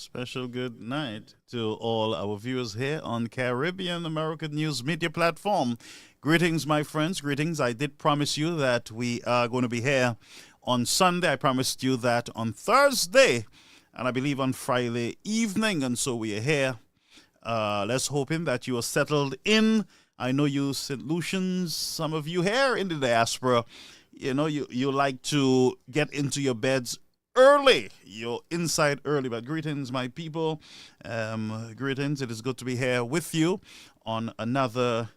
Special good night to all our viewers here on Caribbean American News Media Platform. Greetings, my friends. Greetings. I did promise you that we are going to be here on Sunday. I promised you that on Thursday, and I believe on Friday evening. And so we are here. Let's hoping that you are settled in. I know you St. Lucians, some of you here in the diaspora, you like to get into your beds early. You're inside early, but greetings, my people. Greetings. It is good to be here with you on another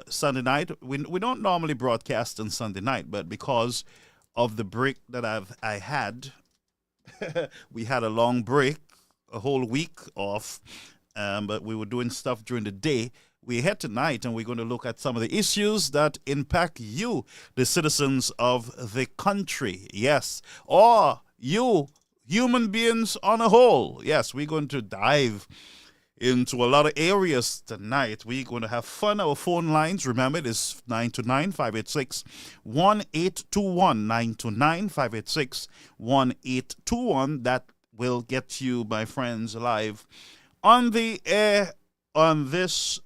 Sunday night. We don't normally broadcast on Sunday night, but because of the break that I had, we had a long break, a whole week off, but we were doing stuff during the day. We're here tonight and we're going to look at some of the issues that impact you, the citizens of the country. Yes, or you, human beings on a whole. Yes, we're going to dive into a lot of areas tonight. We're going to have fun. Our phone lines, remember, it is 929-586-1821. 929-586-1821. That will get you, my friends, live on the air on this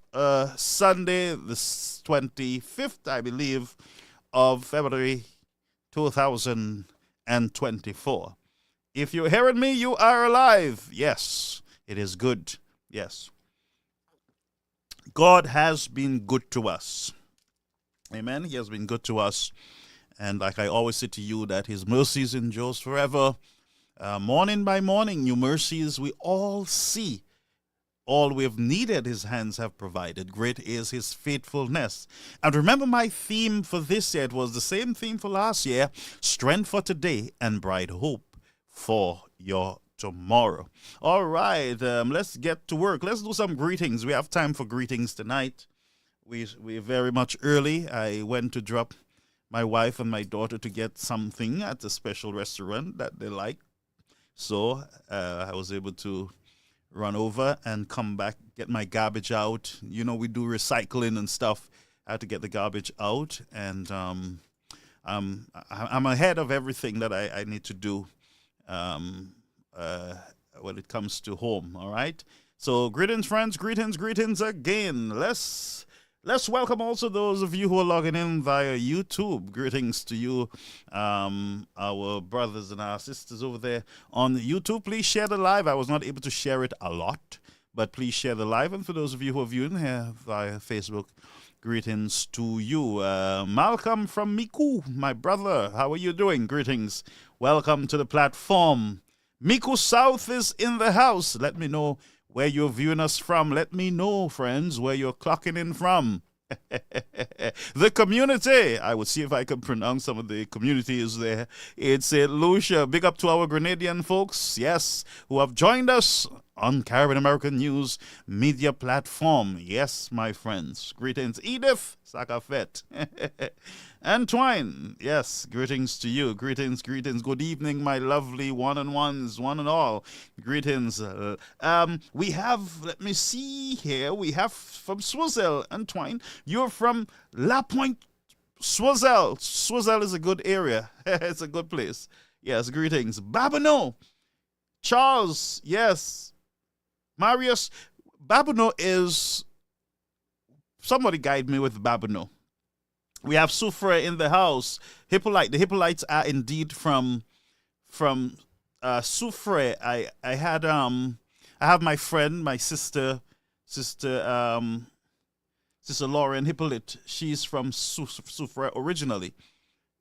Sunday, the 25th, I believe, of February 2024. If you're hearing me, you are alive. Yes, it is good. Yes. God has been good to us. Amen. He has been good to us. And like I always say to you, that his mercies endures forever. Morning by morning, new mercies we all see. All we have needed, his hands have provided. Great is his faithfulness. And remember my theme for this year. It was the same theme for last year. Strength for today and bright hope for your tomorrow. All right, let's get to work. Let's do some greetings. We have time for greetings tonight. We're very much early. I went to drop my wife and my daughter to get something at a special restaurant that they like. So I was able to run over and come back, get my garbage out. You know, we do recycling and stuff. I had to get the garbage out, and I'm ahead of everything that I need to do when it comes to home. All right. So greetings, friends. Greetings again. Let's welcome also those of you who are logging in via YouTube. Greetings to you, our brothers and our sisters over there on YouTube. Please share the live. I was not able to share it a lot, but please share the live. And for those of you who are viewing here via Facebook, greetings to you. Malcolm from Miku, my brother. How are you doing? Greetings. Welcome to the platform. Miku South is in the house. Let me know where you're viewing us from. Let me know, friends, where you're clocking in from. The community. I will see if I can pronounce some of the communities there. It's St. Lucia. Big up to our Grenadian folks, yes, who have joined us on Caribbean American News Media Platform. Yes, my friends. Greetings, Edith Sakafet. Antoine, yes, greetings to you. Greetings. Good evening, my lovely one-on-ones, one and all. Greetings. We have, let me see here, we have from Swazel, Antoine. You're from La Pointe, Swazel. Swazel is a good area. It's a good place. Yes, greetings. Babino. Charles, yes. Marius. Babino is, somebody guide me with Babino. We have Soufre in the house. Hippolyte. The Hippolytes are indeed from Soufre. I have my friend, my sister Lauren Hippolyte. She's from Soufre originally.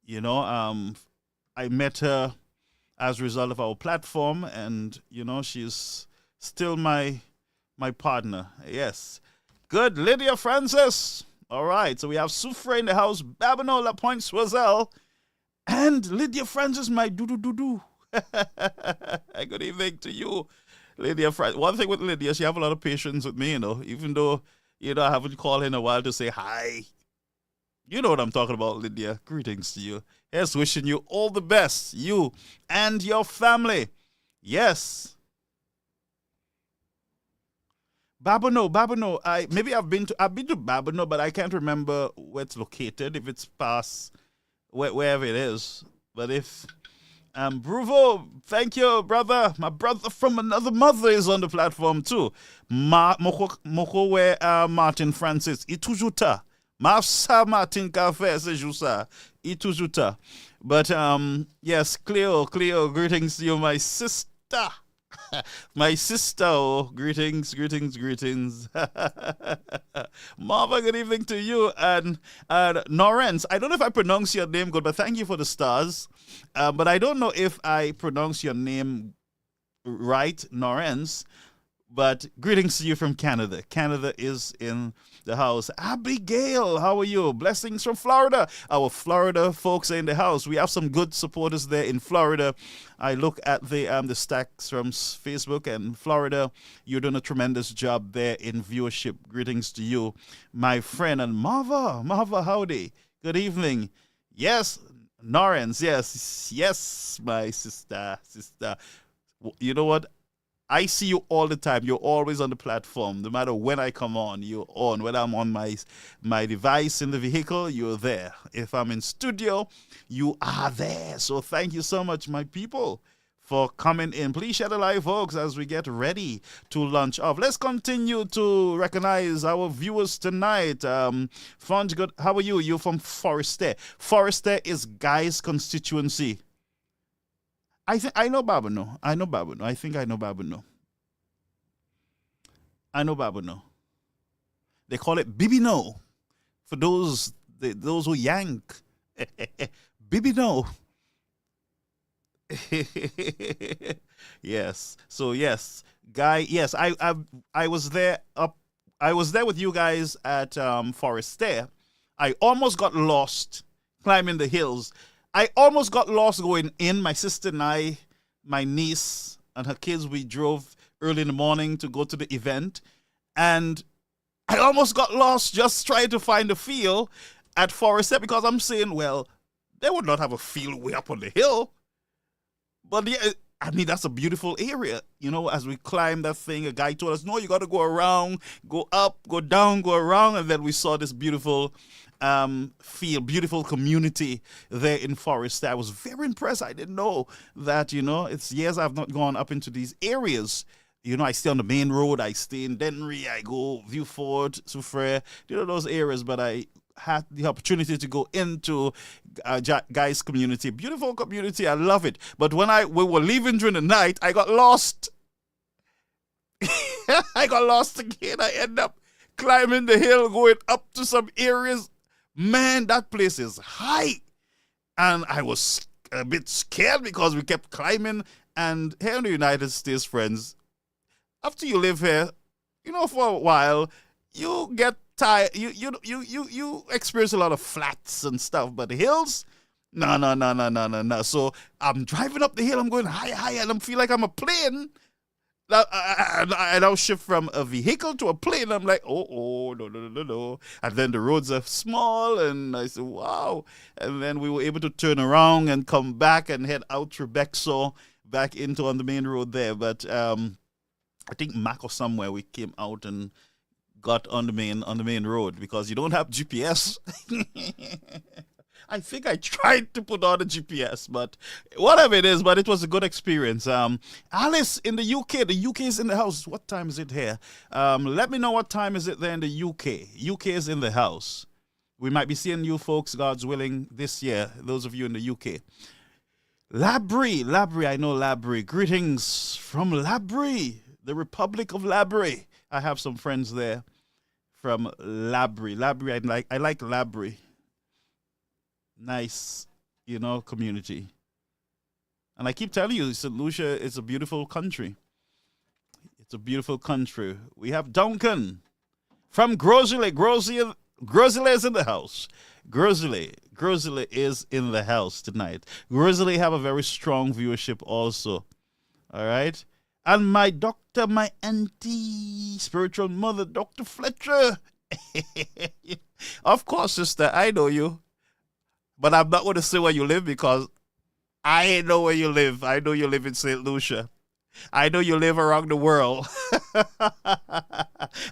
You know, I met her as a result of our platform, and you know, she's still my partner. Yes. Good. Lydia Francis. All right, so we have Soufre in the house, Babino, La Pointe, Swazel, and Lydia Francis, my do-do-do-do. Good evening to you, Lydia Francis. One thing with Lydia, she have a lot of patience with me, you know, even though, you know, I haven't called her in a while to say hi. You know what I'm talking about, Lydia. Greetings to you. Yes, wishing you all the best, you and your family. Yes. Babino. I've been to Babino, but I can't remember where it's located. If it's past wherever it is, but if Bruvo, thank you, brother. My brother from another mother is on the platform too. Mokowe Martin Francis. Itujuta. Mafsa Martin Cafe, Sejusa. Itujuta. But yes, Cleo, greetings to you, my sister. My sister, oh, greetings. Marva, good evening to you. And Norrens, I don't know if I pronounce your name good, but thank you for the stars. But I don't know if I pronounce your name right, Norrens. But greetings to you from Canada. Canada is in the house. Abigail, how are you? Blessings from Florida. Our Florida folks are in the house. We have some good supporters there in Florida. I look at the stacks from Facebook and Florida. You're doing a tremendous job there in viewership. Greetings to you, my friend. And Marva, howdy. Good evening. Yes, Norrens, yes, my sister. You know what? I see you all the time. You're always on the platform. No matter when I come on, you're on. When I'm on my device in the vehicle, you're there. If I'm in studio, you are there. So thank you so much, my people, for coming in. Please share the live, folks, as we get ready to launch off. Let's continue to recognize our viewers tonight. Funge, good. How are you? You're from Forester. Forester is Guy's constituency. I know Babano. I think I know Babano. They call it Bibino for those who yank. Bibino. Yes. So yes, Guy. Yes, I was there I was there with you guys at Forester. I almost got lost climbing the hills. I almost got lost going in. My sister and I, my niece and her kids, we drove early in the morning to go to the event. And I almost got lost just trying to find a field at Forester because I'm saying, well, they would not have a field way up on the hill. But yeah, I mean, that's a beautiful area. You know, as we climbed that thing, a guy told us, no, you got to go around, go up, go down, go around. And then we saw this beautiful beautiful community there in Forester. I was very impressed. I didn't know that, it's years I've not gone up into these areas. I stay on the main road. I stay in Dennery. I go Viewfort, Soufriere, those areas. But I had the opportunity to go into Guy's community. Beautiful community. I love it. But when we were leaving during the night, I got lost. I got lost again. I ended up climbing the hill, going up to some areas. Man, that place is high. And I was a bit scared because we kept climbing. And here in the United States, friends, after you live here, for a while, you get tired. You experience a lot of flats and stuff. But the hills, no. So I'm driving up the hill. I'm going higher, and I feel like I'm a plane. I now shift from a vehicle to a plane. I'm like, no. And then the roads are small, and I said, wow. And then we were able to turn around and come back and head out through Bexar back into on the main road there. But I think Mac or somewhere we came out and got on the main road because you don't have GPS. I think I tried to put on a GPS, but whatever it is, but it was a good experience. Alice in the UK. The UK is in the house. What time is it here? Let me know what time is it there in the UK. UK is in the house. We might be seeing you folks, God's willing, this year, those of you in the UK. Labrie, I know Labrie. Greetings from Labrie, the Republic of Labrie. I have some friends there from Labrie. I like Labrie. Nice, community. And I keep telling you, St. Lucia is a beautiful country. It's a beautiful country. We have Duncan from Grosile. Grosile is in the house. Grosile is in the house tonight. Grosile have a very strong viewership also. All right. And my doctor, my auntie, spiritual mother, Dr. Fletcher. Of course, sister, I know you. But I'm not going to say where you live because I know where you live. I know you live in St. Lucia. I know you live around the world.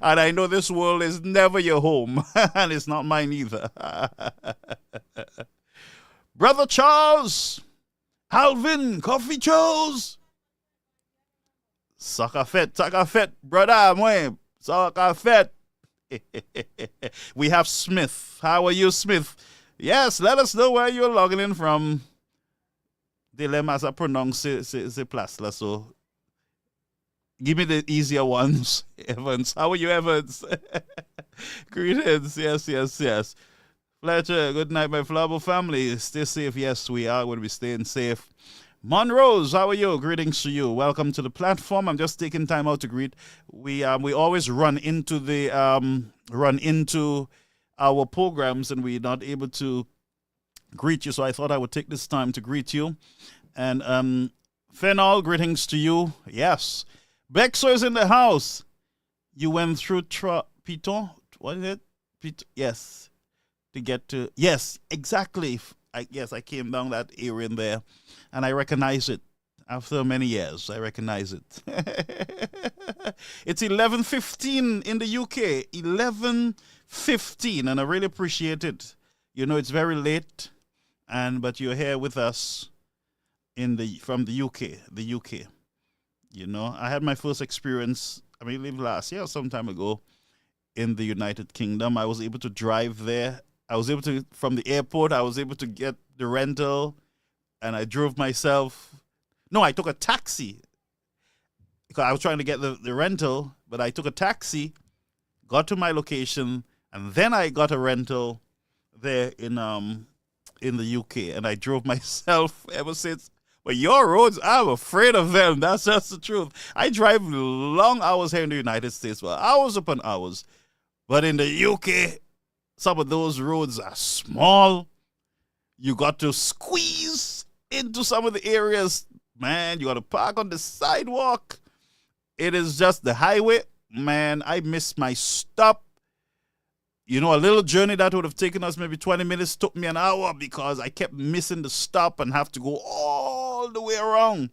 And I know this world is never your home. And it's not mine either. Brother Charles, Alvin, Coffee Chose. Soccer Fet, brother, moi. Soccer Fet. We have Smith. How are you, Smith? Yes, let us know where you're logging in from. Dilemma as I pronounce the place. So give me the easier ones. Evans. How are you, Evans? Greetings. Yes. Fletcher, good night, my Flabo family. Stay safe. Yes, we are going to be staying safe. Monrose, how are you? Greetings to you. Welcome to the platform. I'm just taking time out to greet. We always run into our programs and we're not able to greet you. So I thought I would take this time to greet you. And Phenol, greetings to you. Yes. Bexo is in the house. You went through Piton? What is it? Piton? Yes. To get to, yes, exactly. I came down that area in there, and I recognize it. After many years, I recognize it. It's 11:15 in the UK, 11:15, and I really appreciate it. You know, it's very late, but you're here with us from the UK. You know, I had my first experience, I believe last year or some time ago, in the United Kingdom. I was able to drive there. From the airport, I was able to get the rental, and I drove myself. No, I took a taxi. Because I was trying to get the rental, but I took a taxi, got to my location, and then I got a rental there in the UK, and I drove myself ever since. But your roads, I'm afraid of them. That's just the truth. I drive long hours here in the United States, well, hours upon hours. But in the UK, some of those roads are small. You got to squeeze into some of the areas. Man, you got to park on the sidewalk. It is just the highway. Man, I missed my stop. You know, a little journey that would have taken us maybe 20 minutes took me an hour because I kept missing the stop and have to go all the way around.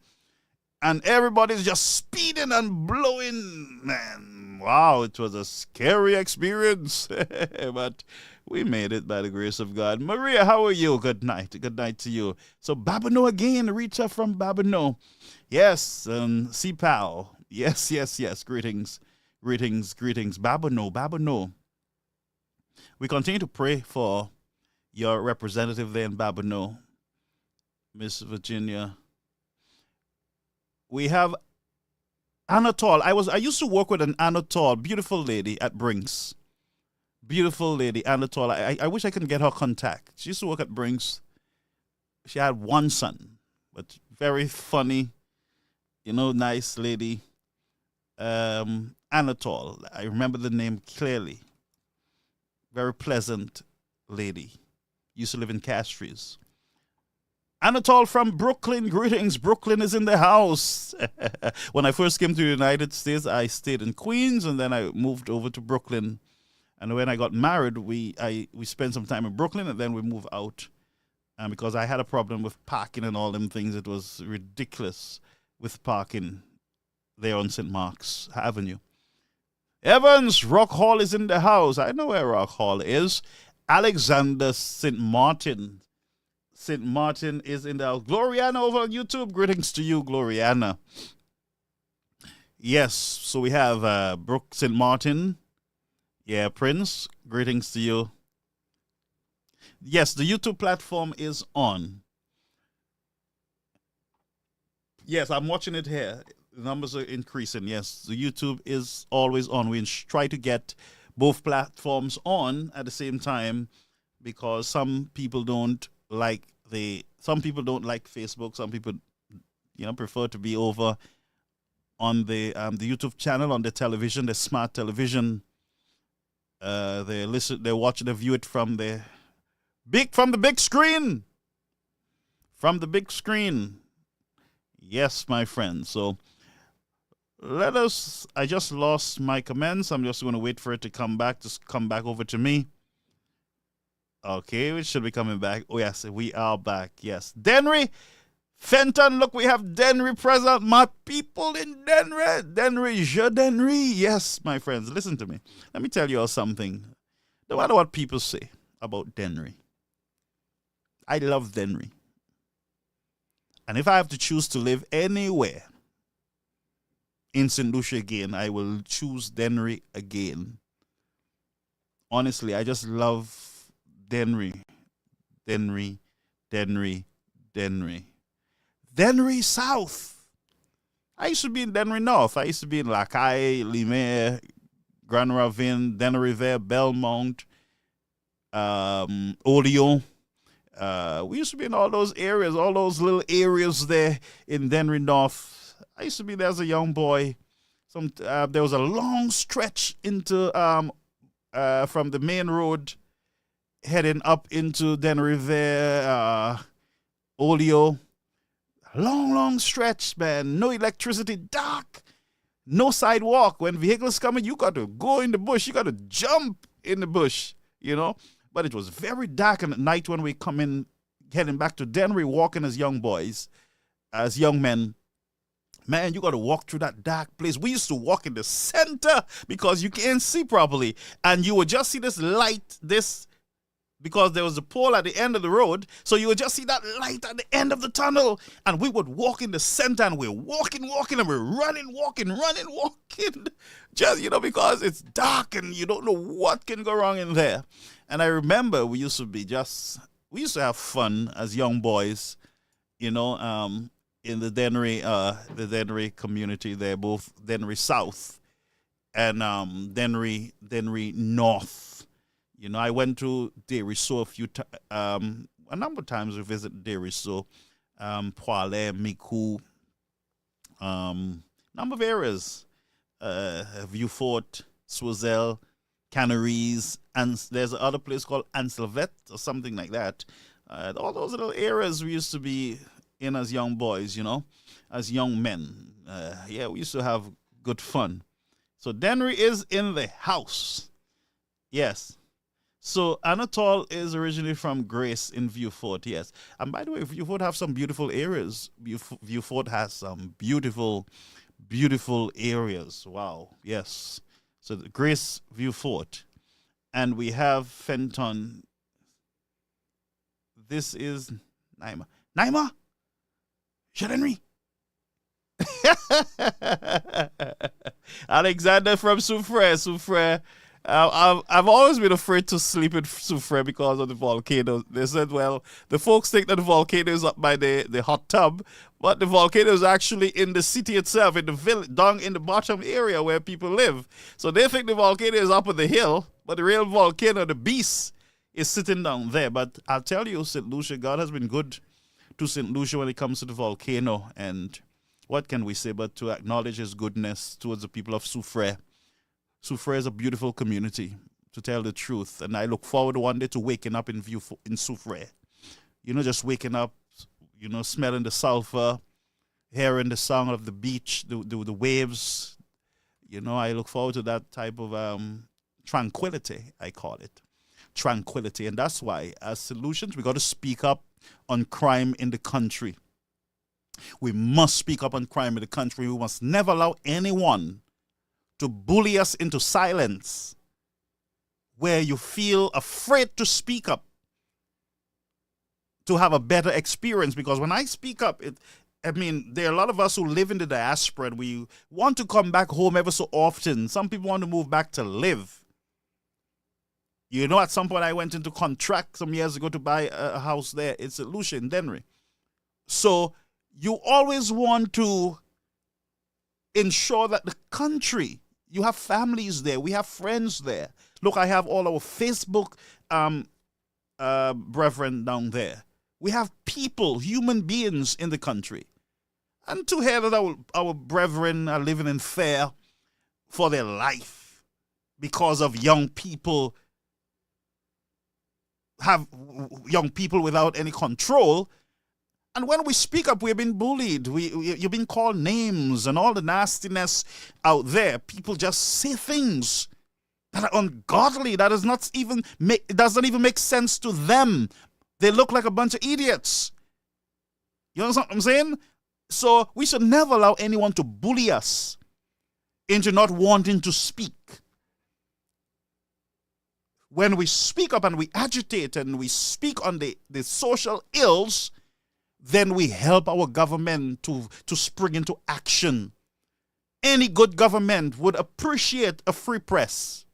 And everybody's just speeding and blowing. Man, wow, it was a scary experience. But we made it by the grace of God. Maria, how are you? Good night. Good night to you. So Babino again, Rita from Babino. Yes, CPAL. Yes. Greetings. Babino. We continue to pray for your representative there in Babino, Miss Virginia. We have Anatole. I used to work with an Anatole, beautiful lady at Brinks. Beautiful lady, Anatole. I wish I could get her contact. She used to work at Brinks. She had one son, but very funny, nice lady. Anatole. I remember the name clearly. Very pleasant lady. Used to live in Castries. Anatole from Brooklyn, greetings. Brooklyn is in the house. When I first came to the United States, I stayed in Queens, and then I moved over to Brooklyn. And when I got married, we spent some time in Brooklyn, and then we moved out. Because I had a problem with parking and all them things. It was ridiculous with parking there on St. Mark's Avenue. Evans, Rock Hall is in the house. I know where Rock Hall is. Alexander St. Martin. St. Martin is in the house. Gloriana over on YouTube. Greetings to you, Gloriana. Yes, so we have Brooke St. Martin. Yeah, Prince. Greetings to you. Yes, the YouTube platform is on. Yes, I'm watching it here. The numbers are increasing. Yes, the YouTube is always on. We try to get both platforms on at the same time because some people don't like Facebook. Some people, prefer to be over on the YouTube channel, on the television, the smart television. They view it from the big screen. From the big screen. Yes, my friend. So I just lost my comments. I'm just going to wait for it to come back. Just come back over to me. Okay, we should be coming back. Oh, yes, we are back. Yes. Denry, Fenton, look, we have Denry present. My people in Denry. Denry. Yes, my friends, listen to me. Let me tell you all something. No matter what people say about Denry, I love Denry. And if I have to choose to live anywhere in St. Lucia again, I will choose Dennery again. Honestly, I just love Dennery. Dennery, Dennery, Dennery. Dennery South. I used to be in Dennery North. I used to be in Lacaille, Lemaire, Grand Ravine, Dennery River, Belmont, Oleon. We used to be in all those areas, all those little areas there in Dennery North. I used to be there as a young boy. There was a long stretch into from the main road heading up into Dennery River, Oleo. Long stretch, man. No electricity, dark. No sidewalk. When vehicles coming, you got to go in the bush. You got to jump in the bush, you know. But it was very dark at night when we come in, heading back to Dennery, walking as young boys, as young men. Man, you got to walk through that dark place. We used to walk in the center because you can't see properly. And you would just see this light, because there was a pole at the end of the road. So you would just see that light at the end of the tunnel. And we would walk in the center, and we're walking, and we're running, walking. Just, because it's dark and you don't know what can go wrong in there. And I remember we used to have fun as young boys, in the Dennery community there, both Dennery South and Dennery North. I went to Des Ruisseaux a number of times. We visited Des Ruisseaux, Poilé, Micoud, number of areas, Vieux Fort, Soisel, Canaries, and there's another place called Anselvet or something like that. All those little areas we used to be in as young boys, as young men. We used to have good fun. So Dennery is in the house. Yes. So Anatole is originally from Grace in Vieux Fort, yes. And by the way, Vieux Fort have some beautiful areas. Vieux Fort has some beautiful, beautiful areas. Wow, yes. So the Grace, Vieux Fort. And we have Fenton. This is Naima. Naima? Henry. Alexander from Soufrière. I've always been afraid to sleep in Soufrière because of the volcano. They said, well, the folks think that the volcano is up by the hot tub, but the volcano is actually in the city itself, in the village, down in the bottom area where people live. So they think the volcano is up on the hill, but the real volcano, the beast, is sitting down there. But I'll tell you, St. Lucia, God has been good to St. Lucia when it comes to the volcano. And what can we say but to acknowledge his goodness towards the people of Soufrière. Soufrière is a beautiful community, to tell the truth. And I look forward one day to waking up in Soufrière. Just waking up, smelling the sulfur, hearing the sound of the beach, the waves. I look forward to that type of tranquility, I call it. Tranquility. And that's why, as solutions, we got to speak up on crime in the country. We must speak up on crime in the country. We must never allow anyone to bully us into silence where you feel afraid to speak up to have a better experience. Because when I speak up, there are a lot of us who live in the diaspora and we want to come back home ever so often. Some people want to move back to live. At some point I went into contract some years ago to buy a house there. It's at Lucia in Dennery. So you always want to ensure that the country, you have families there. We have friends there. Look, I have all our Facebook brethren down there. We have people, human beings in the country. And to hear that our brethren are living in fear for their life because of young people without any control. And when we speak up, we're being bullied. You're being called names and all the nastiness out there. People just say things that are ungodly. That doesn't even make sense to them. They look like a bunch of idiots. You understand what I'm saying? So we should never allow anyone to bully us into not wanting to speak. When we speak up and we agitate and we speak on the social ills, then we help our government to spring into action. Any good government would appreciate a free press.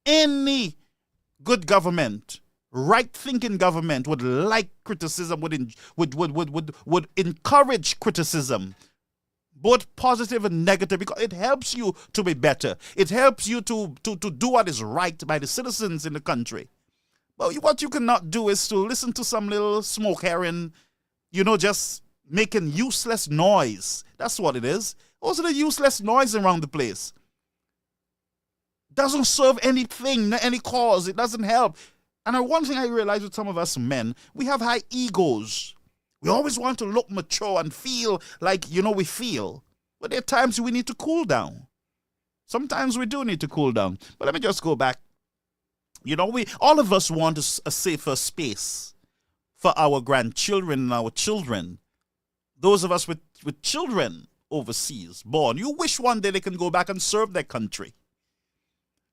Any good government, right-thinking government would like criticism, would encourage criticism, both positive and negative, because it helps you to be better. It helps you to do what is right by the citizens in the country. But what you cannot do is to listen to some little smoke herring, just making useless noise. That's what it is. Also the useless noise around the place. Doesn't serve anything, any cause. It doesn't help. And one thing I realize with some of us men, we have high egos. We always want to look mature and feel like, we feel. But there are times we need to cool down. Sometimes we do need to cool down. But let me just go back. All of us want a safer space for our grandchildren and our children. Those of us with children overseas, born, you wish one day they can go back and serve their country.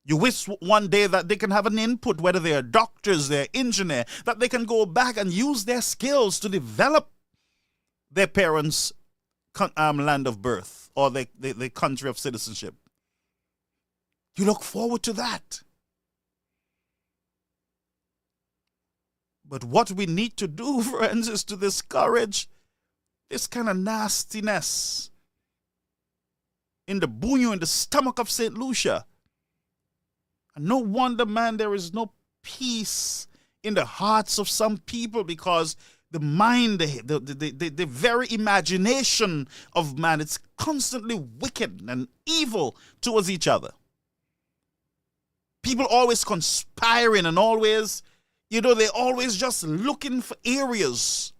You wish one day that they can have an input, whether they are doctors, they're engineers, that they can go back and use their skills to develop their parents' land of birth or the country of citizenship. You look forward to that. But what we need to do, friends, is to discourage this kind of nastiness in the bunyo, in the stomach of St. Lucia. And no wonder, man, there is no peace in the hearts of some people, because the mind, the very imagination of man, it's constantly wicked and evil towards each other. People always conspiring and always, they're always just looking for areas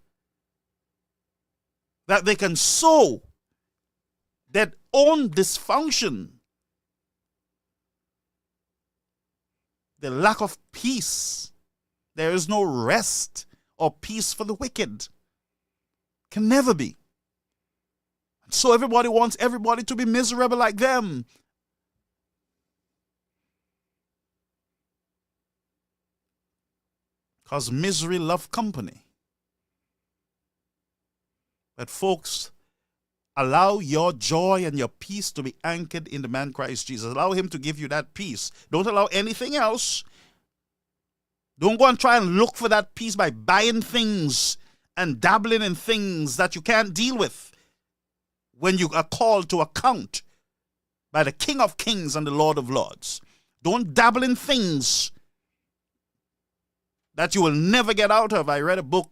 that they can sow their own dysfunction. The lack of peace. There is no rest or peace for the wicked. Can never be. So everybody wants everybody to be miserable like them. Because misery loves company. But folks, allow your joy and your peace to be anchored in the man Christ Jesus. Allow him to give you that peace. Don't allow anything else. Don't go and try and look for that peace by buying things and dabbling in things that you can't deal with when you are called to account by the King of Kings and the Lord of Lords. Don't dabble in things that you will never get out of. I read a book,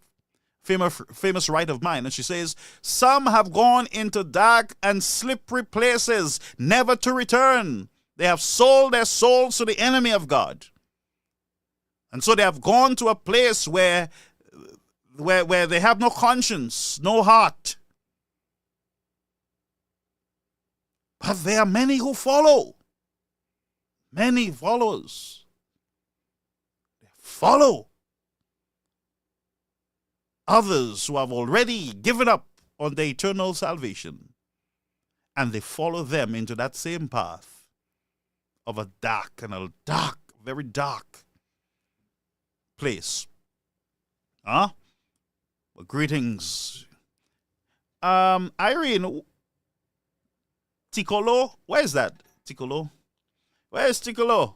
famous writer of mine, and she says, some have gone into dark and slippery places, never to return. They have sold their souls to the enemy of God. And so they have gone to a place where they have no conscience, no heart. But there are many who follow. Many followers. They follow others who have already given up on their eternal salvation, and they follow them into that same path of a very dark place. Well, greetings. Irene, Ticolo, where is that? Ticolo? Where is Ticolo?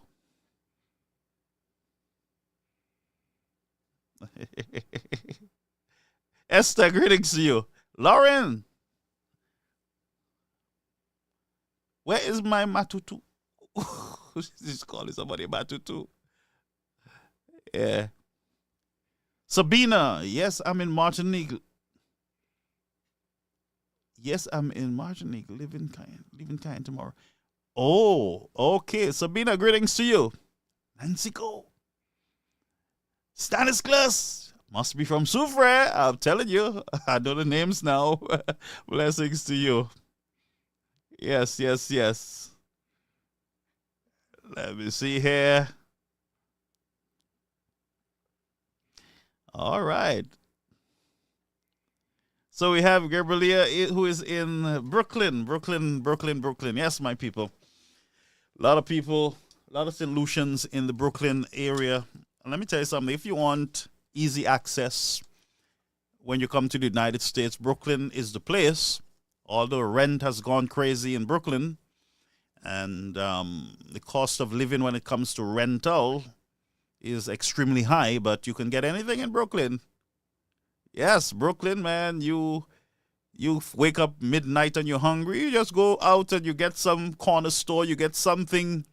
Esther, greetings to you. Lauren, where is my Matutu? She's calling somebody Matutu. Yeah. Sabina, yes, I'm in Martinique. Yes, I'm in Martinique, living kind tomorrow. Oh, okay. Sabina, greetings to you. Nancy Go. Stanislas. Must be from Soufrière. I'm telling you. I know the names now. Blessings to you. Yes. Let me see here. All right. So we have Gabrielia, who is in Brooklyn. Yes, my people. A lot of people, a lot of solutions in the Brooklyn area. And let me tell you something. If you want easy access, when you come to the United States, Brooklyn is the place. Although rent has gone crazy in Brooklyn, and the cost of living when it comes to rental is extremely high, but you can get anything in Brooklyn. Yes, Brooklyn, man, you wake up midnight and you're hungry, you just go out and you get some corner store, you get something,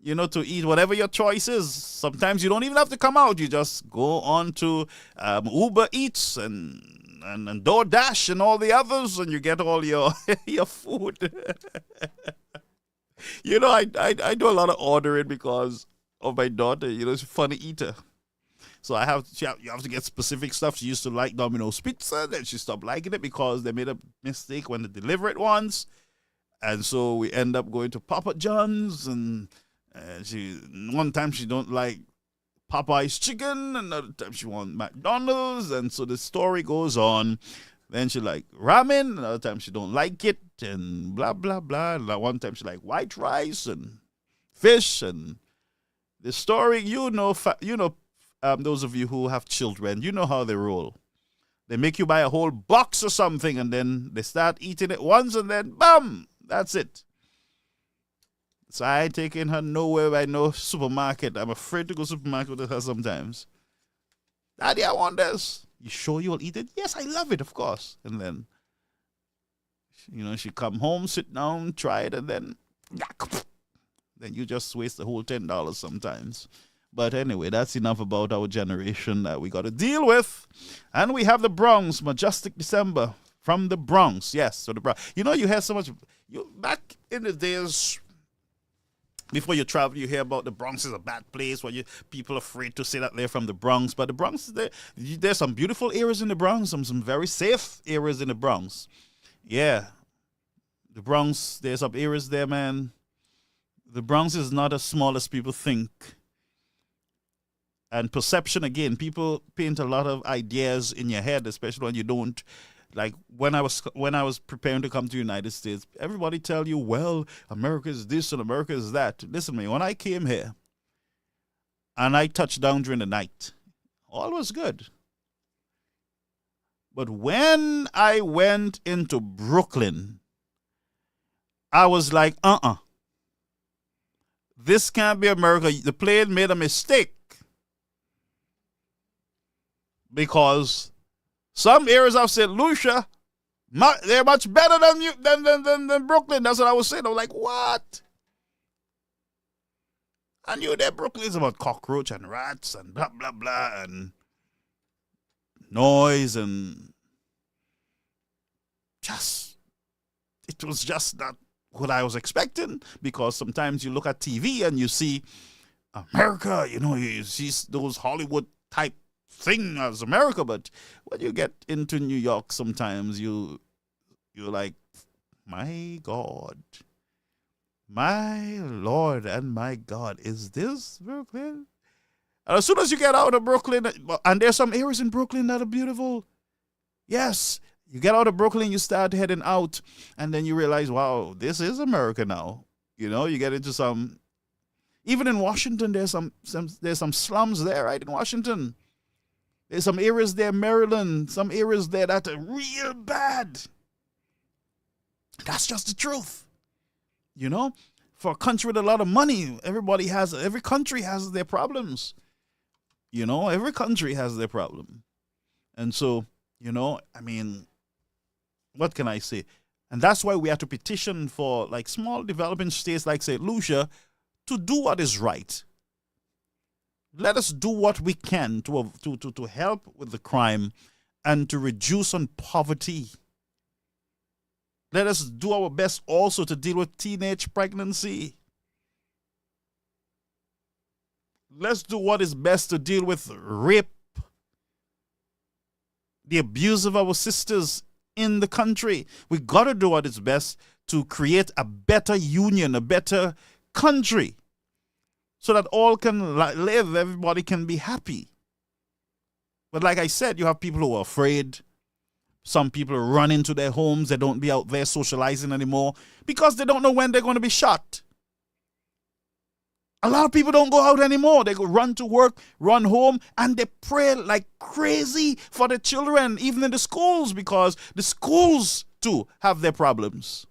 to eat, whatever your choice is. Sometimes you don't even have to come out. You just go on to Uber Eats and DoorDash and all the others, and you get all your your food. I do a lot of ordering because of my daughter. She's a funny eater. So you have to get specific stuff. She used to like Domino's Pizza, then she stopped liking it because they made a mistake when they deliver it once. And so we end up going to Papa John's, and one time she don't like Popeye's chicken, another time she want McDonald's, and so the story goes on. Then she like ramen, another time she don't like it, and blah blah blah. And one time she like white rice and fish, and the story, those of you who have children, you know how they roll. They make you buy a whole box or something, and then they start eating it once, and then bam, that's it. So I ain't taking her nowhere by no supermarket. I'm afraid to go supermarket with her sometimes. Daddy, I want this. You sure you'll eat it? Yes, I love it, of course. And then, she come home, sit down, try it, and then you just waste the whole $10 sometimes. But anyway, that's enough about our generation that we got to deal with. And we have the Bronx, Majestic December from the Bronx. Yes, so the Bronx. You hear so much. Back in the days before you travel, you hear about the Bronx is a bad place where people are afraid to say that they're from the Bronx. But the Bronx, there's some beautiful areas in the Bronx, some very safe areas in the Bronx. Yeah, the Bronx, there's some areas there, man. The Bronx is not as small as people think. And perception, again, people paint a lot of ideas in your head, especially when you don't. Like when I was preparing to come to the United States, everybody tell you, well, America is this and America is that. Listen to me, when I came here and I touched down during the night, all was good. But when I went into Brooklyn, I was like, this can't be America. The plane made a mistake. Because some areas of St. Lucia, they're much better than Brooklyn. That's what I was saying. I was like, what? I knew that Brooklyn is about cockroach and rats and blah, blah, blah, and noise, and it was just not what I was expecting. Because sometimes you look at TV and you see America, you see those Hollywood type thing as America, but when you get into New York, sometimes you're like, my God, my Lord and my God, is this Brooklyn? And as soon as you get out of Brooklyn, and there's some areas in Brooklyn that are beautiful. Yes, you get out of Brooklyn, you start heading out, and then you realize, wow, this is America now. You get into some, even in Washington, there's some slums there, right, in Washington. There's some areas there, Maryland, some areas there that are real bad. That's just the truth. For a country with a lot of money, every country has their problems. Every country has their problem. And so, what can I say? And that's why we have to petition for like small developing states like St. Lucia to do what is right. Let us do what we can to help with the crime and to reduce on poverty. Let us do our best also to deal with teenage pregnancy. Let's do what is best to deal with rape, the abuse of our sisters in the country. We got to do what is best to create a better union, a better country, so that all can live, everybody can be happy. But like I said, you have people who are afraid. Some people run into their homes. They don't be out there socializing anymore because they don't know when they're going to be shot. A lot of people don't go out anymore. They go run to work, run home, and they pray like crazy for the children, even in the schools, because the schools too have their problems.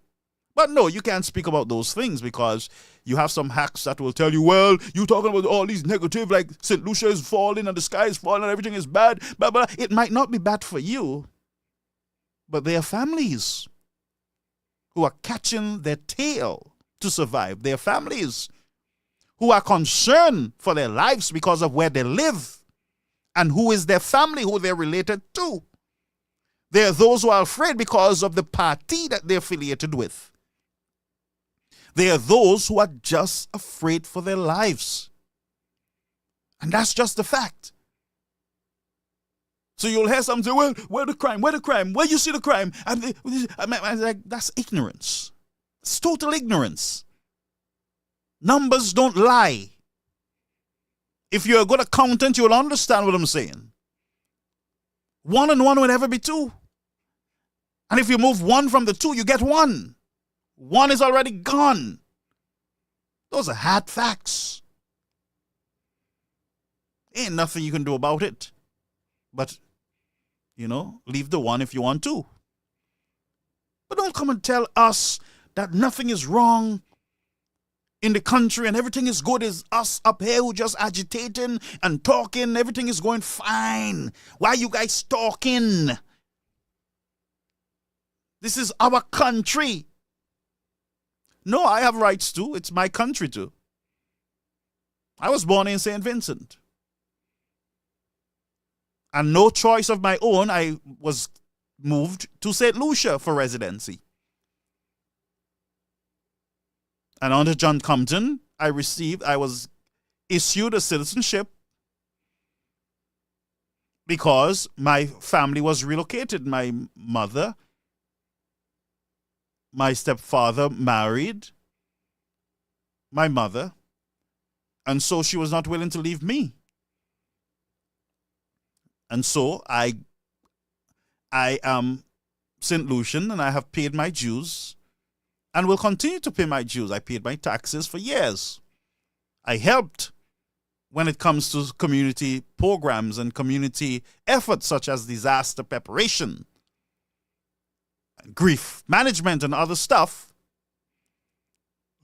But no, you can't speak about those things because you have some hacks that will tell you, well, you talking about all these negative, like St. Lucia is falling and the sky is falling and everything is bad, blah, blah. It might not be bad for you, but there are families who are catching their tail to survive. There are families who are concerned for their lives because of where they live and who is their family, who they're related to. There are those who are afraid because of the party that they're affiliated with. There are those who are just afraid for their lives. And that's just the fact. So you'll hear some say, well, where the crime? Where the crime? Where you see the crime? And I'm like, that's ignorance. It's total ignorance. Numbers don't lie. If you're a good accountant, you'll understand what I'm saying. 1 and 1 will never be 2. And if you move 1 from the 2, you get 1. 1 is already gone. Those are hard facts. Ain't nothing you can do about it. But, leave the 1 if you want to. But don't come and tell us that nothing is wrong in the country and everything is good. Is us up here who just agitating and talking. Everything is going fine. Why are you guys talking? This is our country. No, I have rights too. It's my country too. I was born in St. Vincent. And no choice of my own, I was moved to St. Lucia for residency. And under John Compton, I was issued a citizenship because my family was relocated. My mother, my stepfather married my mother, and so she was not willing to leave me. And so I am St. Lucian, and I have paid my dues and will continue to pay my dues. I paid my taxes for years. I helped when it comes to community programs and community efforts such as disaster preparation, grief management, and other stuff.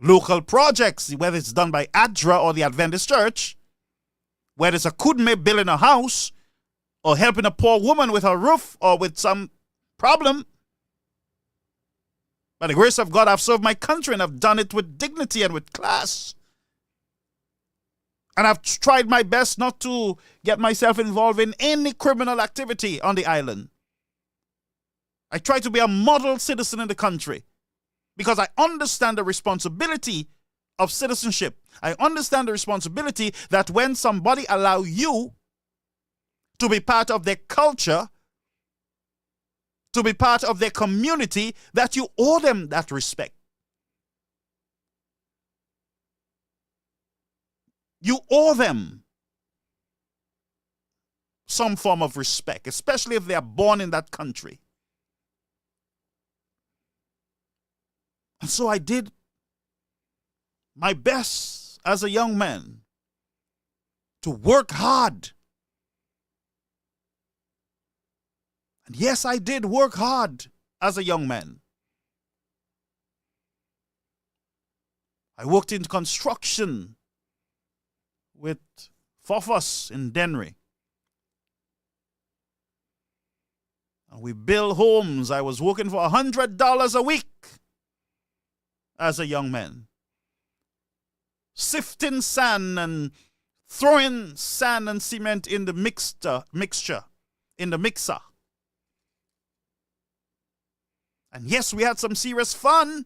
Local projects, whether it's done by ADRA or the Adventist Church, whether it's a Kudme building a house or helping a poor woman with her roof or with some problem. By the grace of God, I've served my country and I've done it with dignity and with class. And I've tried my best not to get myself involved in any criminal activity on the island. I try to be a model citizen in the country because I understand the responsibility of citizenship. I understand the responsibility that when somebody allow you to be part of their culture, to be part of their community, that you owe them that respect. You owe them some form of respect, especially if they are born in that country. And so I did my best as a young man to work hard. And yes, I did work hard as a young man. I worked in construction with Fofos in Dennery. And we built homes. I was working for $100 a week as a young man. Sifting sand and throwing sand and cement in the mixture, in the mixer. And yes, we had some serious fun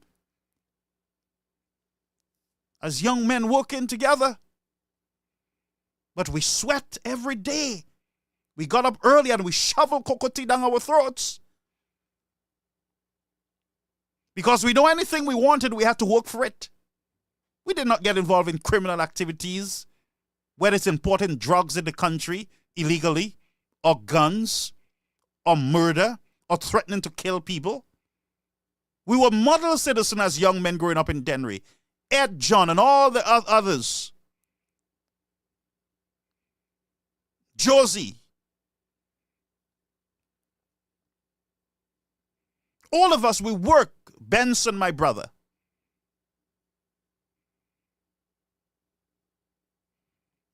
as young men working together. But we sweat every day. We got up early and we shoveled cocoa down our throats. Because we know anything we wanted, we had to work for it. We did not get involved in criminal activities, whether it's importing drugs in the country illegally, or guns, or murder, or threatening to kill people. We were model citizens as young men growing up in Dennery. Ed, John, and all the others Josie. All of us, we work. Benson, my brother.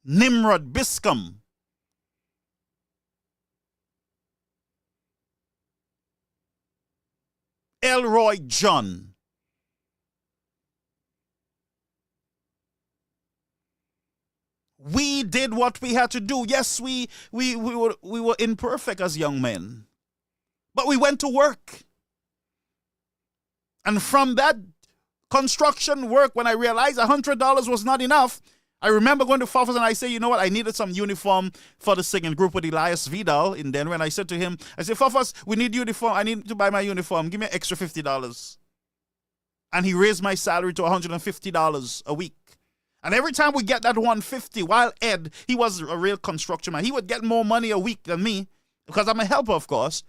Nimrod Biscom. Elroy John. We did what we had to do. Yes, we were imperfect as young men. But we went to work. And from that construction work, when I realized $100 was not enough, I remember going to Fafas and I said, you know what, I needed some uniform for the singing group with Elias Vidal in Denver. And I said to him, I said, Fafas, we need uniform. I need to buy my uniform. Give me an extra $50. And he raised my salary to $150 a week. And every time we get that $150, while Ed, he was a real construction man, he would get more money a week than me because I'm a helper, of course.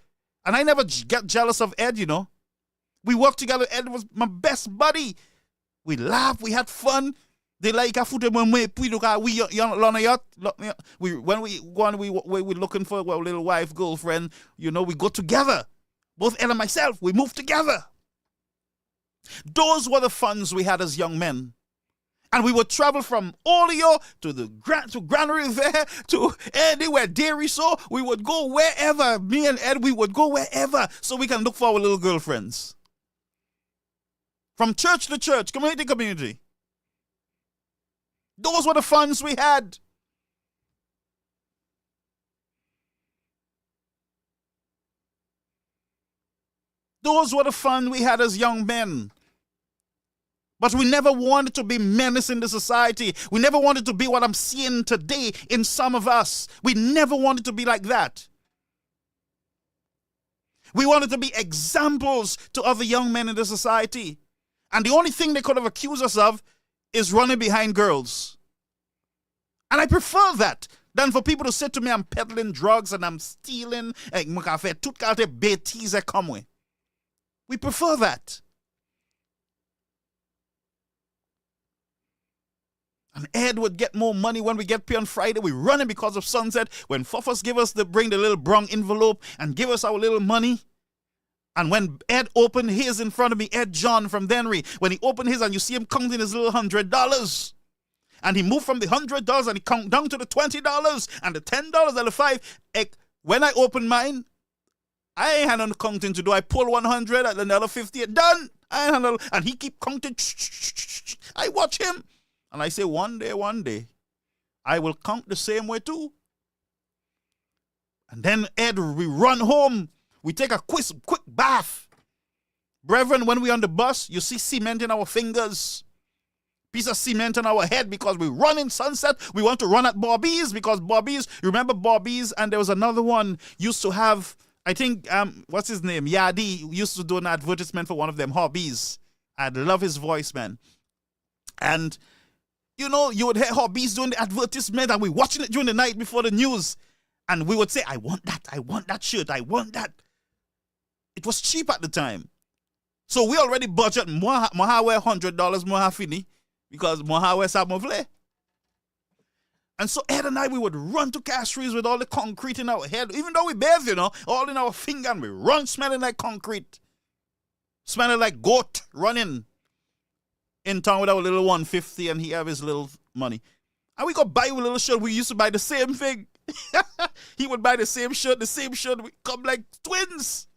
And I never get jealous of Ed, you know. We worked together. Ed was my best buddy. We laughed. We had fun. They like a foot when we when we we're looking for our little wife, girlfriend, you know, we go together. Both Ed and myself, we moved together. Those were the funds we had as young men. And we would travel from Olio to Grand River to anywhere, Dairy. So we would go wherever. Me and Ed, we would go wherever so we can look for our little girlfriends. From church to church, community to community. Those were the funds we had. Those were the fun we had as young men. But we never wanted to be menace in the society. We never wanted to be what I'm seeing today in some of us. We never wanted to be like that. We wanted to be examples to other young men in the society. And the only thing they could have accused us of is running behind girls. And I prefer that than for people to say to me, I'm peddling drugs and I'm stealing. We prefer that. And Ed would get more money when we get paid on Friday. We run it because of Sunset. When Fofos give us bring the little brown envelope and give us our little money. And when Ed opened his in front of me, Ed John from Denry, when he opened his and you see him counting his little $100. And he moved from the $100 and he count down to the $20 and the $10 and the $5. When I opened mine, I ain't had no counting to do. I pull 100 and another 50. Done. And he keep counting. I watch him. And I say, one day, I will count the same way too. And then Ed, we run home. We take a quick bath. Brethren, when we on the bus, you see cement in our fingers. Piece of cement on our head because we run in Sunset. We want to run at Bobby's because Bobby's, you remember Bobby's? And there was another one used to have, I think, what's his name? Yadi used to do an advertisement for one of them hobbies. I love his voice, man. And you know, you would hear hobbies doing the advertisement and we watching it during the night before the news. And we would say, I want that shirt, I want that. It was cheap at the time. So we already budget Moha wear $100, Moha fini, because Moha wear Samovle. And so Ed and I, we would run to Castries with all the concrete in our head, even though we bathe, you know, all in our finger, and we run smelling like concrete. Smelling like goat running in town with our little 150 and he have his little money. And we go buy a little shirt. We used to buy the same thing. He would buy the same shirt. We come like twins.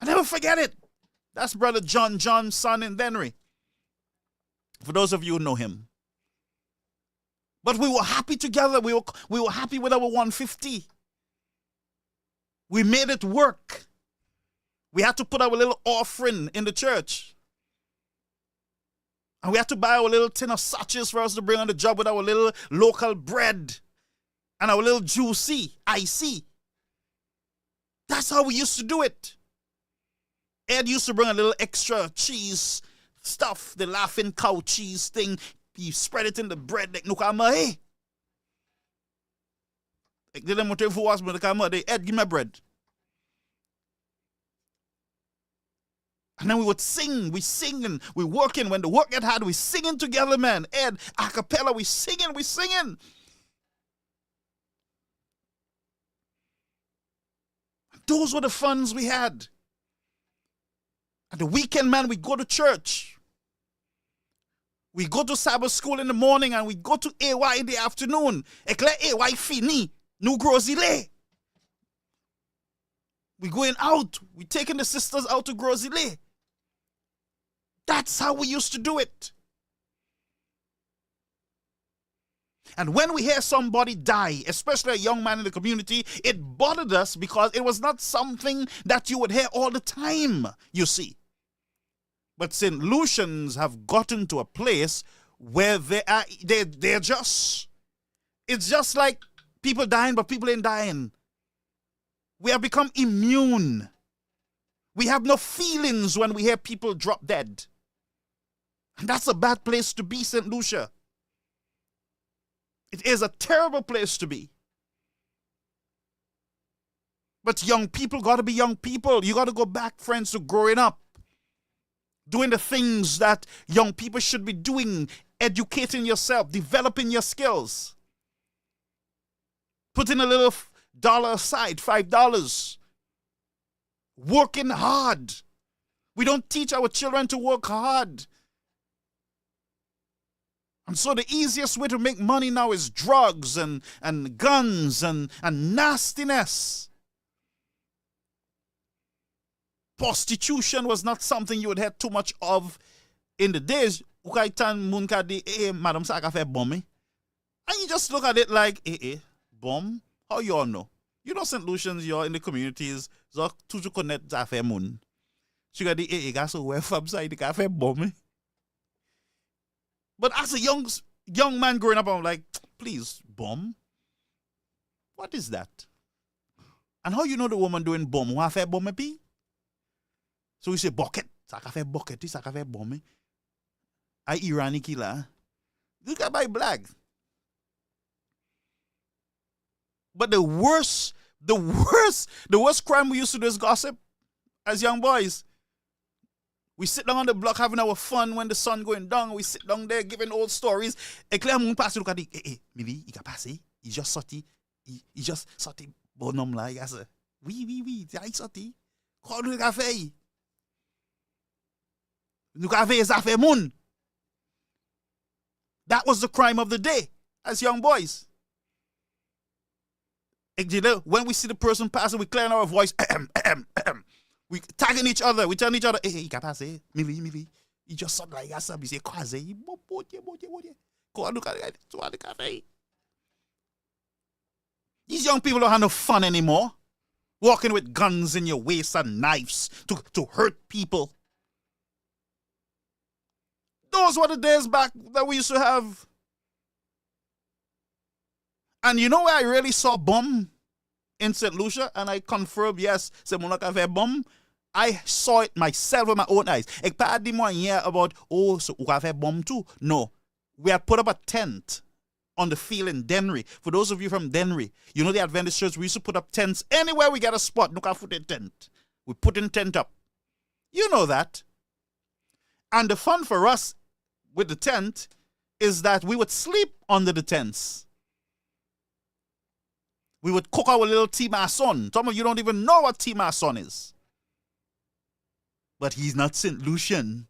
I never forget it. That's Brother John's son in Denry. For those of you who know him. But we were happy together. We were happy with our 150. We made it work. We had to put our little offering in the church. And we had to buy our little tin of sachets for us to bring on the job with our little local bread and our little juicy, icy. That's how we used to do it. Ed used to bring a little extra cheese stuff, the laughing cow cheese thing. He spread it in the bread like nukama. Ed, give me bread. And then we would sing, and we working. When the work get hard, we singing together, man. Ed, a cappella, we singing. Those were the funds we had. At the weekend, man, we go to church. We go to Sabbath school in the morning and we go to AY in the afternoon. Ekle AY fini, nou grosile. We going out. We taking the sisters out to grosile. That's how we used to do it. And when we hear somebody die, especially a young man in the community, it bothered us because it was not something that you would hear all the time, you see. But St. Lucians have gotten to a place where they're just, it's just like people dying, but people ain't dying. We have become immune. We have no feelings when we hear people drop dead. And that's a bad place to be, St. Lucia. It is a terrible place to be. But young people got to be young people. You got to go back, friends, to growing up. Doing the things that young people should be doing. Educating yourself. Developing your skills. Putting a little dollar aside, $5. Working hard. We don't teach our children to work hard. And so the easiest way to make money now is drugs and guns and nastiness. Prostitution was not something you would have too much of in the days. Madam Saka fe bomb. And you just look at it like, bomb? How you all know? You know St. Lucians, you're in the communities, so to connect za fe mun. She got the gaso where from side the cafe bomb. But as a young man growing up, I'm like, please, bomb? What is that? And how you know the woman doing bomb? Who have bomb be? So we say bucket. Saka fe bucket, saka fe bomb. I Irani killer. Look at my black. But the worst crime we used to do is gossip as young boys. We sit down on the block having our fun when the sun going down. We sit down there giving old stories. Et clair moun passe look at the maybe il a passé. Il just sorti. Il just sorti bonhomme là, il a ça. Oui, il sorti. Quoi nous a fait? Nous a fait ça fait moun. That was the crime of the day as young boys. When we see the person passing, we clear our voice. We tagging each other. We telling each other, hey, il a passé. Mili. He just something like that. He say, kwaze. These young people don't have no fun anymore. Walking with guns in your waist and knives to hurt people. Those were the days back that we used to have. And you know where I really saw bomb? In St. Lucia, and I confirm, yes, c'est mon café bomb. I saw it myself with my own eyes. Ik pa di mo here about, so café bomb too. No. We had put up a tent on the field in Dennery. For those of you from Dennery, you know the Adventist church, we used to put up tents anywhere we get a spot. No can put a tent. We put in tent up. You know that. And the fun for us with the tent is that we would sleep under the tents. We would cook our little Timason. Some of you don't even know what Timason is. But he's not St. Lucian.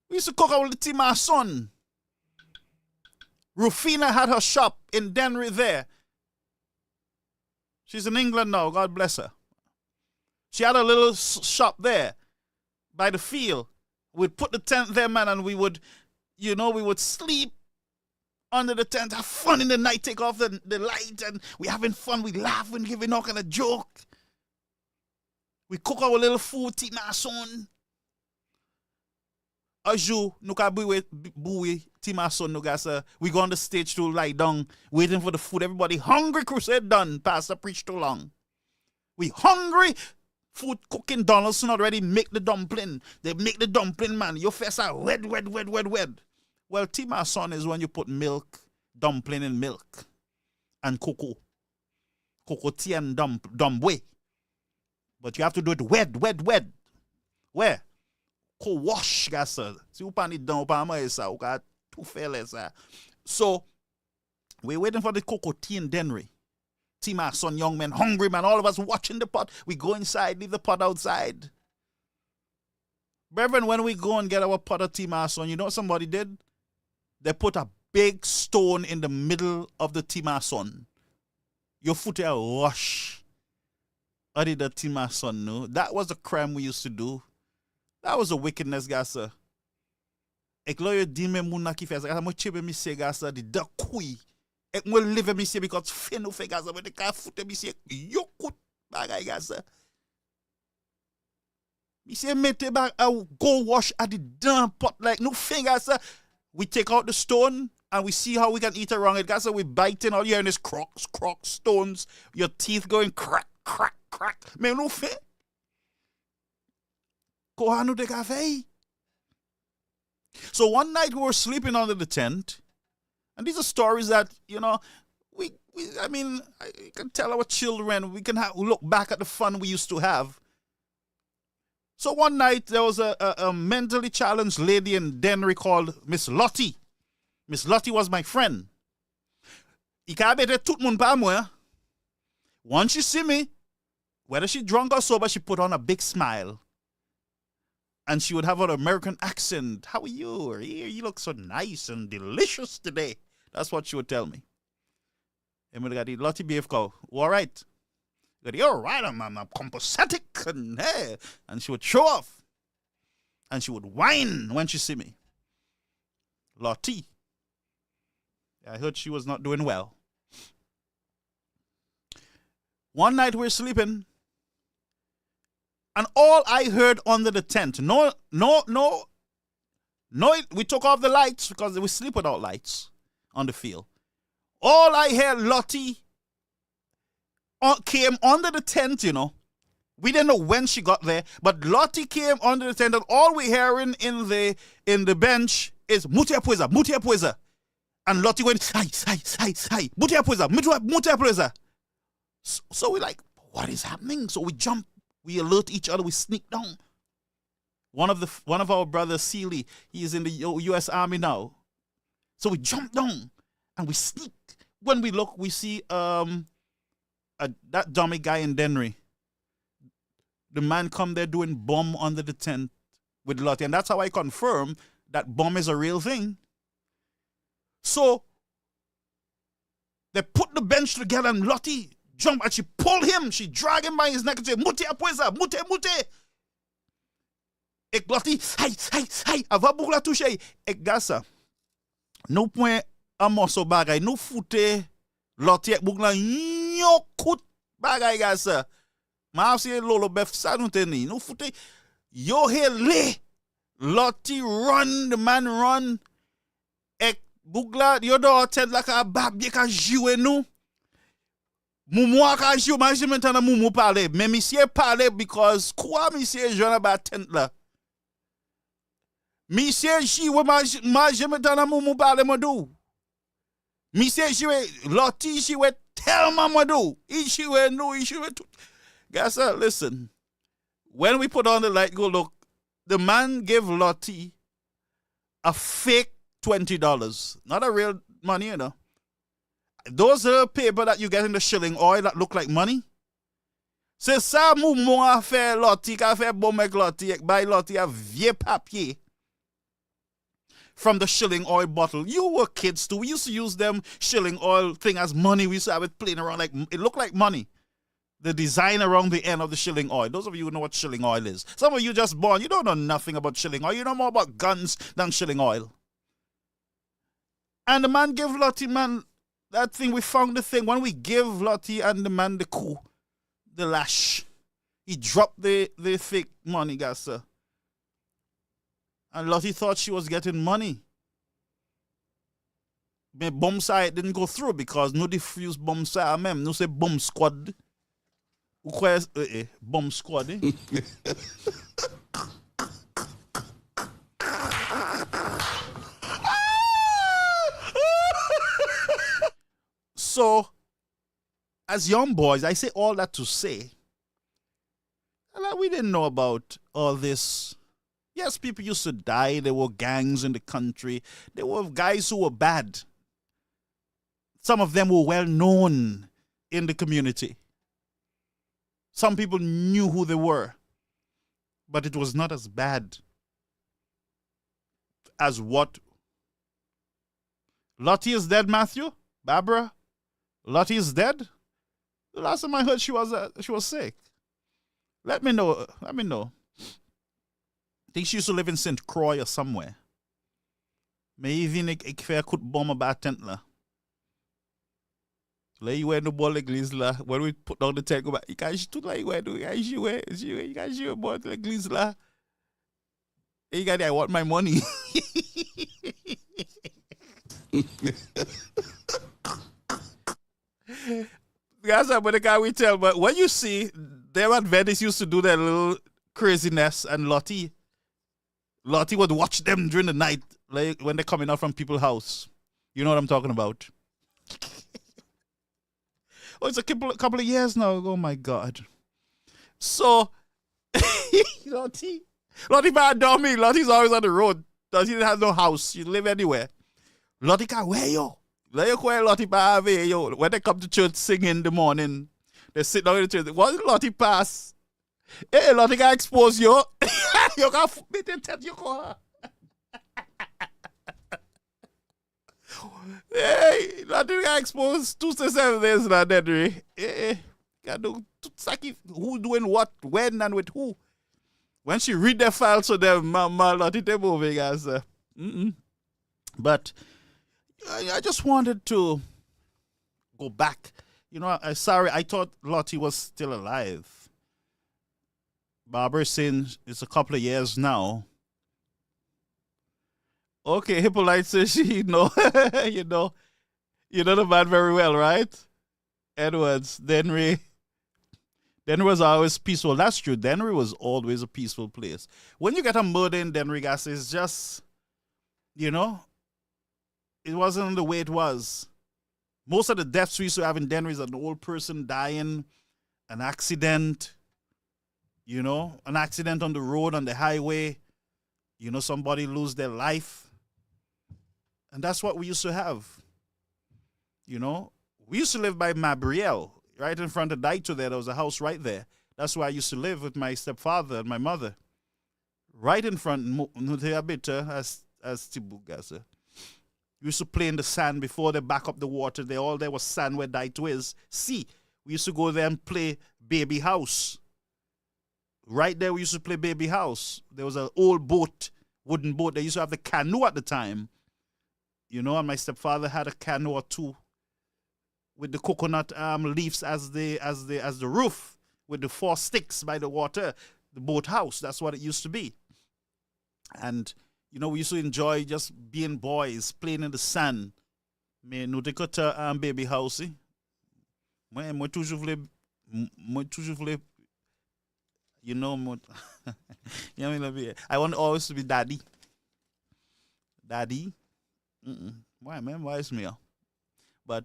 We used to cook our little Timason. Rufina had her shop in Dennery there. She's in England now, God bless her. She had a little shop there by the field. We'd put the tent there, man, and we would sleep under the tent, have fun in the night, take off the light, and we having fun, we laugh and giving all kind of joke. We cook our little food, Timason. Ajou, nou ka bouwe Timason, nou gasa. We go on the stage to lie down, waiting for the food. Everybody hungry, crusade done. Pastor preached too long. We hungry. Food cooking, Donaldson already make the dumpling. They make the dumpling, man. Your face are wed. Well, Timason is when you put milk, dumpling in milk, and cocoa. Cocoa tea and dumbwe. But you have to do it wed. Where? Ko wash, gasa. Si ou pa ni dan, ou pa ama esa, ou ka tout fele sa. So, we're waiting for the cocoa tea in Dennery Timason young men, hungry man, all of us watching the pot. We go inside, leave the pot outside. Brethren, when we go and get our pot of Timason, you know what somebody did? They put a big stone in the middle of the Timason. Your foot a rush. I did the Timason, no? That was the crime we used to do. That was a wickedness, guys. Ik lo je di me muna ki fe, mo chebe mi se gasa di da kui. Ek mo live mi se because fenu fe gasa, but the ka fute mi se yokut bagay gasa. Mi se mete bag go wash at the damn pot like no fingers. We take out the stone and we see how we can eat around it. Gasa we biting all you hearing is crocs, stones, your teeth going crack, crack, crack. Me no fe. Ko hanu de cafe. So one night we were sleeping under the tent, and these are stories that, you know, we can tell our children, we can look back at the fun we used to have. So one night there was a mentally challenged lady in Dennery called Miss Lottie. Miss Lottie was my friend. Once she see me, whether she drunk or sober, she put on a big smile. And she would have an American accent. How are you? You look so nice and delicious today. That's what she would tell me. And we got the Lottie BF call. All right. You're right, I'm compositic. And she would show off. And she would whine when she see me. Lottie. I heard she was not doing well. One night we're sleeping. And all I heard under the tent, no, we took off the lights because we sleep without lights on the field. All I heard, Lottie came under the tent, you know. We didn't know when she got there, but Lottie came under the tent, and all we hearing in the bench is Mutia Pueza. And Lottie went, hi, Mutia Pueza. So we like, what is happening? So we jump. We alert each other. We sneak down. One of our brothers, Seeley, he is in the U.S. Army now. So we jump down and we sneak. When we look, we see that dummy guy in Dennery. The man come there doing bomb under the tent with Lottie, and that's how I confirm that bomb is a real thing. So they put the bench together, and Lottie jump and she pulled him. She dragged him by his neck and said, Mute apueza, mute. Ek Lottie, hay, ava bugla touche. Ek gasa. No point amoso bagay, no fute Lottie ek bugla nyokut bagay gasa. Ma se lolo bef sa nou teni. No fute, yo he le. Lottie run, the man run. Ek bugla, yo do tent like a bab, ye ka jiwe nou. Moumou a jou, imagine maintenant Moumou parler. Mais monsieur parler because quoi monsieur jeune ba tent là. Monsieur jiwe imagine maintenant Moumou parler modou. Monsieur jiwe Lottie jiwe tellement modou. Il jiwe tout. Guys, listen. When we put on the light, go look. The man gave Lottie a fake $20. Not a real money, you know. Those are paper that you get in the shilling oil that look like money. C'est ça moumou a fait Lottie, a fait bon avec Lottie, buy Lottie a vieux papier from the shilling oil bottle. You were kids too. We used to use them shilling oil thing as money. We used to have it playing around like, it looked like money. The design around the end of the shilling oil. Those of you who know what shilling oil is. Some of you just born, you don't know nothing about shilling oil. You know more about guns than shilling oil. And the man gave Lottie, man, that thing, we found the thing. When we give Lottie and the man the coup, the lash, he dropped the fake money, guys, sir. And Lottie thought she was getting money. But bomb side didn't go through because no diffuse bomb side, mem, no say bomb squad. Bomb squad, eh? So, as young boys, I say all that to say, we didn't know about all this. Yes, people used to die. There were gangs in the country. There were guys who were bad. Some of them were well known in the community. Some people knew who they were, but it was not as bad as what. Lottie is dead, Matthew? Barbara? Lottie is dead? The last time I heard she was sick. Let me know. I think she used to live in St. Croix or somewhere. Maybe ik ver goed bommen bij tent la. Lay you wear the ball l'église là. When we put down the tent, go back. You can't do like where do you can't shoot ball to l'église là. You got I want my money. Guys, but the guy we tell, but when you see them Adventists used to do their little craziness, and Lottie would watch them during the night, like when they're coming out from people's house. You know what I'm talking about? Oh, it's a couple of years now. Oh my God. So Lottie's bad dummy. Lottie's always on the road. Lottie has no house. She live anywhere. Lottie can't wear yo. Lottie yo. When they come to church singing in the morning, they sit down in the church. What Lottie pass? Hey, Lottie can expose you. You can't meet him tell you go. Hey, Lottie can expose 2 to 7 days now, Henry. Hey, can do who doing what, when, and with who. When she read the files to them, Mama Lottie, they moving as But I just wanted to go back. You know, sorry, I thought Lottie was still alive. Barbara saying it's a couple of years now. Okay, Hippolyte says she know, you know the man very well, right? Edwards, Denry was always peaceful. That's true. Denry was always a peaceful place. When you get a murder in Denry, guys, it's just, you know, it wasn't the way it was. Most of the deaths we used to have in Denver is an old person dying, an accident, you know, an accident on the road, on the highway, you know, somebody lose their life. And that's what we used to have. You know, we used to live by Mabrielle, right in front of Daito there. There was a house right there. That's where I used to live with my stepfather and my mother. Right in front, as Tibugasa. We used to play in the sand before they back up the water. There was sand where Daito is. See, we used to go there and play baby house. Right there, we used to play baby house. There was an old boat, wooden boat. They used to have the canoe at the time. You know, and my stepfather had a canoe or two with the coconut leaves as the roof, with the 4 sticks by the water, the boat house. That's what it used to be. And you know, we used to enjoy just being boys, playing in the sand. Mais nous découvert baby house. Moi toujours voulais, you know, I want always to be daddy. Daddy. Why, man? Why is me? But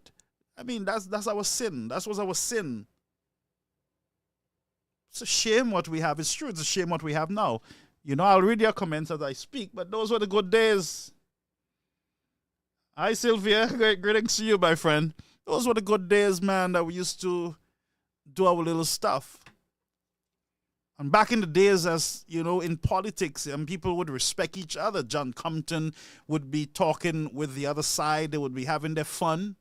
I mean, that's our sin. That was our sin. It's a shame what we have. It's true. It's a shame what we have now. You know, I'll read your comments as I speak, but those were the good days. Hi, Sylvia. Greetings to you, my friend. Those were the good days, man, that we used to do our little stuff. And back in the days, as you know, in politics, and people would respect each other. John Compton would be talking with the other side. They would be having their fun.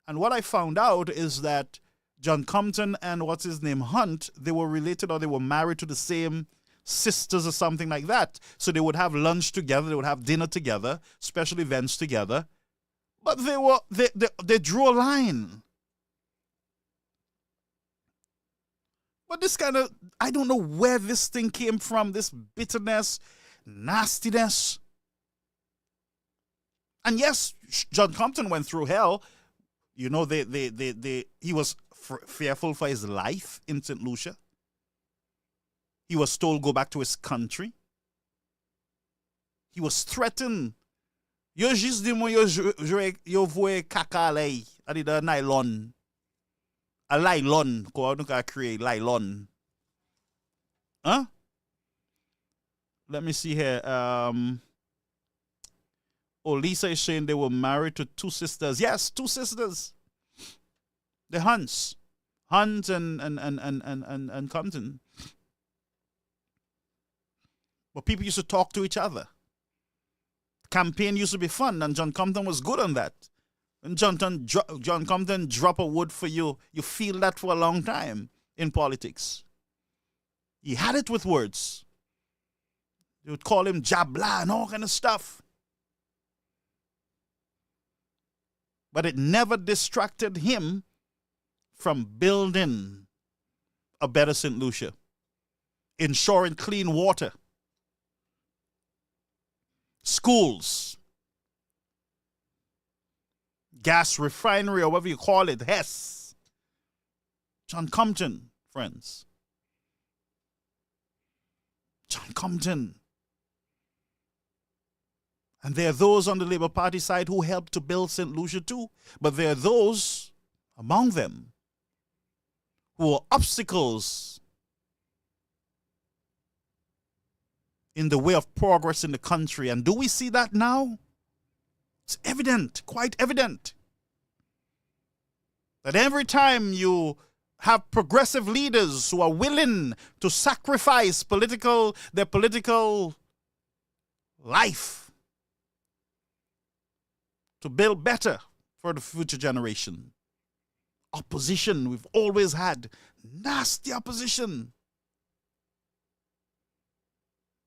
And what I found out is that John Compton and what's his name, Hunt, they were related or they were married to the same sisters or something like that. So they would have lunch together. They would have dinner together, special events together. But they drew a line. But this kind of, I don't know where this thing came from, this bitterness, nastiness. And yes, John Compton went through hell. You know, he was fearful for his life in St. Lucia. He was told go back to his country. He was threatened. Yo juste dis moi yo voye kaka lay, adi da nylon. A nylon, ko nou ka create nylon. Huh? Let me see here. Lisa is saying they were married to 2 sisters. Yes, 2 sisters. The Hunts. Hunt and Compton. But people used to talk to each other. Campaign used to be fun, and John Compton was good on that. When John Compton drop a word for you, you feel that for a long time in politics. He had it with words. They would call him Jabla and all kind of stuff. But it never distracted him from building a better St. Lucia, ensuring clean water, schools, gas refinery, or whatever you call it, Hess. John Compton, friends. John Compton. And there are those on the Labour Party side who helped to build St. Lucia too. But there are those among them who are obstacles in the way of progress in the country. And do we see that now? It's evident, quite evident, that every time you have progressive leaders who are willing to sacrifice their political life to build better for the future generation. Opposition, we've always had nasty opposition.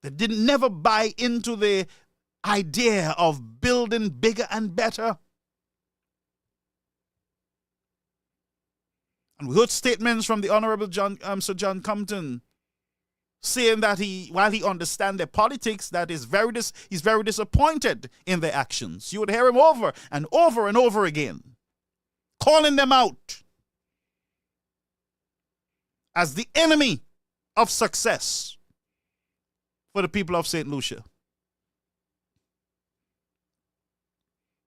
They didn't never buy into the idea of building bigger and better. And we heard statements from the Honorable Sir John Compton saying that while he understands their politics, that he's very disappointed in their actions. You would hear him over and over and over again, calling them out as the enemy of success for the people of St. Lucia.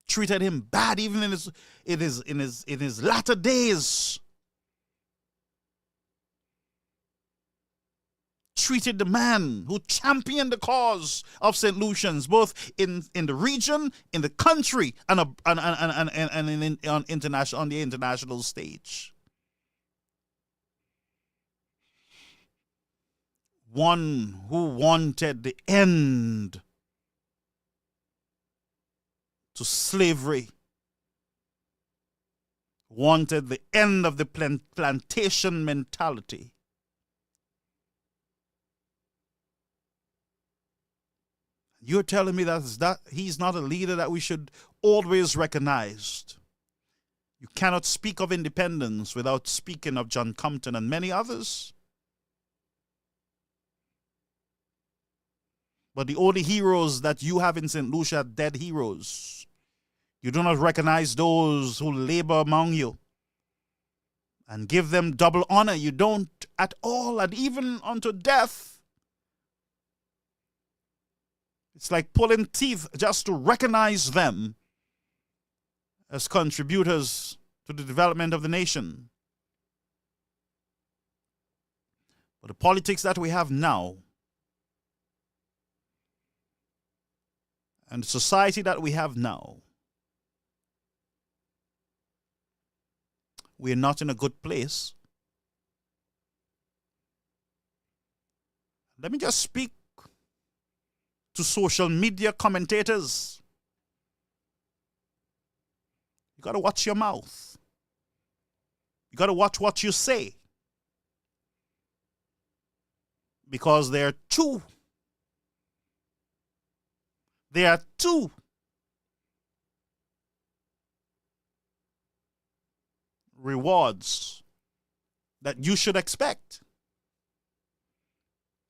Treated him bad even in his latter days. Treated the man who championed the cause of St. Lucians, both in the region, in the country, and on the international stage. One who wanted the end to slavery, wanted the end of the plantation mentality. You're telling me that he's not a leader that we should always recognize. You cannot speak of independence without speaking of John Compton and many others. But the only heroes that you have in St. Lucia are dead heroes. You do not recognize those who labor among you and give them double honor. You don't at all, and even unto death. It's like pulling teeth just to recognize them as contributors to the development of the nation. But the politics that we have now and the society that we have now, we are not in a good place. Let me just speak to social media commentators. You got to watch your mouth. You got to watch what you say. Because there are two rewards that you should expect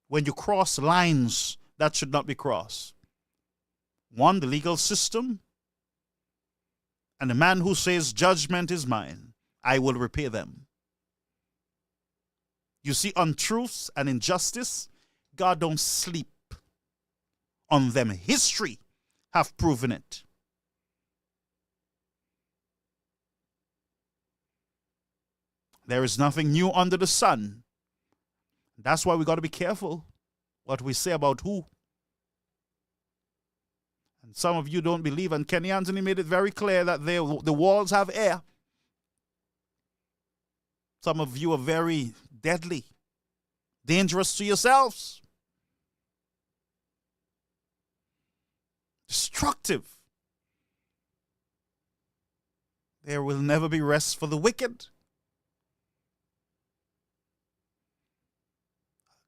when you cross lines that should not be crossed. One, the legal system, and the man who says judgment is mine, I will repay them. You see, untruths and injustice, God don't sleep on them. History have proven it. There is nothing new under the sun. That's why we got to be careful what we say about who. And some of you don't believe, and Kenny Anthony made it very clear that the walls have air. Some of you are very deadly, dangerous to yourselves, destructive. There will never be rest for the wicked.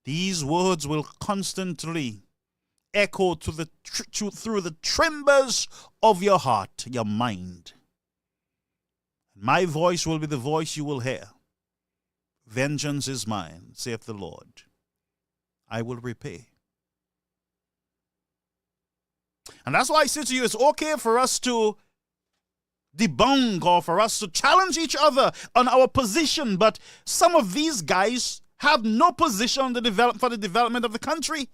These words will constantly echo through the timbers of your heart, your mind. My voice will be the voice you will hear. Vengeance is mine, saith the Lord. I will repay. And that's why I say to you, it's okay for us to debunk or for us to challenge each other on our position, but some of these guys have no position on for the development of the country.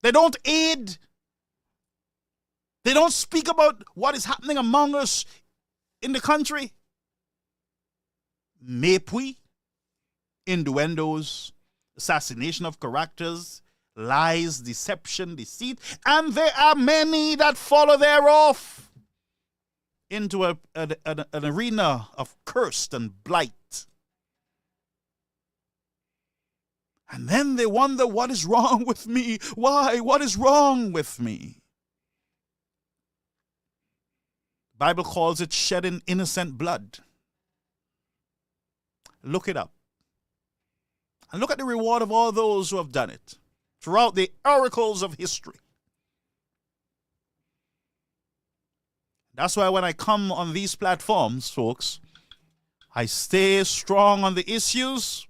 They don't aid. They don't speak about what is happening among us in the country. Mépris, innuendos, assassination of characters, lies, deception, deceit, and there are many that follow thereof into an arena of curse and blight. And then they wonder, what is wrong with me? Why? What is wrong with me? The Bible calls it shedding innocent blood. Look it up. And look at the reward of all those who have done it throughout the oracles of history. That's why when I come on these platforms, folks, I stay strong on the issues.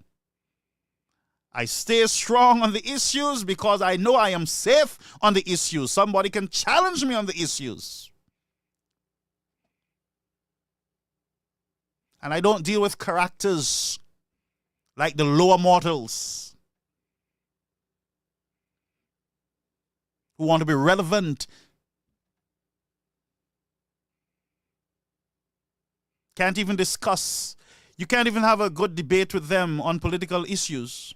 I stay strong on the issues because I know I am safe on the issues. Somebody can challenge me on the issues. And I don't deal with characters like the lower mortals who want to be relevant. Can't even discuss. You can't even have a good debate with them on political issues.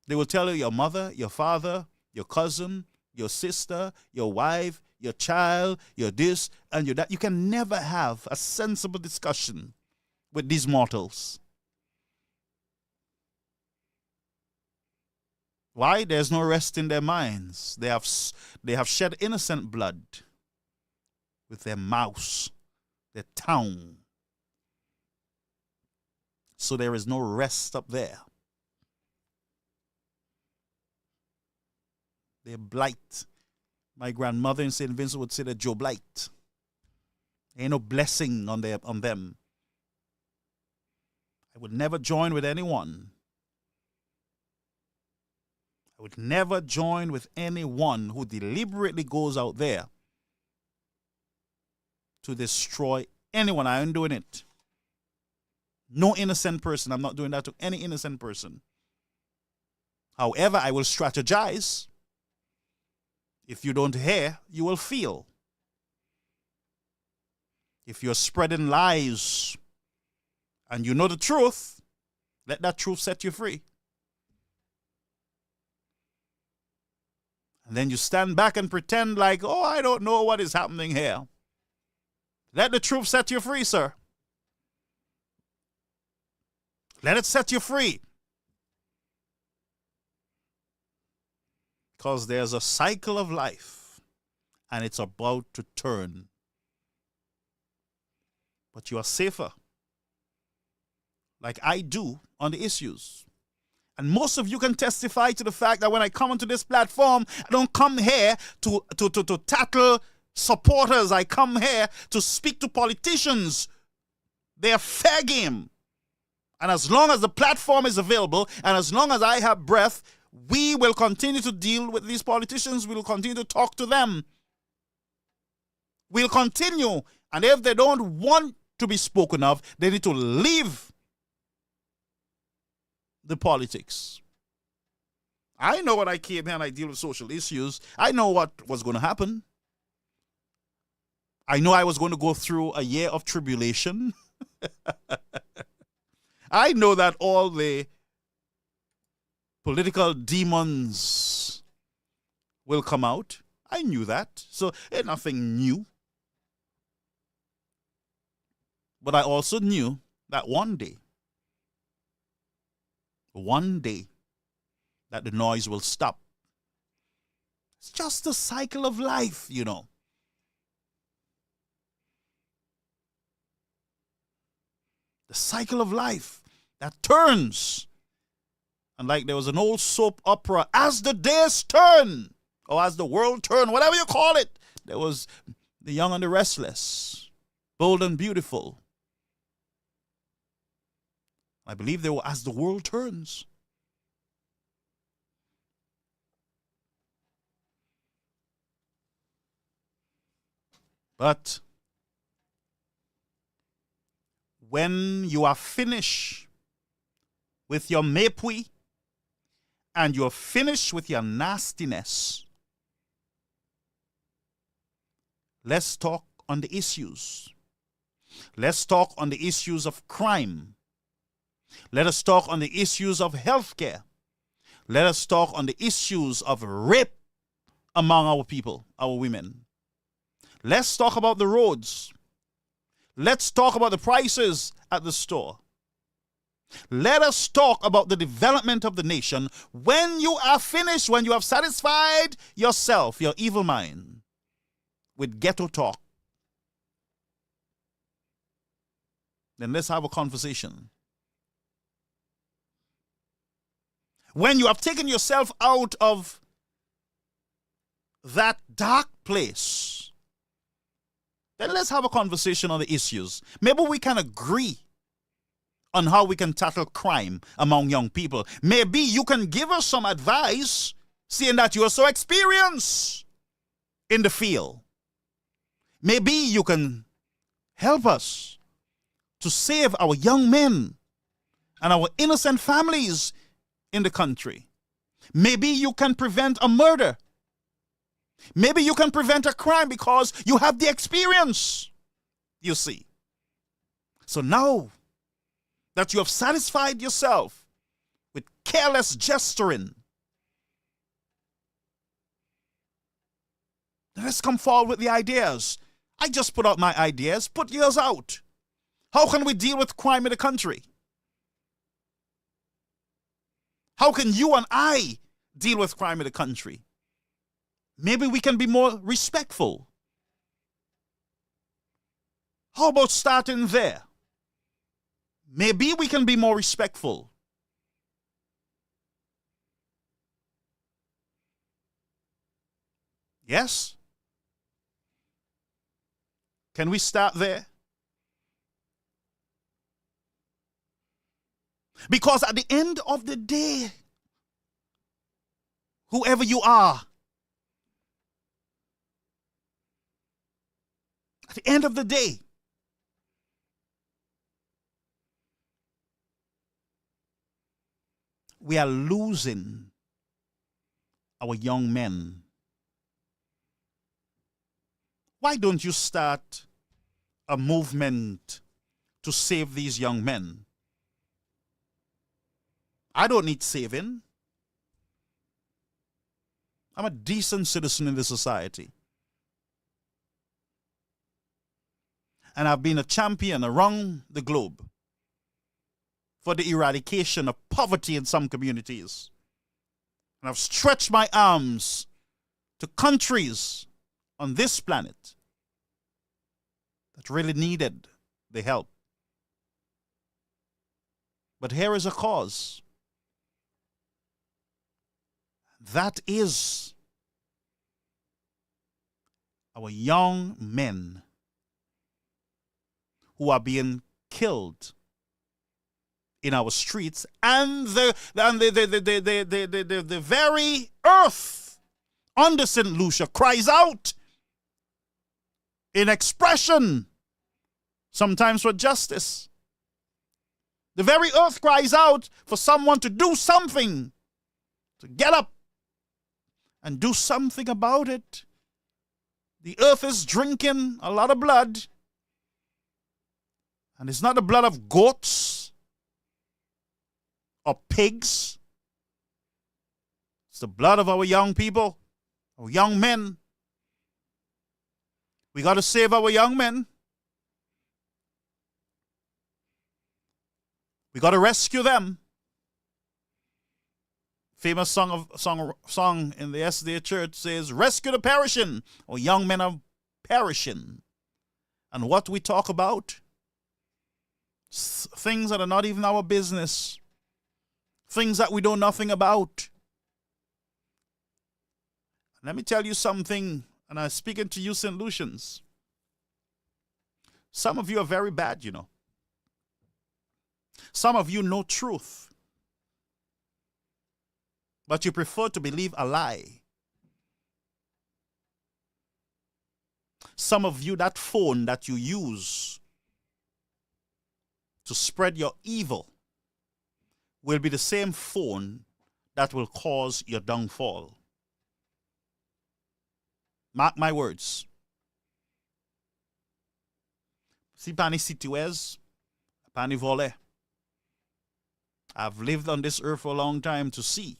They will tell you your mother, your father, your cousin, your sister, your wife, your child, your this and your that. You can never have a sensible discussion with these mortals. Why? There's no rest in their minds. They have shed innocent blood with their mouths, their tongue. So there is no rest up there. They're blight. My grandmother in St. Vincent would say that Joe Blight. There ain't no blessing on them. I would never join with anyone. I would never join with anyone who deliberately goes out there to destroy anyone. I ain't doing it. No innocent person. I'm not doing that to any innocent person. However, I will strategize. If you don't hear, you will feel. If you're spreading lies and you know the truth, let that truth set you free. And then you stand back and pretend like, oh, I don't know what is happening here. Let the truth set you free, sir. Let it set you free. Because there's a cycle of life and it's about to turn. But you are safer, like I do, on the issues. And most of you can testify to the fact that when I come onto this platform, I don't come here to tackle supporters. I come here to speak to politicians. They are fair game. And as long as the platform is available and as long as I have breath, we will continue to deal with these politicians. We will continue to talk to them. We'll continue. And if they don't want to be spoken of, they need to leave the politics. I know when I came here and I deal with social issues, I know what was going to happen. I know I was going to go through a year of tribulation. I know that all the political demons will come out. I knew that. So it's nothing new. But I also knew that one day, that the noise will stop. It's just the cycle of life, you know. The cycle of life that turns. And like there was an old soap opera, as the days turn, or as the world turn, whatever you call it, there was The Young and the Restless, Bold and Beautiful. I believe they were As the World Turns. But when you are finished with your mepui and you're finished with your nastiness, let's talk on the issues. Let's talk on the issues of crime. Let us talk on the issues of healthcare. Let us talk on the issues of rape among our people, our women. Let's talk about the roads. Let's talk about the prices at the store. Let us talk about the development of the nation when you are finished, when you have satisfied yourself, your evil mind, with ghetto talk. Then let's have a conversation. When you have taken yourself out of that dark place, then let's have a conversation on the issues. Maybe we can agree on how we can tackle crime among young people. Maybe you can give us some advice, seeing that you are so experienced in the field. Maybe you can help us to save our young men and our innocent families in the country. Maybe you can prevent a murder. Maybe you can prevent a crime because you have the experience, you see. So now that you have satisfied yourself with careless gesturing, let's come forward with the ideas. I just put out my ideas, put yours out. How can we deal with crime in the country? How can you and I deal with crime in the country? Maybe we can be more respectful. How about starting there? Maybe we can be more respectful. Yes? Can we start there? Because at the end of the day, whoever you are, at the end of the day, we are losing our young men. Why don't you start a movement to save these young men? I don't need saving. I'm a decent citizen in this society. And I've been a champion around the globe for the eradication of poverty in some communities. And I've stretched my arms to countries on this planet that really needed the help. But here is a cause. That is our young men who are being killed in our streets, and the very earth under St. Lucia cries out in expression, sometimes for justice. The very earth cries out for someone to do something, to get up and do something about it. The earth is drinking a lot of blood. And it's not the blood of goats or pigs. It's the blood of our young people, our young men. We got to save our young men. We got to rescue them. Famous song in the SDA church says, rescue the perishing, or young men are perishing. And what we talk about? Things that are not even our business. Things that we know nothing about. Let me tell you something, and I'm speaking to you, St. Lucians. Some of you are very bad, you know. Some of you know truth, but you prefer to believe a lie. Some of you, that phone that you use to spread your evil will be the same phone that will cause your downfall. Mark my words. Si pani situez, pani vole. I've lived on this earth for a long time to see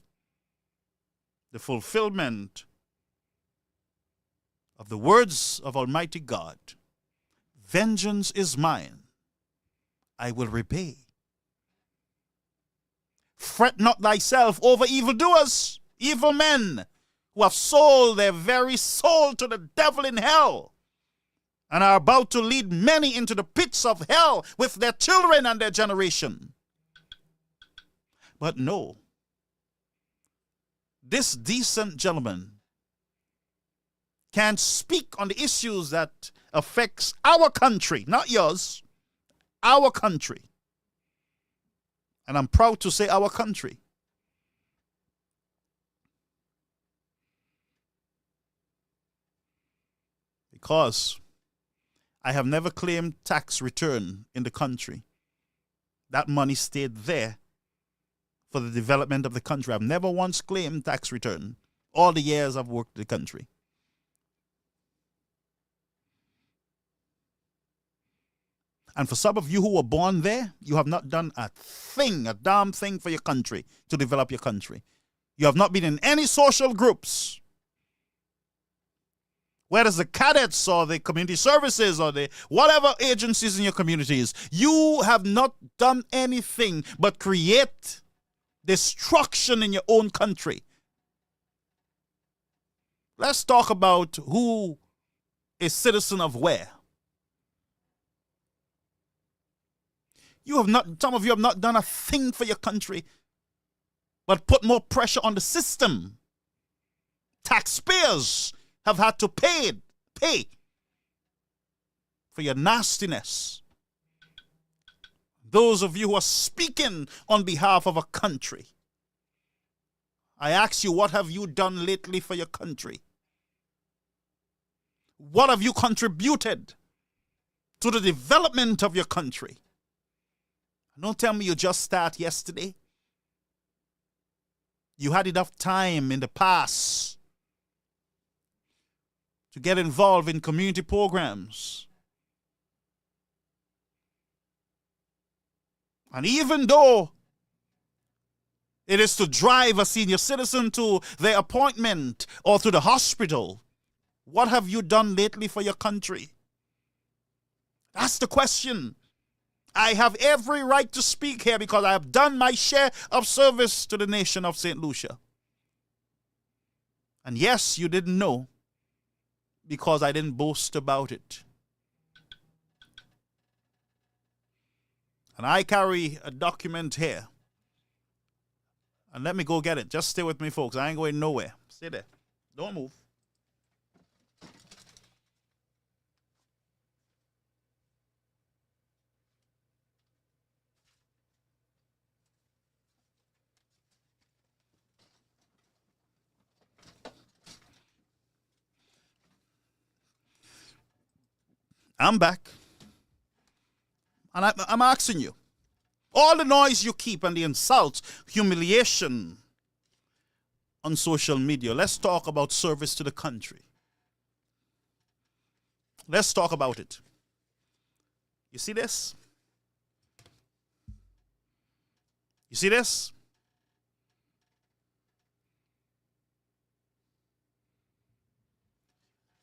the fulfillment of the words of Almighty God. Vengeance is mine, I will repay. Fret not thyself over evildoers, evil men, who have sold their very soul to the devil in hell, and are about to lead many into the pits of hell with their children and their generation. But no, this decent gentleman can speak on the issues that affects our country, not yours, our country. And I'm proud to say our country. Because I have never claimed tax return in the country. That money stayed there for the development of the country. I've never once claimed tax return all the years I've worked in the country. And for some of you who were born there, you have not done a damn thing for your country, to develop your country. You have not been in any social groups. Whether it's the cadets or the community services or the whatever agencies in your communities, you have not done anything but create destruction in your own country. Let's talk about who is citizen of where. Some of you have not done a thing for your country, but put more pressure on the system. Taxpayers have had to pay for your nastiness. Those of you who are speaking on behalf of a country, I ask you, what have you done lately for your country? What have you contributed to the development of your country? Don't tell me you just started yesterday. You had enough time in the past to get involved in community programs. And even though it is to drive a senior citizen to their appointment or to the hospital, what have you done lately for your country? That's the question. I have every right to speak here because I have done my share of service to the nation of St. Lucia. And yes, you didn't know because I didn't boast about it. And I carry a document here. And let me go get it. Just stay with me, folks. I ain't going nowhere. Stay there. Don't move. I'm back. And I'm asking you, all the noise you keep and the insults, humiliation on social media, let's talk about service to the country. Let's talk about it. You see this? You see this?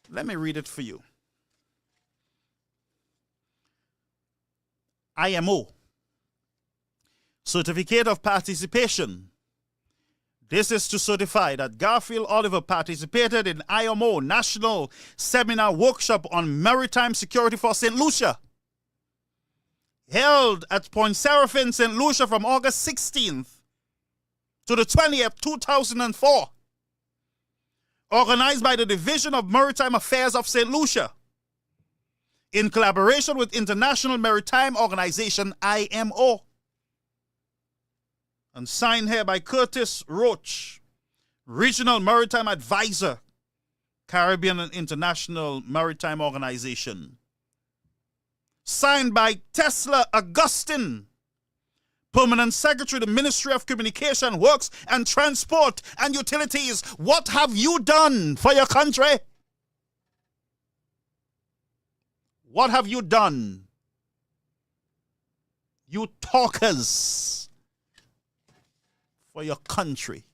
Let me read it for you. IMO, certificate of participation. This is to certify that Garfield Oliver participated in IMO National Seminar Workshop on Maritime Security for St. Lucia, held at Point Seraphin, St. Lucia from August 16th to the 20th, 2004, organized by the Division of Maritime Affairs of St. Lucia, in collaboration with International Maritime Organization, IMO, and signed here by Curtis Roach, Regional Maritime Advisor, Caribbean and International Maritime Organization. Signed by Tesla Augustine, Permanent Secretary, the Ministry of Communication, Works and Transport and Utilities. What have you done for your country? What have you done? You talkers, for your country.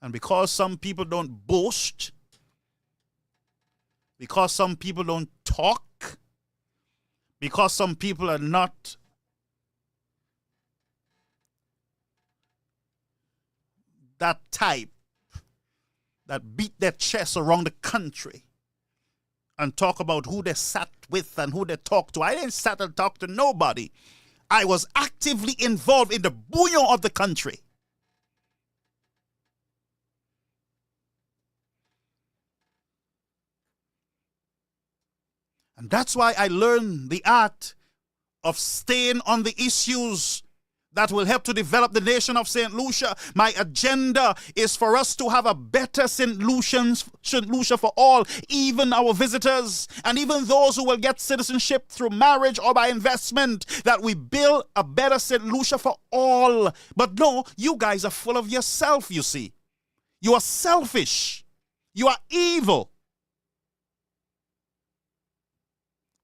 And because some people don't boast, because some people don't talk, because some people are not that type that beat their chests around the country and talk about who they sat with and who they talked to. I didn't sat and talk to nobody. I was actively involved in the bouillon of the country. And that's why I learned the art of staying on the issues that will help to develop the nation of St. Lucia. My agenda is for us to have a better St. Lucia for all, even our visitors, and even those who will get citizenship through marriage or by investment, that we build a better St. Lucia for all. But no, you guys are full of yourself, you see. You are selfish. You are evil.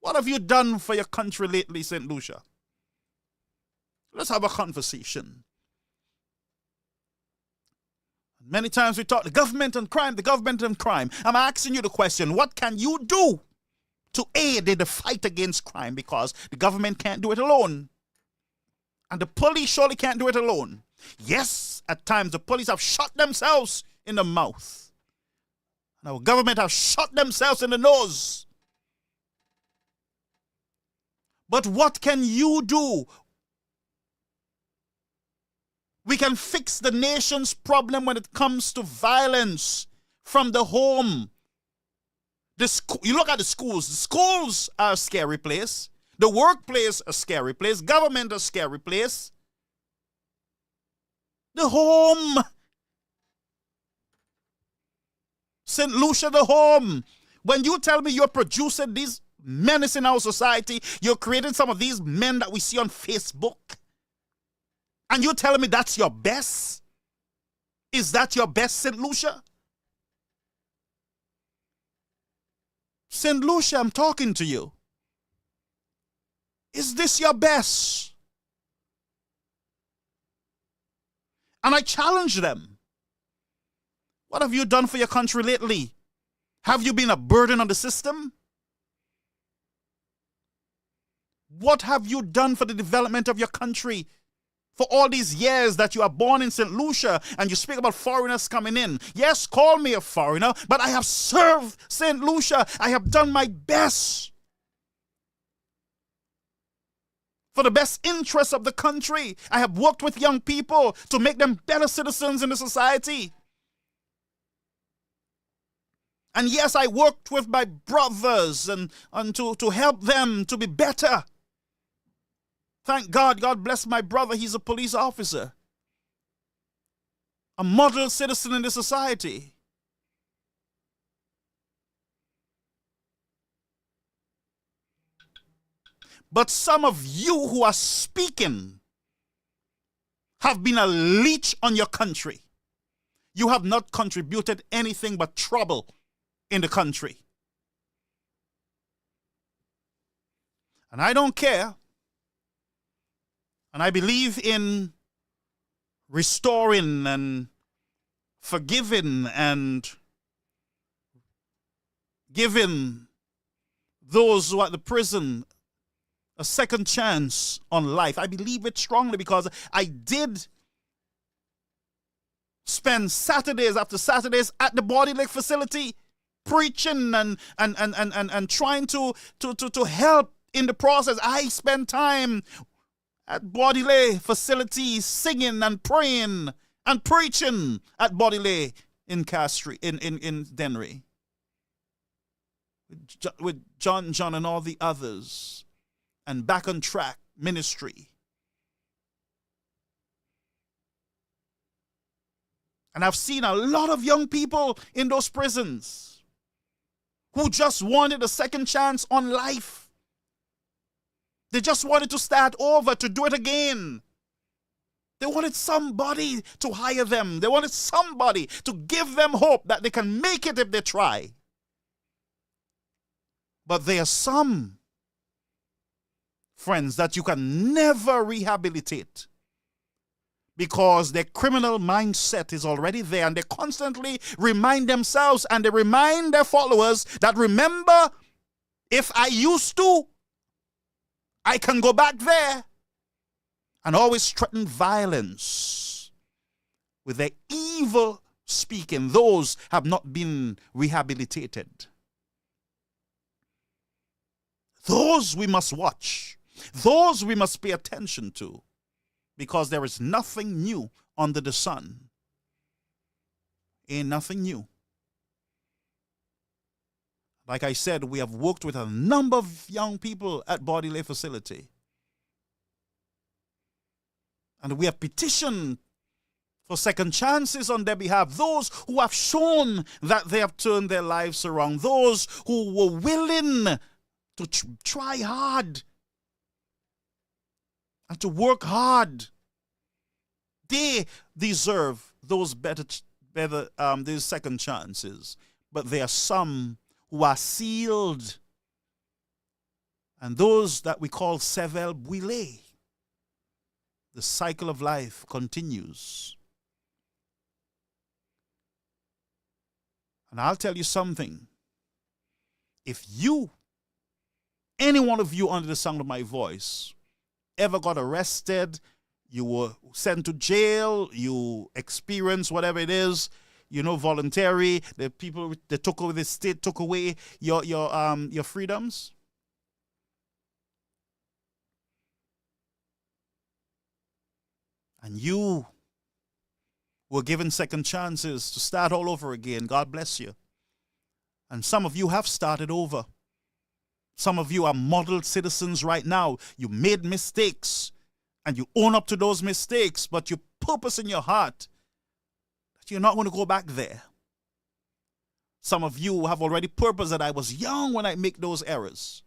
What have you done for your country lately, St. Lucia? Let's have a conversation. Many times we talk the government and crime, the government and crime. I'm asking you the question, what can you do to aid in the fight against crime? Because the government can't do it alone. And the police surely can't do it alone. Yes, at times the police have shot themselves in the mouth. And our government have shot themselves in the nose. But what can you do? We can fix the nation's problem when it comes to violence from the home. You look at the schools. The schools are a scary place. The workplace a scary place. Government a scary place. The home. St. Lucia, the home. When you tell me you're producing these menace in our society, you're creating some of these men that we see on Facebook, and you're telling me that's your best? Is that your best, St. Lucia? St. Lucia, I'm talking to you. Is this your best? And I challenge them. What have you done for your country lately? Have you been a burden on the system? What have you done for the development of your country? For all these years that you are born in St. Lucia and you speak about foreigners coming in. Yes, call me a foreigner, but I have served St. Lucia. I have done my best for the best interests of the country. I have worked with young people to make them better citizens in the society. And yes, I worked with my brothers and to help them to be better. Thank God, God bless my brother, he's a police officer. A model citizen in the society. But some of you who are speaking have been a leech on your country. You have not contributed anything but trouble in the country. And I don't care. And I believe in restoring and forgiving and giving those who are at the prison a second chance on life. I believe it strongly because I did spend Saturdays after Saturdays at the Body Lake facility preaching and trying to help in the process. I spent time at Body Lake facility singing and praying and preaching at Body Lake in Castry, in Dennery. With John and all the others. And Back on Track ministry. And I've seen a lot of young people in those prisons who just wanted a second chance on life. They just wanted to start over, to do it again. They wanted somebody to hire them. They wanted somebody to give them hope that they can make it if they try. But there are some friends that you can never rehabilitate because their criminal mindset is already there, and they constantly remind themselves and they remind their followers that, remember, if I used to, I can go back there, and always threaten violence with their evil speaking. Those have not been rehabilitated. Those we must watch. Those we must pay attention to, because there is nothing new under the sun. Ain't nothing new. Like I said, we have worked with a number of young people at Body Lake facility. And we have petitioned for second chances on their behalf. Those who have shown that they have turned their lives around. Those who were willing to try hard and to work hard. They deserve those these second chances. But there are some who are sealed, and those that we call Sevel Bouile. The cycle of life continues. And I'll tell you something. If you, any one of you under the sound of my voice, ever got arrested, you were sent to jail, you experienced whatever it is, voluntary, the people, they took away, the state took away your freedoms. And you were given second chances to start all over again. God bless you. And some of you have started over. Some of you are model citizens right now. You made mistakes and you own up to those mistakes, but you purpose in your heart that you're not going to go back there. Some of you have already purposed that I was young when I make those errors.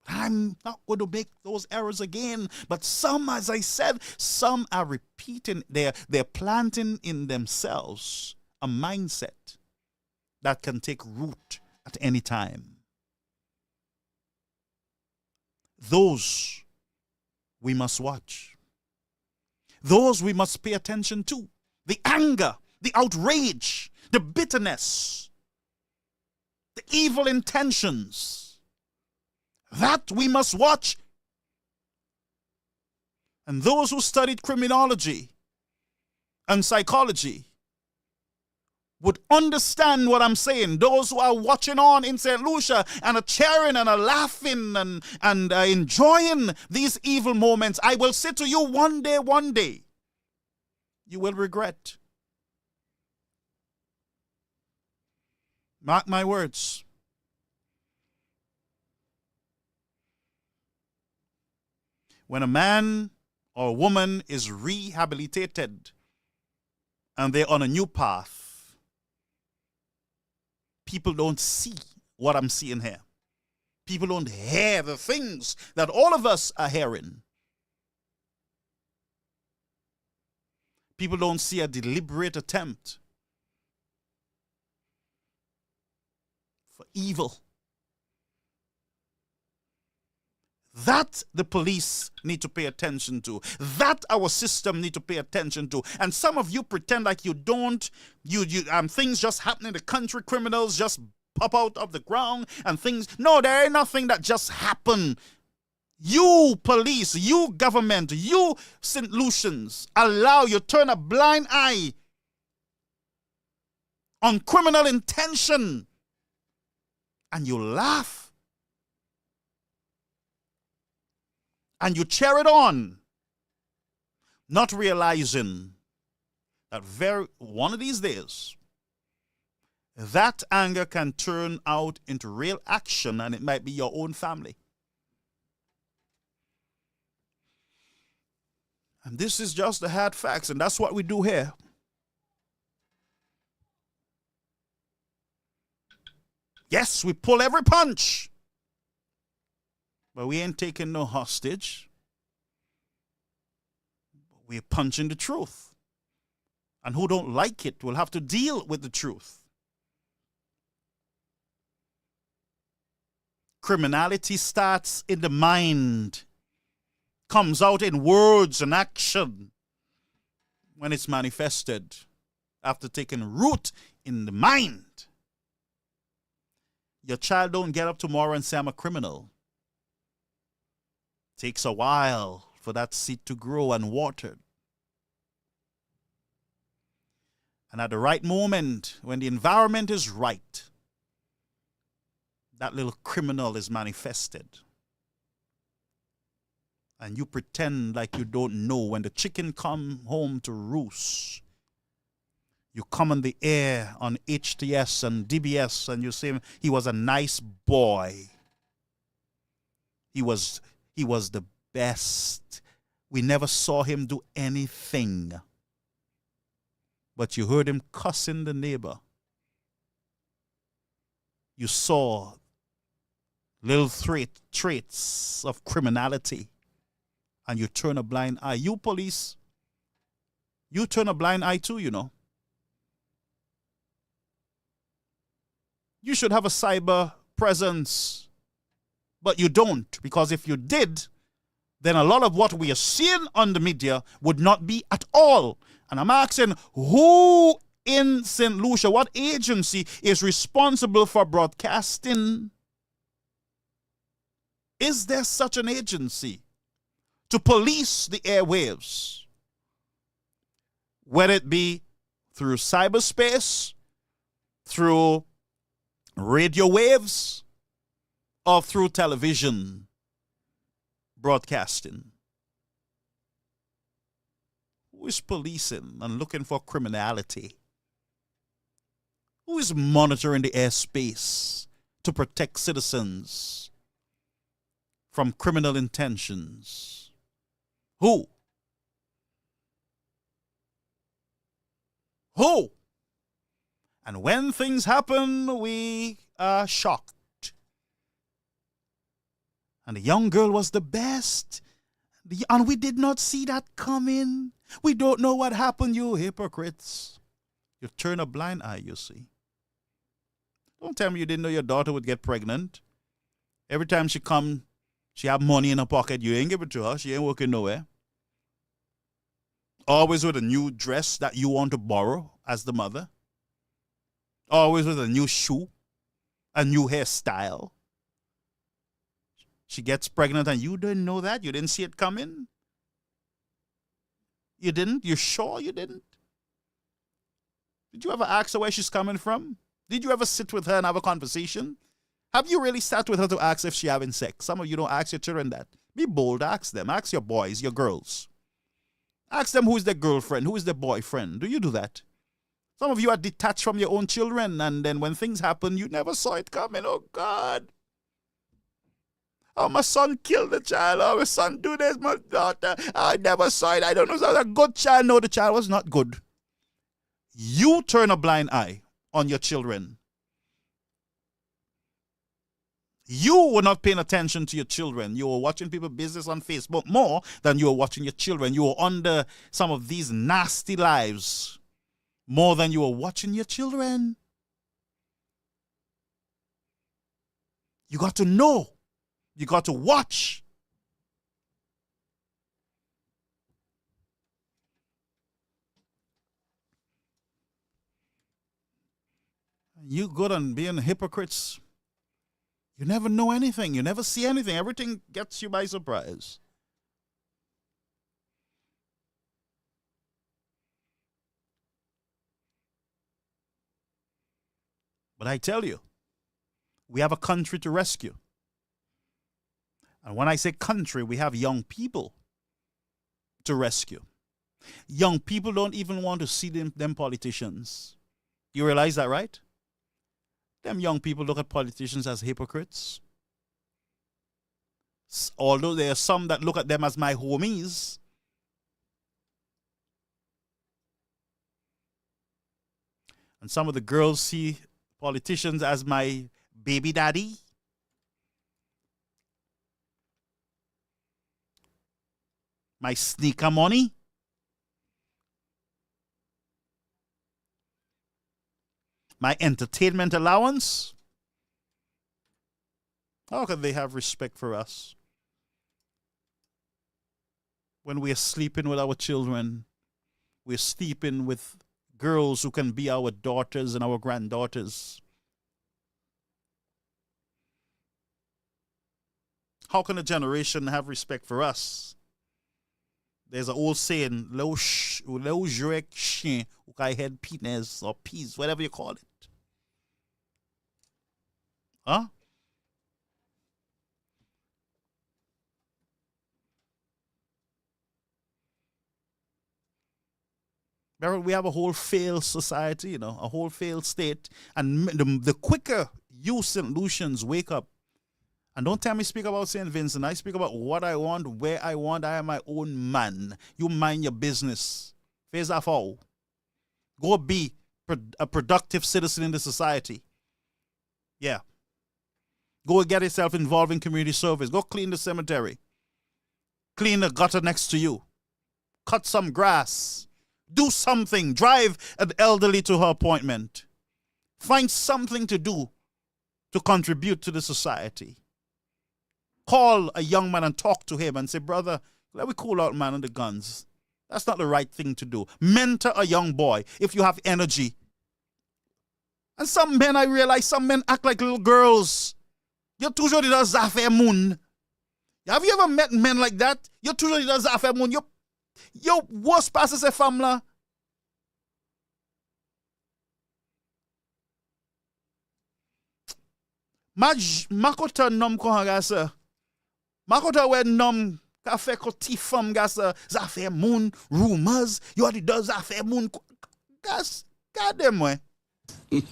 I'm not going to make those errors again. But some, as I said, some are repeating, they're planting in themselves a mindset that can take root at any time. Those we must watch. Those we must pay attention to. The anger, the outrage, the bitterness, the evil intentions. That we must watch. And those who studied criminology and psychology would understand what I'm saying. Those who are watching on in St. Lucia and are cheering and are laughing and enjoying these evil moments, I will say to you one day, you will regret. Mark my words. When a man or a woman is rehabilitated and they're on a new path, people don't see what I'm seeing here. People don't hear the things that all of us are hearing. People don't see a deliberate attempt for evil. That the police need to pay attention to. That our system need to pay attention to. And some of you pretend like you don't. Things just happen in the country. Criminals just pop out of the ground and things. No, there ain't nothing that just happened You police, you government, you St. Lucians, you turn a blind eye on criminal intention and you laugh and you cheer it on, not realizing that one of these days, that anger can turn out into real action, and it might be your own family. And this is just the hard facts, and that's what we do here. Yes, we pull every punch, but we ain't taking no hostage. We're punching the truth. And who don't like it will have to deal with the truth. Criminality starts in the mind, comes out in words and action when it's manifested after taking root in the mind. Your child don't get up tomorrow and say, I'm a criminal. It takes a while for that seed to grow and water. And at the right moment, when the environment is right, that little criminal is manifested. And you pretend like you don't know. When the chicken come home to roost, you come on the air on HTS and DBS and you say he was a nice boy. He was the best. We never saw him do anything. But you heard him cussing the neighbor. You saw little traits of criminality, and you turn a blind eye. You police, you turn a blind eye too, you know. You should have a cyber presence, but you don't, because if you did, then a lot of what we are seeing on the media would not be at all. And I'm asking, who in St. Lucia, what agency is responsible for broadcasting? Is there such an agency to police the airwaves? Whether it be through cyberspace, through radio waves, or through television broadcasting. Who is policing and looking for criminality? Who is monitoring the airspace to protect citizens from criminal intentions? Who? Who? And when things happen, we are shocked. And the young girl was the best. And we did not see that coming. We don't know what happened, you hypocrites. You turn a blind eye, you see. Don't tell me you didn't know your daughter would get pregnant. Every time she come, she have money in her pocket. You ain't give it to her. She ain't working nowhere. Always with a new dress that you want to borrow as the mother. Always with a new shoe, a new hairstyle. She gets pregnant and you didn't know that? You didn't see it coming? You didn't? You sure you didn't? Did you ever ask her where she's coming from? Did you ever sit with her and have a conversation? Have you really sat with her to ask if she's having sex? Some of you don't ask your children that. Be bold, ask them. Ask your boys, your girls. Ask them who is their girlfriend, who is their boyfriend. Do you do that? Some of you are detached from your own children, and then when things happen, you never saw it coming. Oh, God. Oh, my son killed the child. Oh, my son do this, my daughter. I never saw it. I don't know. So a good child. No, the child was not good. You turn a blind eye on your children. You were not paying attention to your children. You were watching people's business on Facebook more than you were watching your children. You were under some of these nasty lives more than you were watching your children. You got to know. You got to watch. You good on being hypocrites You never know anything. You never see anything. Everything gets you by surprise. But I tell you, we have a country to rescue. And when I say country, we have young people to rescue. Young people don't even want to see them politicians. You realize that, right? Them young people look at politicians as hypocrites. Although there are some that look at them as my homies. And some of the girls see politicians as my baby daddy. My sneaker money. My entertainment allowance. How can they have respect for us when we are sleeping with our children? We're sleeping with girls who can be our daughters and our granddaughters. How can a generation have respect for us? There's an old saying, "Lo jurek chien, ukai head penis or peas, whatever you call it." Huh? We have a whole failed society, a whole failed state. And the quicker you St. Lucians wake up, and don't tell me speak about St. Vincent, I speak about what I want, where I want, I am my own man. You mind your business. Face off all. Go be a productive citizen in the society. Yeah. Go get yourself involved in community service. Go clean the cemetery. Clean the gutter next to you. Cut some grass. Do something. Drive an elderly to her appointment. Find something to do to contribute to the society. Call a young man and talk to him and say, "Brother, let me cool out, man, on the guns." That's not the right thing to do. Mentor a young boy if you have energy. And some men, I realize, some men act like little girls. You're toujours dans affaires moun. Have you ever met men like that? You're toujours dans affaires moun. Yo, what's passe ces femmes là? Makota nom ko hangasa. Makota we nom ka fe ko ti femme gasa affaires moun rumors. You already does affaires moun. Gas, goddamn way. And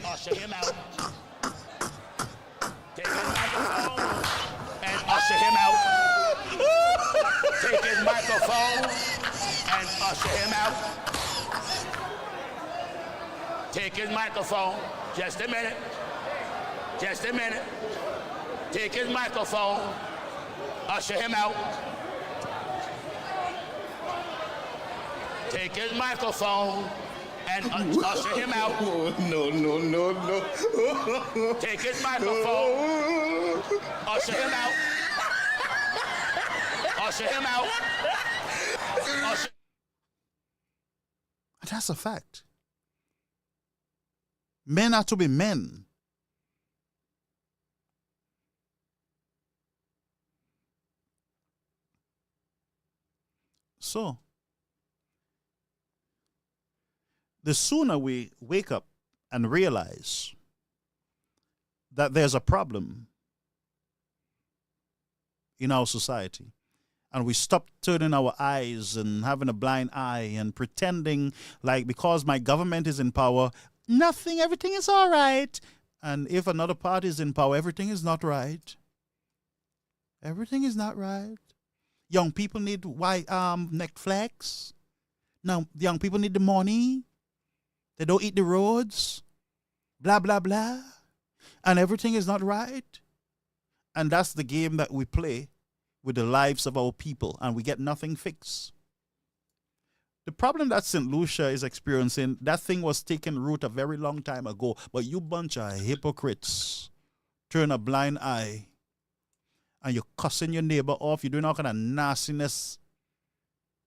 usher him out. Take his microphone and usher him out. Take his microphone and usher him out. Take his microphone. Just a minute. Just a minute. Take his microphone. Usher him out. Take his microphone and usher him out. No. Take his microphone. Usher him out. Usher him out. Usher. That's a fact. Men are to be men. So, the sooner we wake up and realize that there's a problem in our society, and we stop turning our eyes and having a blind eye and pretending like because my government is in power, everything is all right. And if another party is in power, everything is not right. Everything is not right. Young people need Netflix. Now, the young people need the money. They don't eat the roads. Blah, blah, blah. And everything is not right. And that's the game that we play with the lives of our people, and we get nothing fixed. The problem that St. Lucia is experiencing, that thing was taking root a very long time ago, but you bunch of hypocrites turn a blind eye, and you're cussing your neighbor off. You're doing all kind of nastiness,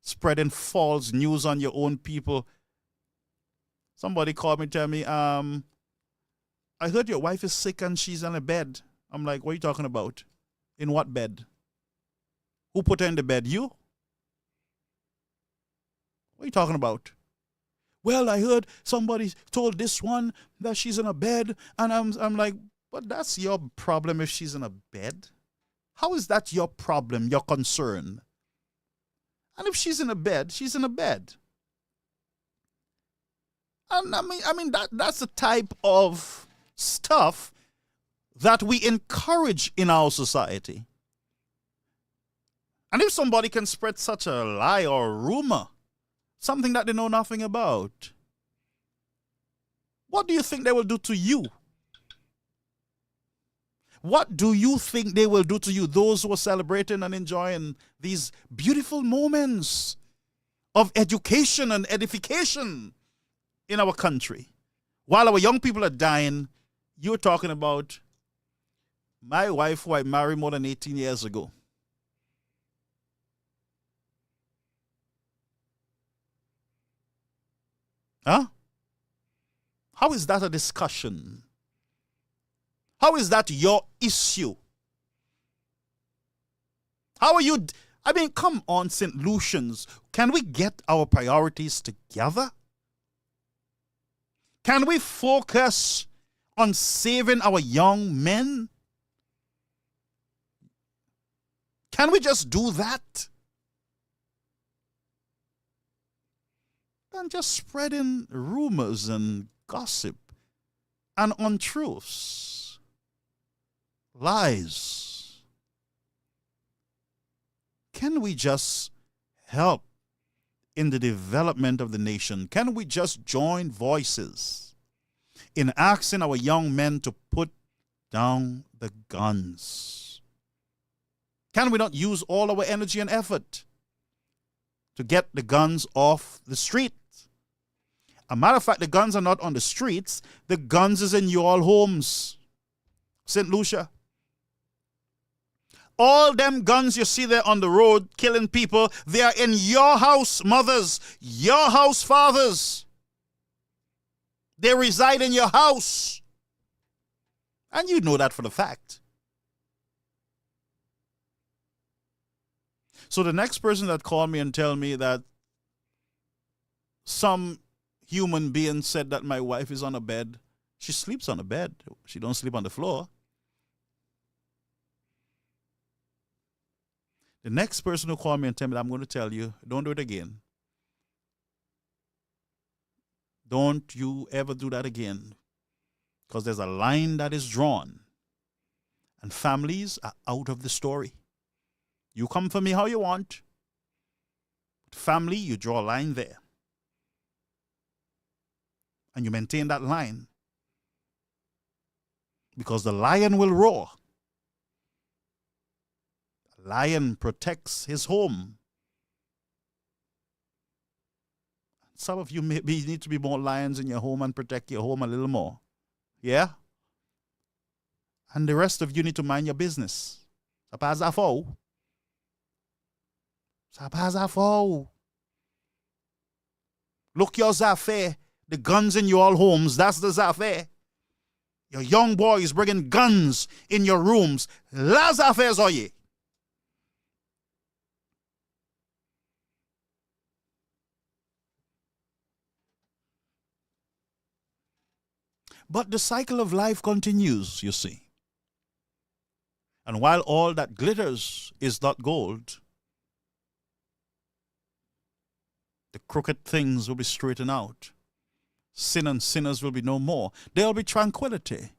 spreading false news on your own people. Somebody called me, tell me, I heard your wife is sick and she's on a bed. I'm like, what are you talking about? In what bed? Who put her in the bed? You? What are you talking about? Well, I heard somebody told this one that she's in a bed, and I'm like, but that's your problem if she's in a bed. How is that your problem, your concern? And if she's in a bed, she's in a bed. And I mean that's the type of stuff that we encourage in our society. And if somebody can spread such a lie or a rumor, something that they know nothing about, what do you think they will do to you? What do you think they will do to you, those who are celebrating and enjoying these beautiful moments of education and edification in our country? While our young people are dying, you're talking about my wife, who I married more than 18 years ago. Huh? How is that a discussion? How is that your issue? How are you? I mean, come on, St. Lucians. Can we get our priorities together? Can we focus on saving our young men? Can we just do that? And just spreading rumors and gossip and untruths, lies. Can we just help in the development of the nation? Can we just join voices in asking our young men to put down the guns? Can we not use all our energy and effort to get the guns off the street? A matter of fact, the guns are not on the streets. The guns is in your homes. St. Lucia. All them guns you see there on the road killing people, they are in your house, mothers, your house, fathers. They reside in your house. And you know that for the fact. So the next person that called me and tell me that some human being said that my wife is on a bed, she sleeps on a bed. She don't sleep on the floor. The next person who called me and tell me that, I'm going to tell you, don't do it again. Don't you ever do that again. Because there's a line that is drawn. And families are out of the story. You come for me how you want. Family, you draw a line there. And you maintain that line. Because the lion will roar. A lion protects his home. Some of you maybe need to be more lions in your home and protect your home a little more. Yeah? And the rest of you need to mind your business. Sapazafo. Look your Zafé. The guns in your homes, that's the Zafé. Your young boys bringing guns in your rooms. La Zafé zoye. But the cycle of life continues, you see. And while all that glitters is not gold, the crooked things will be straightened out. Sin and sinners will be no more. There will be tranquility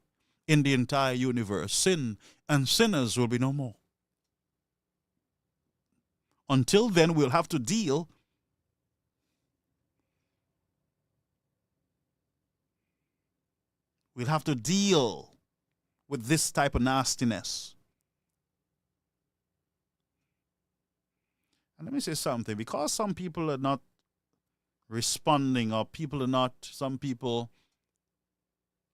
in the entire universe. Sin and sinners will be no more. Until then, we'll have to deal with this type of nastiness. And let me say something. Because some people are not responding, or some people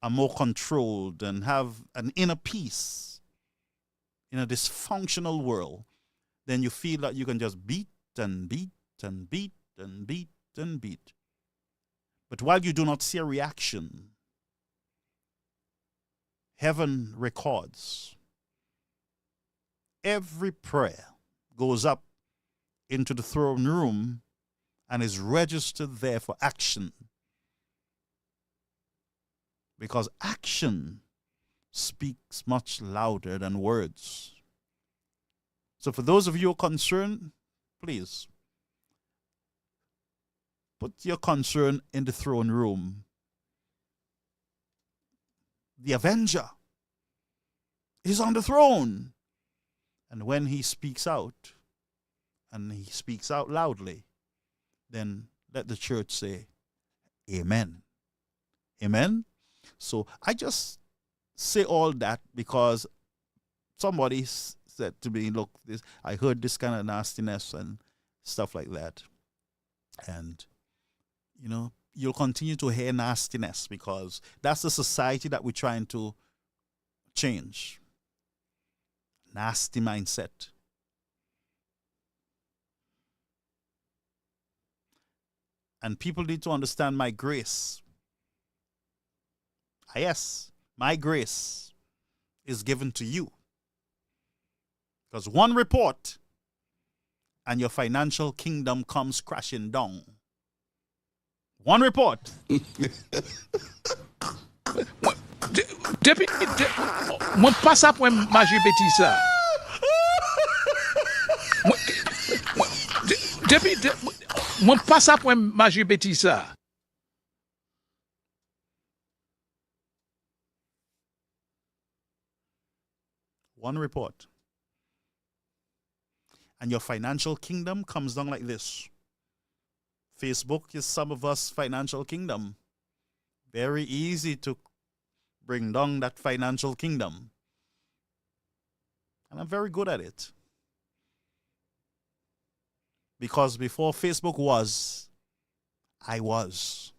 are more controlled and have an inner peace in a dysfunctional world, then you feel that you can just beat and beat and beat and beat and beat. But while you do not see a reaction, heaven records every prayer goes up into the throne room and is registered there for action. Because action speaks much louder than words. So for those of you who are concerned, please put your concern in the throne room. The avenger is on the throne. And when he speaks out, and he speaks out loudly, then let the church say, Amen. Amen. So I just say all that because somebody said to me, look, I heard this kind of nastiness and stuff like that. And, you'll continue to hear nastiness because that's the society that we're trying to change. Nasty mindset. And people need to understand my grace. Yes, my grace is given to you. Because one report and your financial kingdom comes crashing down. One report. Mwen pas ap wè maji beti sa. Mwen pas ap wè maji beti sa. One report. And your financial kingdom comes down like this. Facebook is some of us financial kingdom. Very easy to bring down that financial kingdom. And I'm very good at it. Because before Facebook was, I was.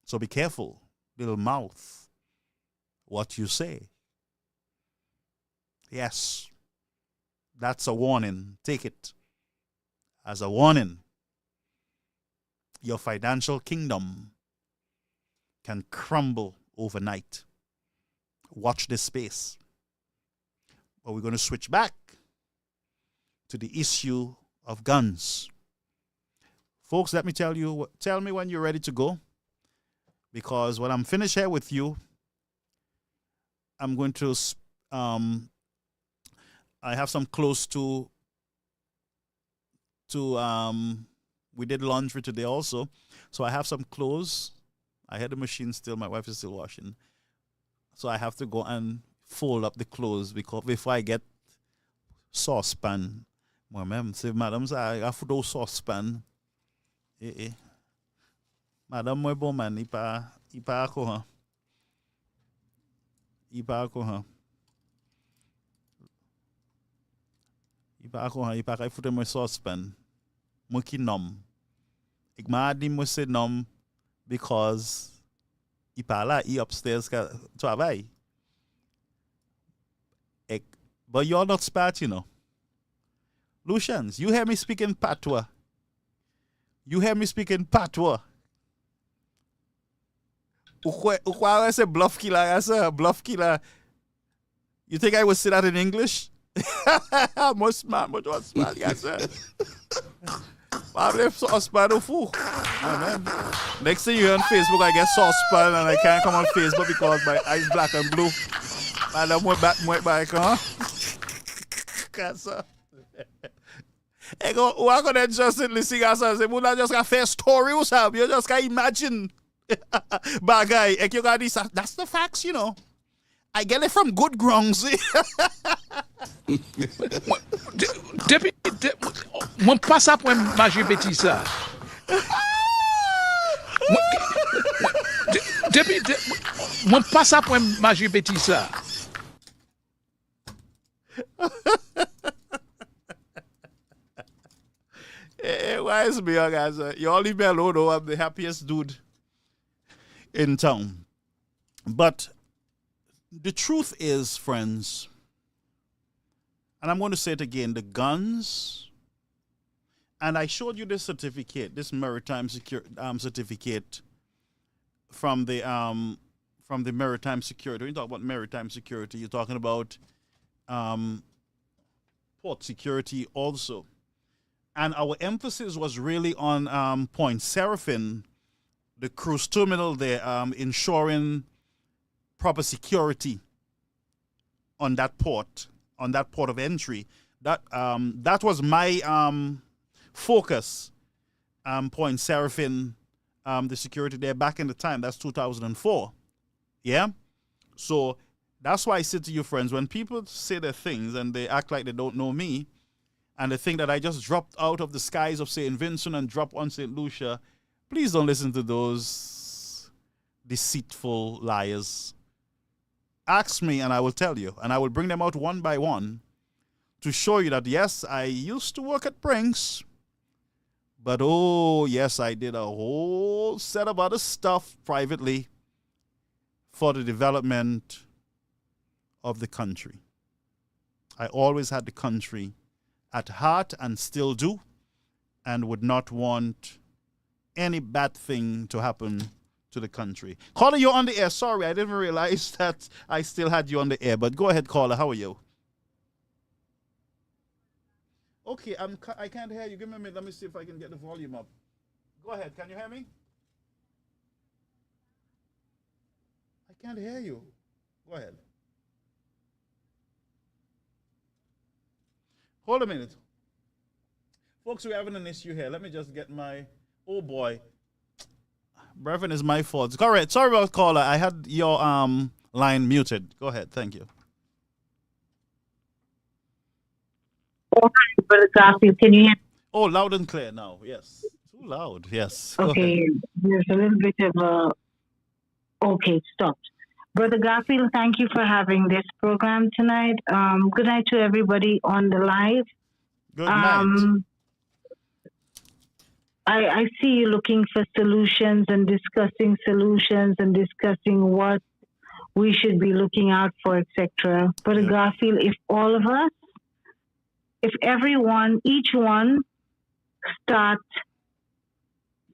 So be careful, little mouth, what you say. Yes, that's a warning. Take it as a warning. Your financial kingdom can crumble overnight. Watch this space. But we're going to switch back to the issue of guns. Folks, let me tell me when you're ready to go. Because when I'm finished here with you, I'm going to, I have some clothes we did laundry today also. So I have some clothes. I had the machine still. My wife is still washing. So I have to go and fold up the clothes because before I get saucepan. Moi-même, c'est madame ça a foutu saucepan. Madame moi bon man, il pas quoi. Il pas quoi. Il pas foutu moi saucepan. Moi qui nom. Ik ma dit moi c'est nom because il pas là, il upstairs ka travail. But you're not smart, you know. Lucians, you hear me speaking patois. You hear me speaking patois. Ukwa say bluff killer, bluff killer. You think I would say that in English? More smart, yes, sir. Next thing you on Facebook, I get saucepan and I can't come on Facebook because my eyes black and blue. Madam went back, huh? Ego, why gonna just listen as I say, "Muna just got fair story or something." You just can imagine, bagay. You got this. That's the facts, you know. I get it from good grounds. Mwen pas ap wè maji beti sa. Mwen pas ap wè maji beti sa. Why is me, guys? You all leave me alone, though. I'm the happiest dude in town. But the truth is, friends, and I'm going to say it again, the guns, and I showed you this certificate, this maritime certificate from the maritime security. When you talk about maritime security, you're talking about port security also. And our emphasis was really on Point Seraphim, the cruise terminal there, ensuring proper security on that port of entry. That was my focus. Point Seraphim, the security there back in the time. That's 2004. Yeah. So that's why I say to you, friends, when people say their things and they act like they don't know me, and they think that I just dropped out of the skies of St. Vincent and dropped on St. Lucia, please don't listen to those deceitful liars. Ask me and I will tell you, and I will bring them out one by one to show you that, yes, I used to work at Brinks, but oh, yes, I did a whole set of other stuff privately for the development of the country. I always had the country at heart and still do, and would not want any bad thing to happen to the country. Caller, you're on the air. Sorry, I didn't realize that I still had you on the air, but go ahead, caller. How are you? Okay, I can't hear you. Give me a minute. Let me see if I can get the volume up. Go ahead. Can you hear me? I can't hear you. Go ahead. Hold a minute. Folks, we're having an issue here. Let me just get my... Oh, boy. Brethren, it's my fault. All right. Sorry about caller. I had your line muted. Go ahead. Thank you. Oh, hi, Brother Garfield. Can you hear me? Oh, loud and clear now. Yes. Too loud. Yes. Go Okay. ahead. There's a little bit of a... Okay, stopped. Brother Garfield, thank you for having this program tonight. Good night to everybody on the live. Good night. I see you looking for solutions and discussing what we should be looking out for, etc. Brother Garfield, if all of us, if everyone, each one, start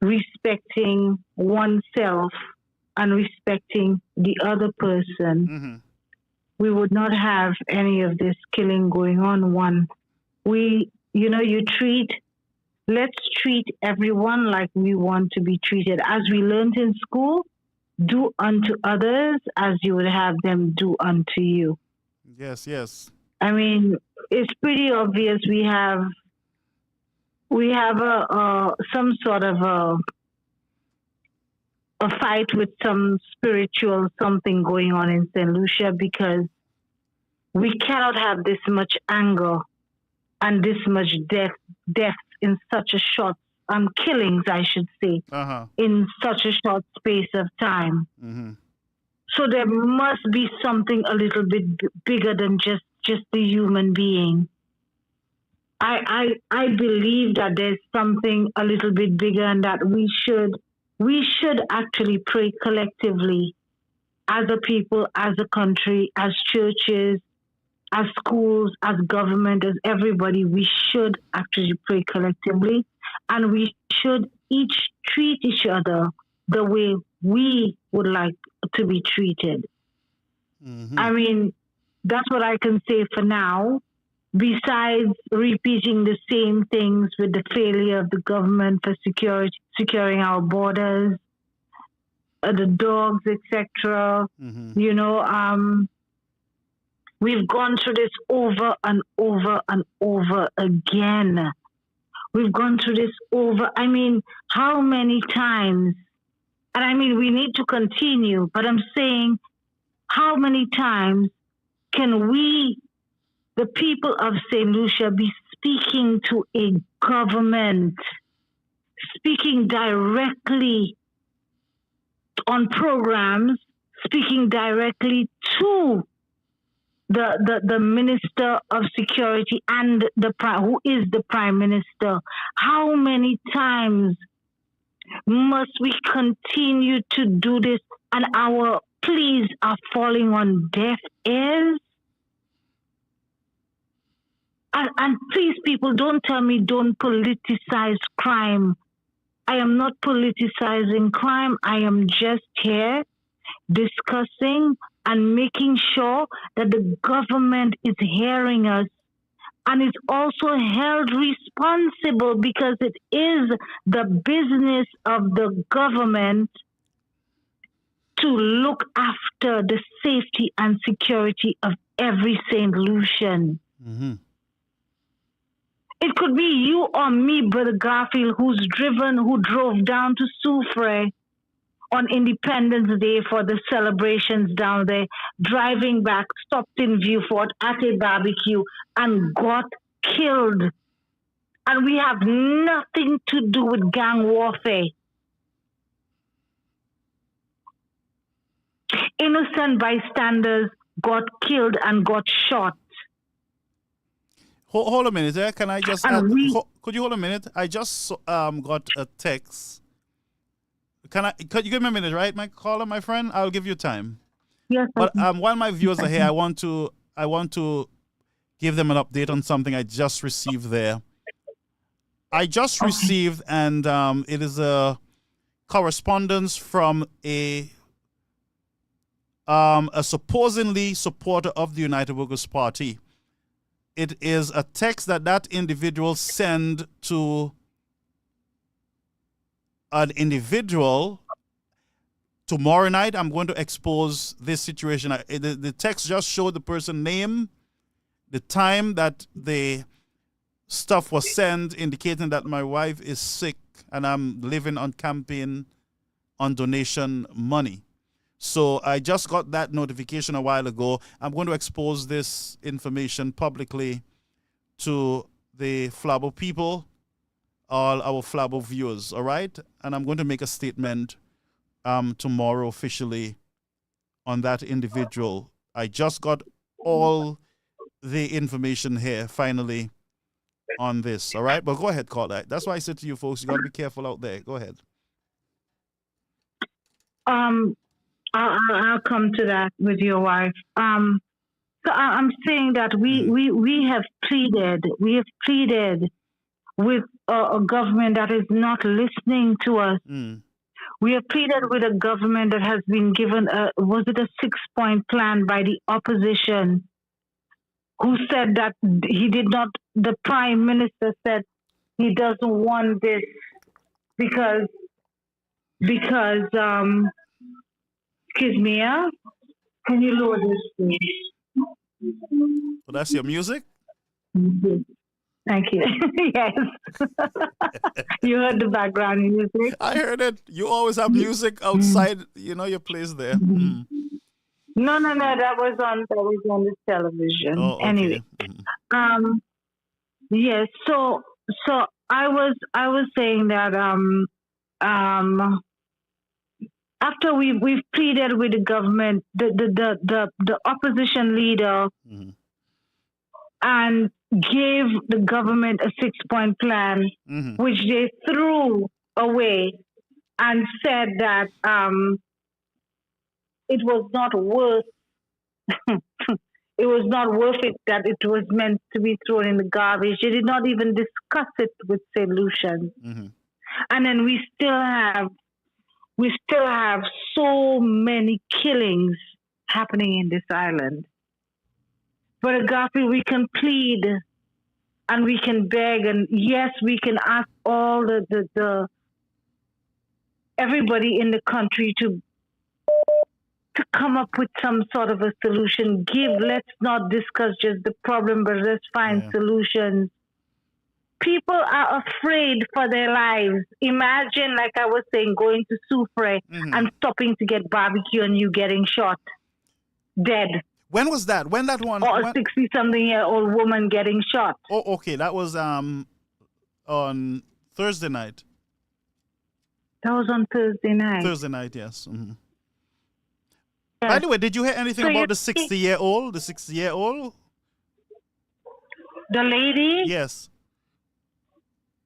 respecting oneself and respecting the other person, we would not have any of this killing going on. Let's treat everyone like we want to be treated. As we learned in school, do unto others as you would have them do unto you. Yes, yes. I mean, it's pretty obvious we have some sort of a fight with some spiritual something going on in St. Lucia, because we cannot have this much anger and this much death in such a short, killings, I should say, in such a short space of time. So there must be something a little bit bigger than just the human being. I believe that there's something a little bit bigger, and that we should actually pray collectively as a people, as a country, as churches, as schools, as government, as everybody. We should actually pray collectively, and we should each treat each other the way we would like to be treated. I mean, that's what I can say for now. Besides repeating the same things with the failure of the government for securing our borders, the dogs, etc. We've gone through this over and over and over again. We've gone through this over, how many times? And we need to continue, but I'm saying, how many times can we, the people of St. Lucia, be speaking to a government, speaking directly on programs, speaking directly to the Minister of Security and who is the Prime Minister? How many times must we continue to do this, and our pleas are falling on deaf ears? And please, people, don't tell me don't politicize crime. I am not politicizing crime. I am just here discussing and making sure that the government is hearing us and is also held responsible because it is the business of the government to look after the safety and security of every St. Lucian. Mm-hmm. It could be you or me, Brother Garfield, who drove down to Soufrière on Independence Day for the celebrations down there, driving back, stopped in Viewfort at a barbecue and got killed. And we have nothing to do with gang warfare. Innocent bystanders got killed and got shot. Hold a minute there. Can I just And could you hold a minute? I just got a text. Could you give me a minute, right, my caller, my friend? I'll give you time. Yes, But while my viewers are here, I want to give them an update on something I just received there. I just received, and it is a correspondence from a supposedly supporter of the United Workers' Party. It is a text that individual sent to an individual. Tomorrow night, I'm going to expose this situation. The text just showed the person's name, the time that the stuff was sent, indicating that my wife is sick and I'm living on campaign on donation money. So I just got that notification a while ago. I'm going to expose this information publicly to the Flabo people, all our Flabo viewers, all right? And I'm going to make a statement tomorrow officially on that individual. I just got all the information here finally on this, all right? But go ahead, call that. That's why I said to you folks, you got to be careful out there. Go ahead. I'll come to that with your wife. So I'm saying that we have pleaded with a government that is not listening to us. We have pleaded with a government that has been given a 6-point plan by the opposition, who said that the Prime Minister said he doesn't want this because excuse me, can you lower this, please? So that's your music? Thank you. Yes. You heard the background music? I heard it. You always have music outside, your place there. No, that was on the television. Oh, okay. Anyway. Yes, so I was saying that after we've pleaded with the government, the opposition leader, and gave the government a 6-point plan, which they threw away and said that it was not worth it, that it was meant to be thrown in the garbage. They did not even discuss it with St. Lucian. And then we still have so many killings happening in this island. But Agape, we can plead and we can beg, and yes, we can ask all the everybody in the country to come up with some sort of a solution. Let's not discuss just the problem, but let's find solutions. People are afraid for their lives. Imagine, like I was saying, going to Soufrière and stopping to get barbecue and you getting shot, dead. When was that? When that one? Or a 60-something-year-old woman getting shot. Oh, okay. That was on Thursday night. That was on Thursday night. Thursday night, yes. By the way, did you hear anything about the 60-year-old? The 60-year-old? The lady? Yes.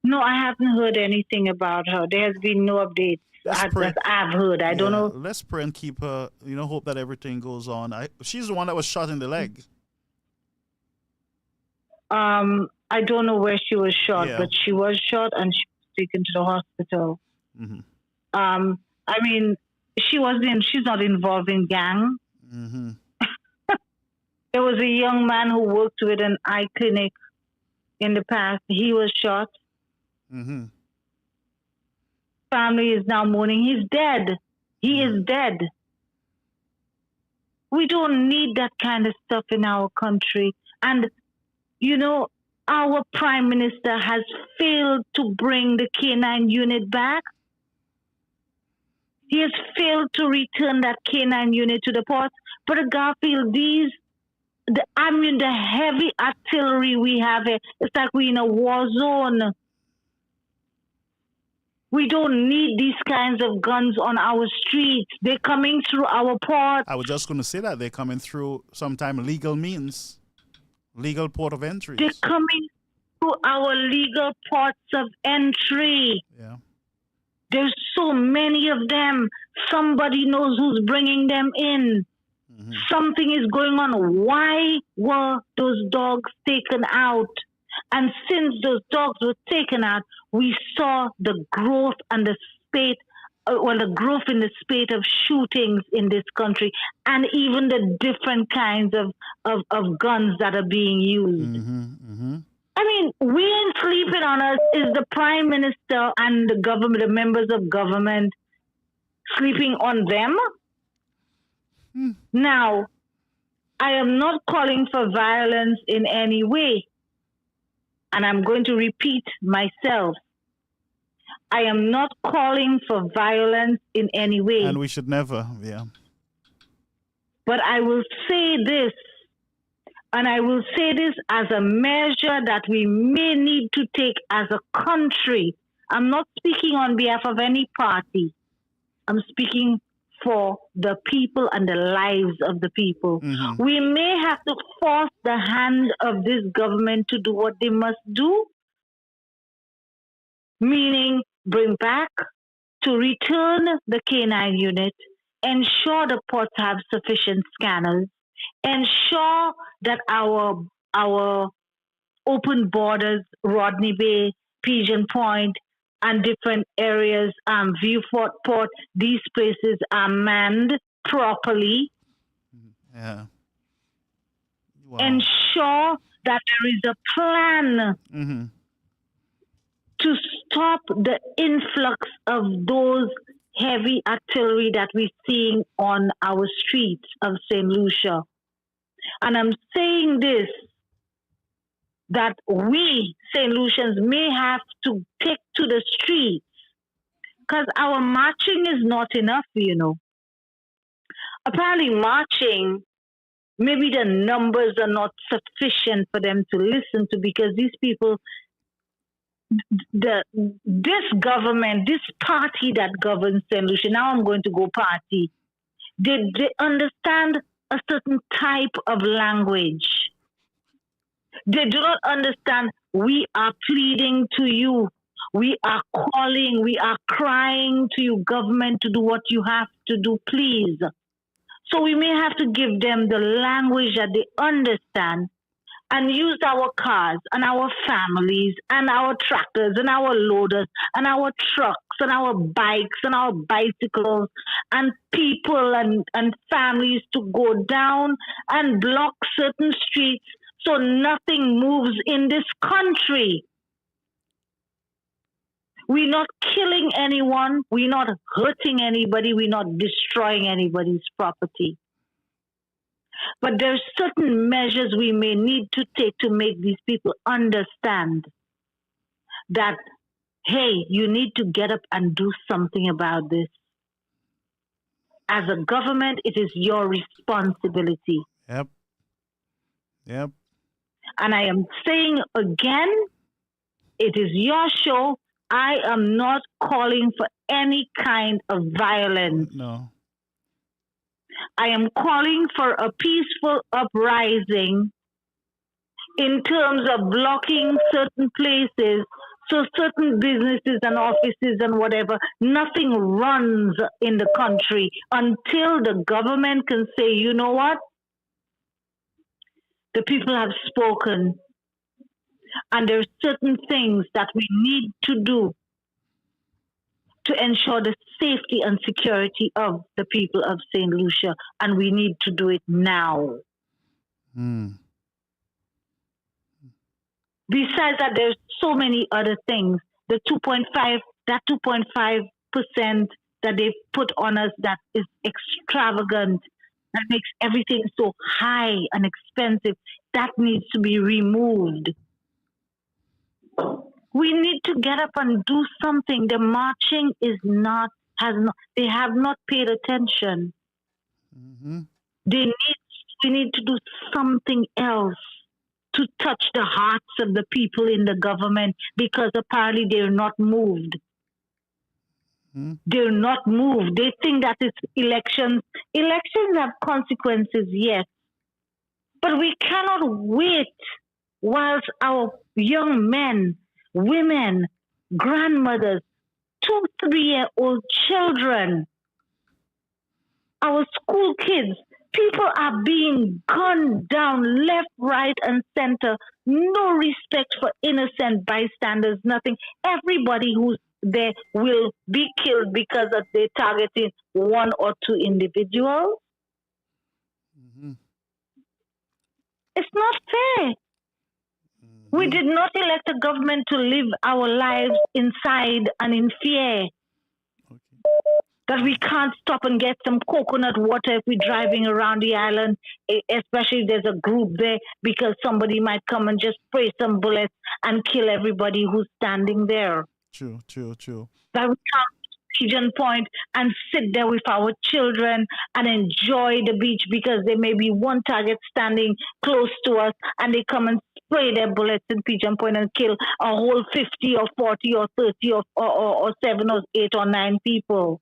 No, I haven't heard anything about her. There has been no updates that I've heard. I don't know. Let's pray and keep her, hope that everything goes on. She's the one that was shot in the leg. I don't know where she was shot, but she was shot and she was taken to the hospital. I mean, she's not involved in gang. There was a young man who worked with an eye clinic in the past. He was shot. Mm-hmm. Family is now mourning. He's dead. He is dead. We don't need that kind of stuff in our country. And, you know, our prime minister has failed to bring the K9 unit back. He has failed to return that K9 unit to the ports. But Garfield, the heavy artillery we have here, it's like we're in a war zone. We don't need these kinds of guns on our streets. They're coming through our ports. I was just going to say that they're coming through sometime legal means, legal port of entry. They're coming through our legal ports of entry. Yeah. There's so many of them. Somebody knows who's bringing them in. Mm-hmm. Something is going on. Why were those dogs taken out? And since those dogs were taken out, we saw the growth and the growth in the spate of shootings in this country, and even the different kinds of guns that are being used. Mm-hmm, mm-hmm. I mean, we ain't sleeping on us. Is the prime minister and the government, the members of government, sleeping on them? Now, I am not calling for violence in any way. And I'm going to repeat myself. I am not calling for violence in any way. And we should never, yeah. But I will say this, and I will say this as a measure that we may need to take as a country. I'm not speaking on behalf of any party. I'm speaking for the people and the lives of the people. Mm-hmm. We may have to force the hand of this government to do what they must do, meaning bring back, to return the K9 unit, ensure the ports have sufficient scanners, ensure that our open borders, Rodney Bay, Pigeon Point, and different areas, Viewport Port, these places are manned properly. Yeah. Wow. Ensure that there is a plan to stop the influx of those heavy artillery that we're seeing on our streets of St. Lucia. And I'm saying this, that we, St. Lucians, may have to take to the streets, because our marching is not enough, you know. Apparently marching, maybe the numbers are not sufficient for them to listen to, because these people, this government, this party that governs St. Lucia, now I'm going to go party, they understand a certain type of language. They do not understand. We are pleading to you. We are calling. We are crying to you, government, to do what you have to do, please. So we may have to give them the language that they understand, and use our cars and our families and our tractors and our loaders and our trucks and our bikes and our bicycles and people and families to go down and block certain streets so nothing moves in this country. We're not killing anyone. We're not hurting anybody. We're not destroying anybody's property. But there's certain measures we may need to take to make these people understand that, hey, you need to get up and do something about this. As a government, it is your responsibility. Yep. Yep. And I am saying again, it is your show. I am not calling for any kind of violence. No. I am calling for a peaceful uprising in terms of blocking certain places, so certain businesses and offices and whatever, nothing runs in the country until the government can say, you know what? The people have spoken, and there are certain things that we need to do to ensure the safety and security of the people of St. Lucia, and we need to do it now. Besides that, there's so many other things. The 2.5, that 2.5% that they put on us that is extravagant, that makes everything so high and expensive, that needs to be removed. We need to get up and do something. The marching they have not paid attention. Mm-hmm. We need to do something else to touch the hearts of the people in the government, because apparently they're not moved. Mm-hmm. They're not moved. They think that it's elections. Elections have consequences, yes. But we cannot wait whilst our young men, women, grandmothers, 2, 3-year-old children, our school kids, people are being gunned down left, right, and center. No respect for innocent bystanders, nothing. Everybody who's there will be killed because of they targeting 1 or 2 individuals. Mm-hmm. It's not fair. Mm-hmm. We did not elect a government to live our lives inside and in fear. Okay. That we can't stop and get some coconut water if we're driving around the island, especially if there's a group there, because somebody might come and just spray some bullets and kill everybody who's standing there. True. That we can't Pigeon Point and sit there with our children and enjoy the beach because there may be one target standing close to us and they come and spray their bullets in Pigeon Point and kill a whole 50 or 40 or 30 or 7 or 8 or 9 people.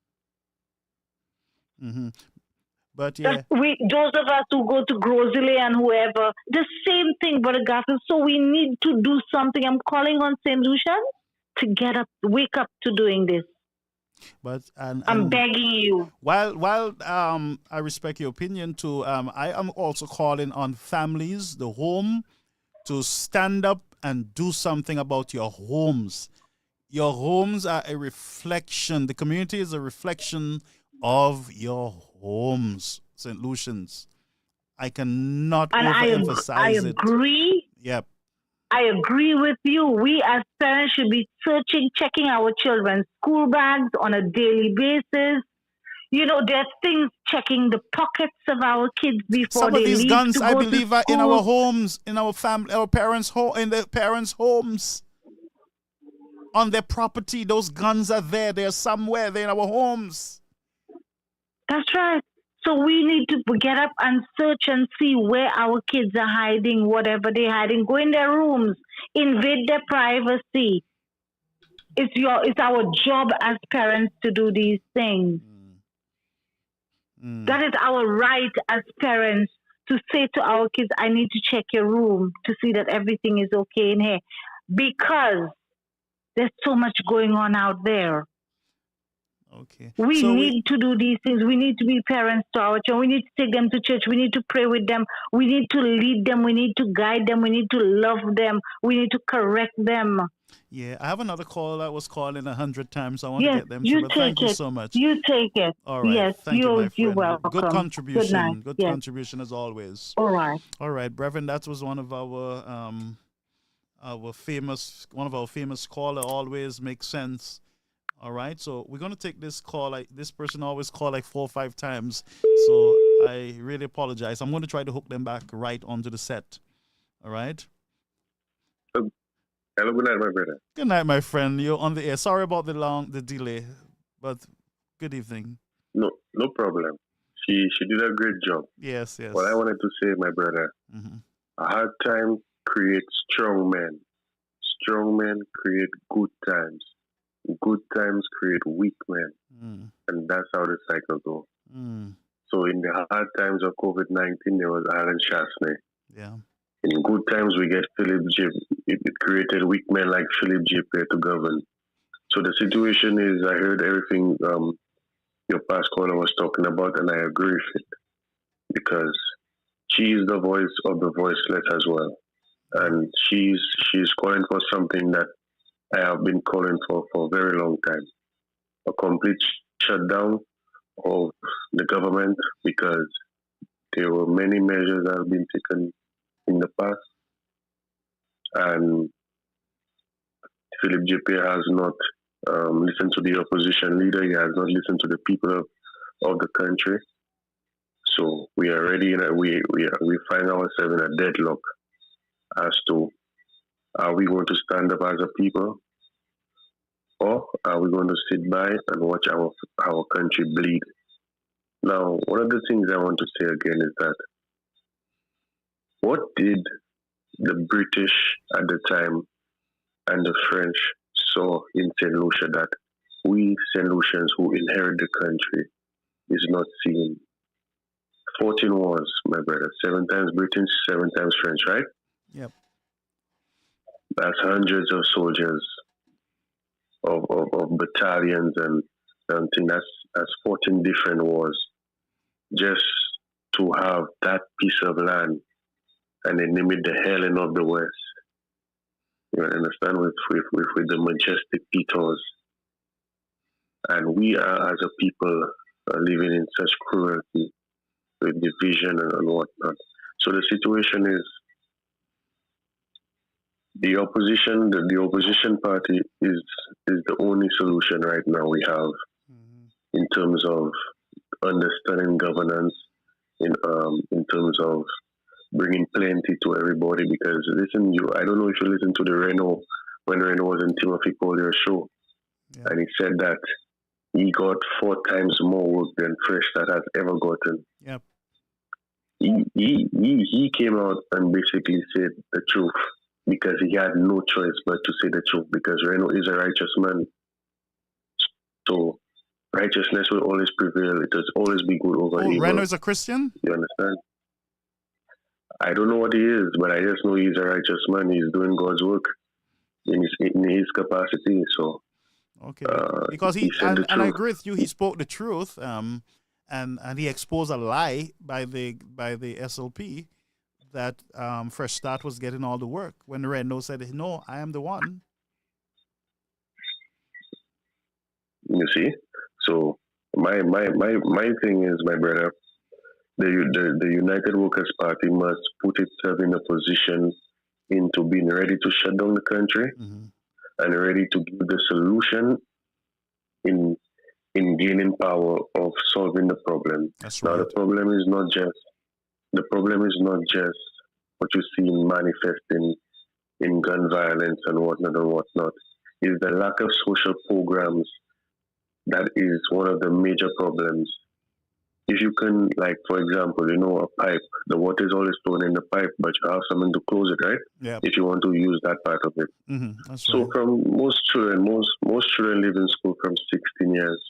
Mm-hmm. But yeah, those of us who go to Grosile and whoever, the same thing, Brother Garfield. So we need to do something. I'm calling on St. Lucian to get up, wake up to doing this. But I'm begging you. While I respect your opinion too, I am also calling on families, the home, to stand up and do something about your homes. Your homes are a reflection. The community is a reflection of your homes, St. Lucians. I cannot overemphasize it. I agree. Yep. I agree with you. We as parents should be checking our children's school bags on a daily basis. You know, there's things checking the pockets of our kids before some of these guns, I believe, are in our homes, in our family, our parents' home, in their parents' homes, on their property. Those guns are there. They're somewhere. They're in our homes. That's right. So we need to get up and search and see where our kids are hiding, whatever they're hiding. Go in their rooms, invade their privacy. It's our job as parents to do these things. That is our right as parents to say to our kids, I need to check your room to see that everything is okay in here. Because there's so much going on out there. Okay. We need to do these things. We need to be parents to our children. We need to take them to church. We need to pray with them. We need to lead them. We need to guide them. We need to love them. We need to correct them. Yeah, I have another call that was calling 100 times. I want to get them you to, but take thank it. you so much. You take it. All right. Yes, thank you, my friend. You're welcome. Good contribution. Good night. Good yes. contribution as always. All right. All right, Brevin, that was one of our famous caller. Always makes sense. All right, so we're gonna take this call. This person always call like 4 or 5 times, so I really apologize. I'm going to try to hook them back right onto the set. All right. Hello, good night, my brother. Good night, my friend. You're on the air. Sorry about the delay, but good evening. No problem. She did a great job. Yes. What I wanted to say, my brother, a hard time creates strong men. Strong men create good times. Good times create weak men. And that's how the cycle goes. So in the hard times of COVID-19, there was Alan Shasney. Yeah. In good times, we get Philip J. It created weak men like Philip J. to govern. So the situation is, I heard everything your past caller was talking about, and I agree with it. Because she is the voice of the voiceless as well. And she's calling for something that I have been calling for a very long time. A complete shutdown of the government, because there were many measures that have been taken in the past, and Philip JP has not listened to the opposition leader. He has not listened to the people of the country. So we are ready. We find ourselves in a deadlock as to, are we going to stand up as a people, or are we going to sit by and watch our country bleed? Now, one of the things I want to say again is that, what did the British at the time and the French saw in St. Lucia that we St. Lucians who inherit the country is not seeing? 14 wars, my brother. 7 times British, 7 times French, right? Yep. That's hundreds of soldiers, of battalions, and something. That's 14 different wars just to have that piece of land, and they name it the Helen of the West. You understand, with the majestic petals, and we are as a people living in such cruelty, with division and whatnot. So the situation is, the opposition party is the only solution right now we have in terms of understanding governance, in terms of bringing plenty to everybody. Because listen, I don't know if you listened to the Reno, when Reno was in Timothy Collier's show, and he said that he got 4 times more work than Fresh that has ever gotten. Yep. He came out and basically said the truth, because he had no choice but to say the truth, because Reno is a righteous man. So righteousness will always prevail. It will always be good over evil. Reno is a Christian? You understand? I don't know what he is, but I just know he's a righteous man. He's doing God's work in his capacity. So, okay, because and I agree with you. He spoke the truth, and he exposed a lie by the SLP that Fresh Start was getting all the work, when Reno said, "No, I am the one." You see, so my thing is, my brother, the United Workers Party must put itself in a position into being ready to shut down the country, and ready to give the solution in gaining power of solving the problem. That's now right. the problem is not just what you see manifesting in gun violence and whatnot. Is the lack of social programs. That is one of the major problems. If you can, like, for example, a pipe, the water is always flowing in the pipe, but you have something to close it, right? Yeah. If you want to use that part of it. That's So right. from most children live in school from 16 years.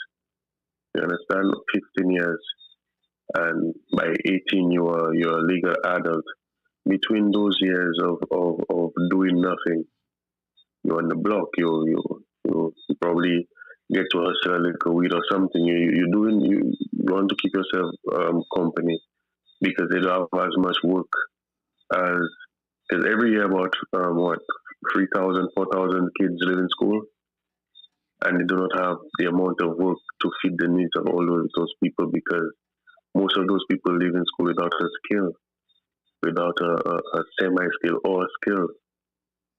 You understand? 15 years. And by 18, you're a legal adult. Between those years of doing nothing, you're on the block. You probably get to hustle a little weed or something. You want to keep yourself company, because they don't have as much work as, because every year about 3,000, 4,000 kids live in school, and they do not have the amount of work to feed the needs of all those people, because most of those people live in school without a skill, without a semi-skill or a skill.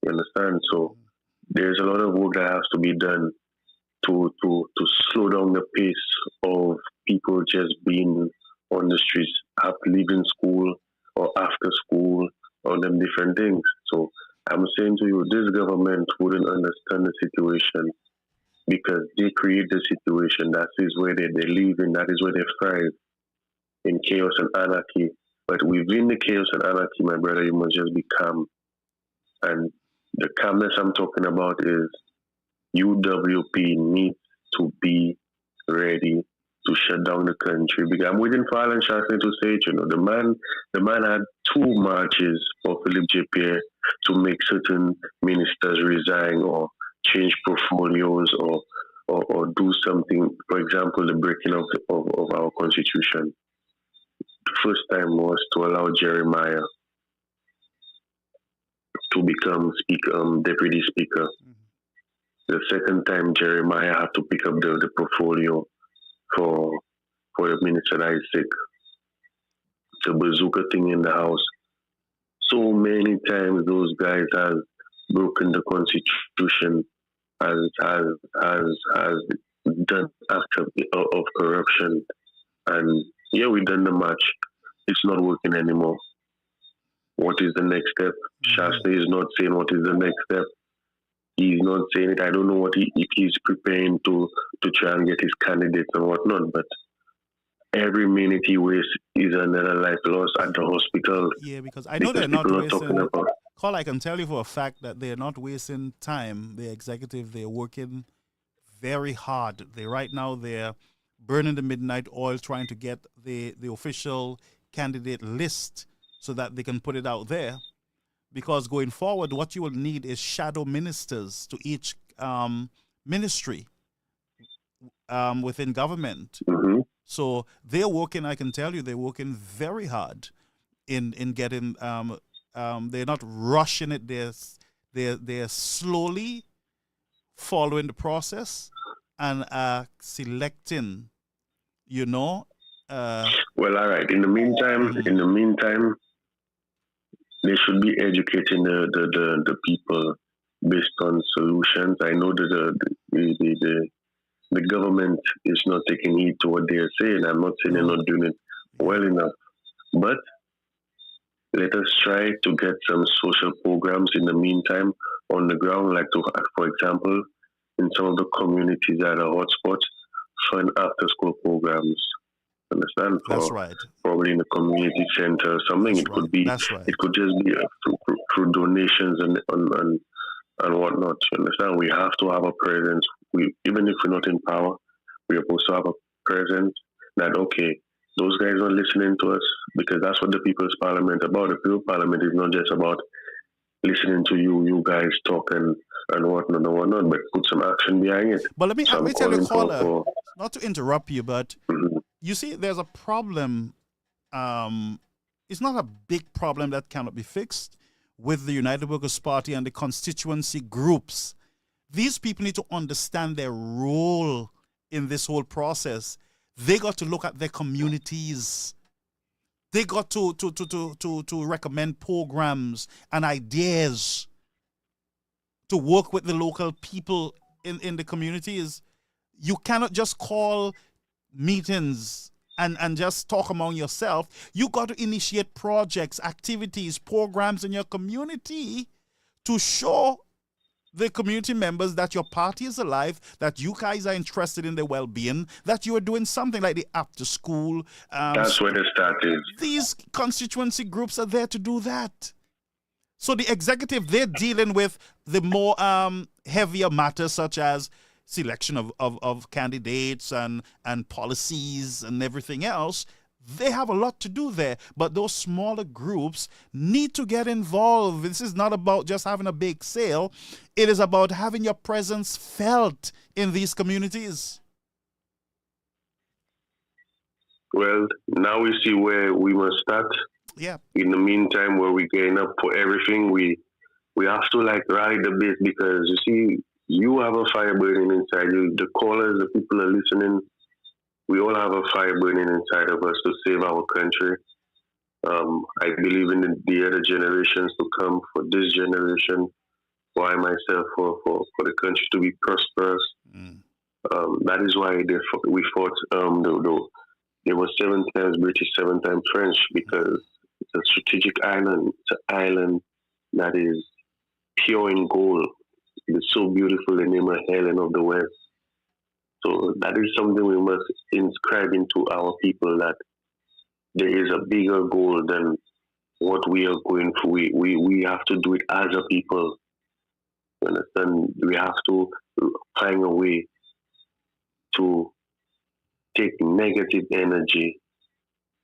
You understand? So there's a lot of work that has to be done to slow down the pace of people just being on the streets, after leaving school or after school, or them different things. So I'm saying to you, this government wouldn't understand the situation, because they create the situation. That is where they live in. That is where they thrive, in chaos and anarchy. But within the chaos and anarchy, my brother, you must just be calm. And the calmness I'm talking about is, UWP needs to be ready to shut down the country. Because I'm waiting for Alan Shastley to say it. The man had 2 marches for Philip JP to make certain ministers resign or change portfolios or do something. For example, the breaking of our constitution. The first time was to allow Jeremiah to become deputy speaker. The second time, Jeremiah had to pick up the portfolio for the minister Isaac. It's a bazooka thing in the house. So many times those guys have broken the constitution has done acts of corruption, and yeah, we done the match. It's not working anymore. What is the next step? Shasta is not saying what is the next step. He's not saying it. I don't know what if he's preparing to try and get his candidates and whatnot, but every minute he wastes is another life lost at the hospital. Yeah, because I know they're not wasting. Call, I can tell you for a fact that they're not wasting time. The executive, they're working very hard. They're burning the midnight oil trying to get the official candidate list so that they can put it out there. Because going forward, what you will need is shadow ministers to each ministry within government. Mm-hmm. So they're working, I can tell you, they're working very hard in getting, they're not rushing it. They're slowly following the process and selecting, well, all right. In the meantime, they should be educating the people based on solutions. I know that the government is not taking heed to what they are saying. I'm not saying they're not doing it well enough, but let us try to get some social programs in the meantime on the ground, like for example, in some of the communities that are hotspots, fund after-school programs. Understand? That's right. Probably in a community center or something. That's right. Could be. That's right. It could just be through donations and whatnot. You understand? We have to have a presence. Even if we're not in power, we are supposed to have a presence. That those guys are listening to us, because that's what the People's Parliament is about. The People's Parliament is not just about listening to you guys talk and whatnot, but put some action behind it. But let me tell you, caller, not to interrupt you, but you see, there's a problem. It's not a big problem that cannot be fixed with the United Workers' Party and the constituency groups. These people need to understand their role in this whole process. They got to look at their communities. They got to recommend programs and ideas to work with the local people in the communities. You cannot just call meetings and just talk among yourself. You got to initiate projects, activities, programs in your community to show the community members that your party is alive, that you guys are interested in their well-being, that you are doing something like the after school. That's where the start is. These constituency groups are there to do that. So the executive, they're dealing with the more heavier matters, such as selection of candidates and policies and everything else. They have a lot to do there, but those smaller groups need to get involved. This is not about just having a big sale. It is about having your presence felt in these communities. Well, now we see where we must start. Yeah. In the meantime, where we're getting up for everything, we have to ride the bit, because you see, you have a fire burning inside you. The callers, the people are listening. We all have a fire burning inside of us to save our country. I believe in the other generations to come, for this generation, for I myself, for the country to be prosperous. That is why we fought. There was 7 times British, 7 times French, because it's a strategic island. It's an island that is pure in gold. It's so beautiful, the name of Helen of the West. So that is something we must inscribe into our people, that there is a bigger goal than what we are going through. We have to do it as a people. You understand? We have to find a way to take negative energy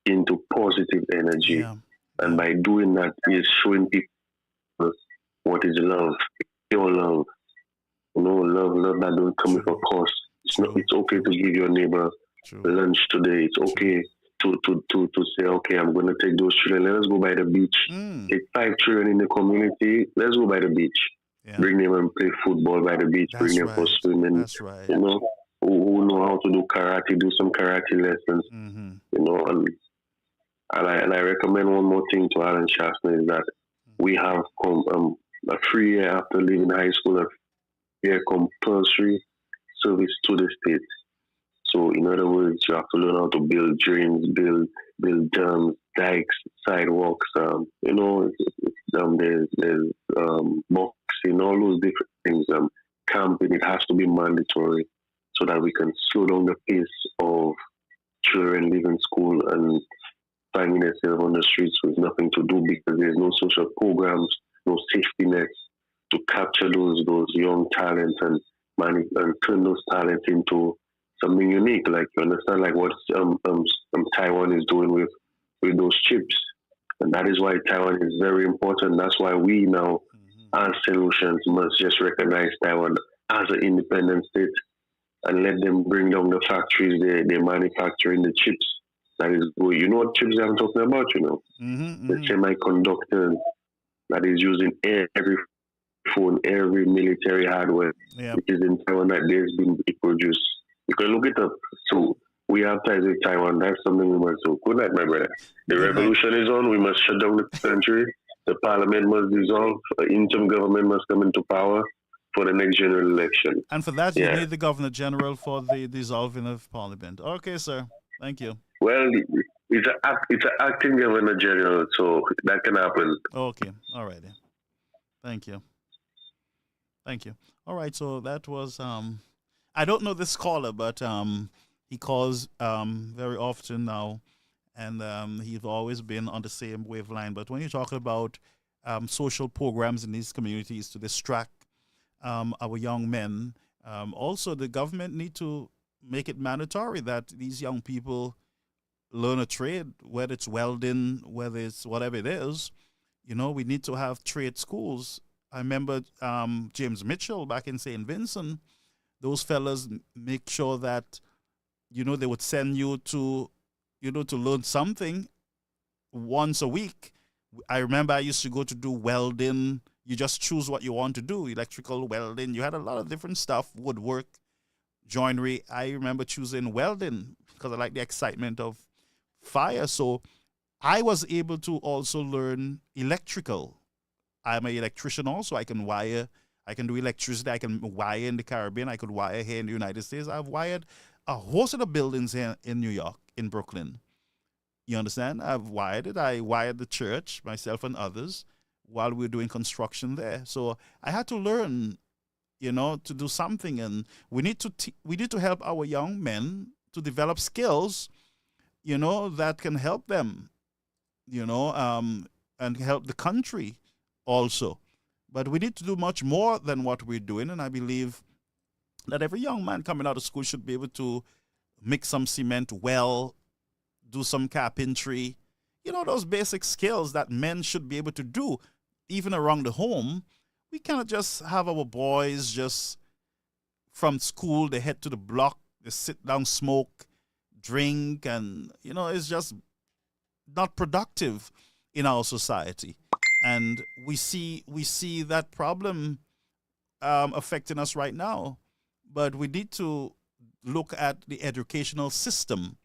into positive energy. Yeah. And by doing that, is showing people what is love, pure love. Love that don't come with a cost. It's okay to give your neighbor lunch today. It's okay to say, okay, I'm going to take those children. Let us go by the beach. Take 5 children in the community. Let's go by the beach. Yeah. Bring them and play football by the beach. Bring them for swimming. That's right. Who know how to do karate, do some karate lessons. And I recommend one more thing to Alan Shasta, is that we have a free year after leaving high school, they're compulsory service to the state. So, in other words, you have to learn how to build drains, build dams, dikes, sidewalks. There's boxing, all those different things. Camping, it has to be mandatory so that we can slow down the pace of children leaving school and finding themselves on the streets with nothing to do because there's no social programs, no safety nets to capture those young talents and turn those talents into something unique. Like, you understand, like what Taiwan is doing with those chips. And that is why Taiwan is very important. That's why we now, as St. Lucians, must just recognize Taiwan as an independent state and let them bring down the factories they manufacturing the chips. That is good. You know what chips I'm talking about, you know? The semiconductors that is used in every phone, every military hardware. Yeah. It is in Taiwan that there's been produced. You can look it up. So we have ties with Taiwan. That's something we must do. Good night, my brother. The revolution is on. We must shut down the country. The parliament must dissolve. An interim government must come into power for the next general election. And for that, you need the Governor General for the dissolving of Parliament. Okay, sir. Thank you. Well, it's an acting Governor General, so that can happen. Okay. All right. Thank you. All right. So that was I don't know this caller, but he calls very often now, and he's always been on the same wavelength. But when you're talking about social programs in these communities to distract our young men, also the government need to make it mandatory that these young people learn a trade, whether it's welding, whether it's whatever it is. You know, we need to have trade schools. I remember James Mitchell back in St. Vincent. Those fellas make sure that, you know, they would send you to, you know, to learn something once a week. I remember I used to go to do welding. You just choose what you want to do, electrical, welding. You had a lot of different stuff, woodwork, joinery. I remember choosing welding because I like the excitement of fire. So I was able to also learn electrical. I'm an electrician also. I can wire. I can do electricity. I can wire in the Caribbean. I could wire here in the United States. I've wired a host of the buildings here in New York, in Brooklyn. You understand? I've wired it. I wired the church, myself and others, while we were doing construction there. So I had to learn, you know, to do something. And we need to help our young men to develop skills, you know, that can help them, you know, and help the country also. But we need to do much more than what we're doing. And I believe that every young man coming out of school should be able to mix some cement well, do some carpentry, you know, those basic skills that men should be able to do, even around the home. We cannot just have our boys just from school, they head to the block, they sit down, smoke, drink, and, you know, it's just not productive in our society. And we see that problem affecting us right now. But we need to look at the educational system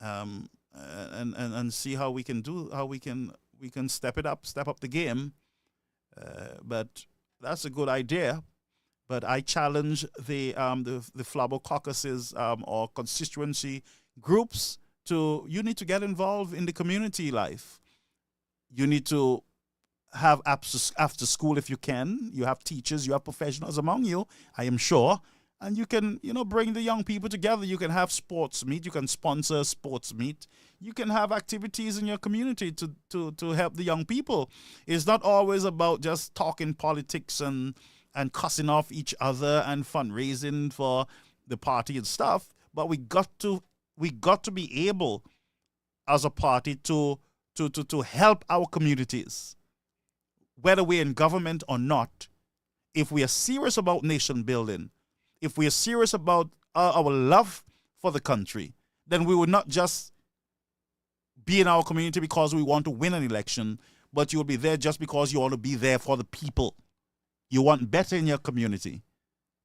and see how we can step up the game. But that's a good idea. But I challenge the Flabo caucuses or constituency groups you need to get involved in the community life. You need to have after school if you can. You have teachers, you have professionals among you, I am sure. And you can, you know, bring the young people together. You can have sports meet. You can sponsor sports meet. You can have activities in your community to help the young people. It's not always about just talking politics and cussing off each other and fundraising for the party and stuff. But we got to be able, as a party, to help our communities, whether we're in government or not. If we are serious about nation building, if we are serious about our love for the country, then we would not just be in our community because we want to win an election, but you will be there just because you want to be there for the people. You want better in your community.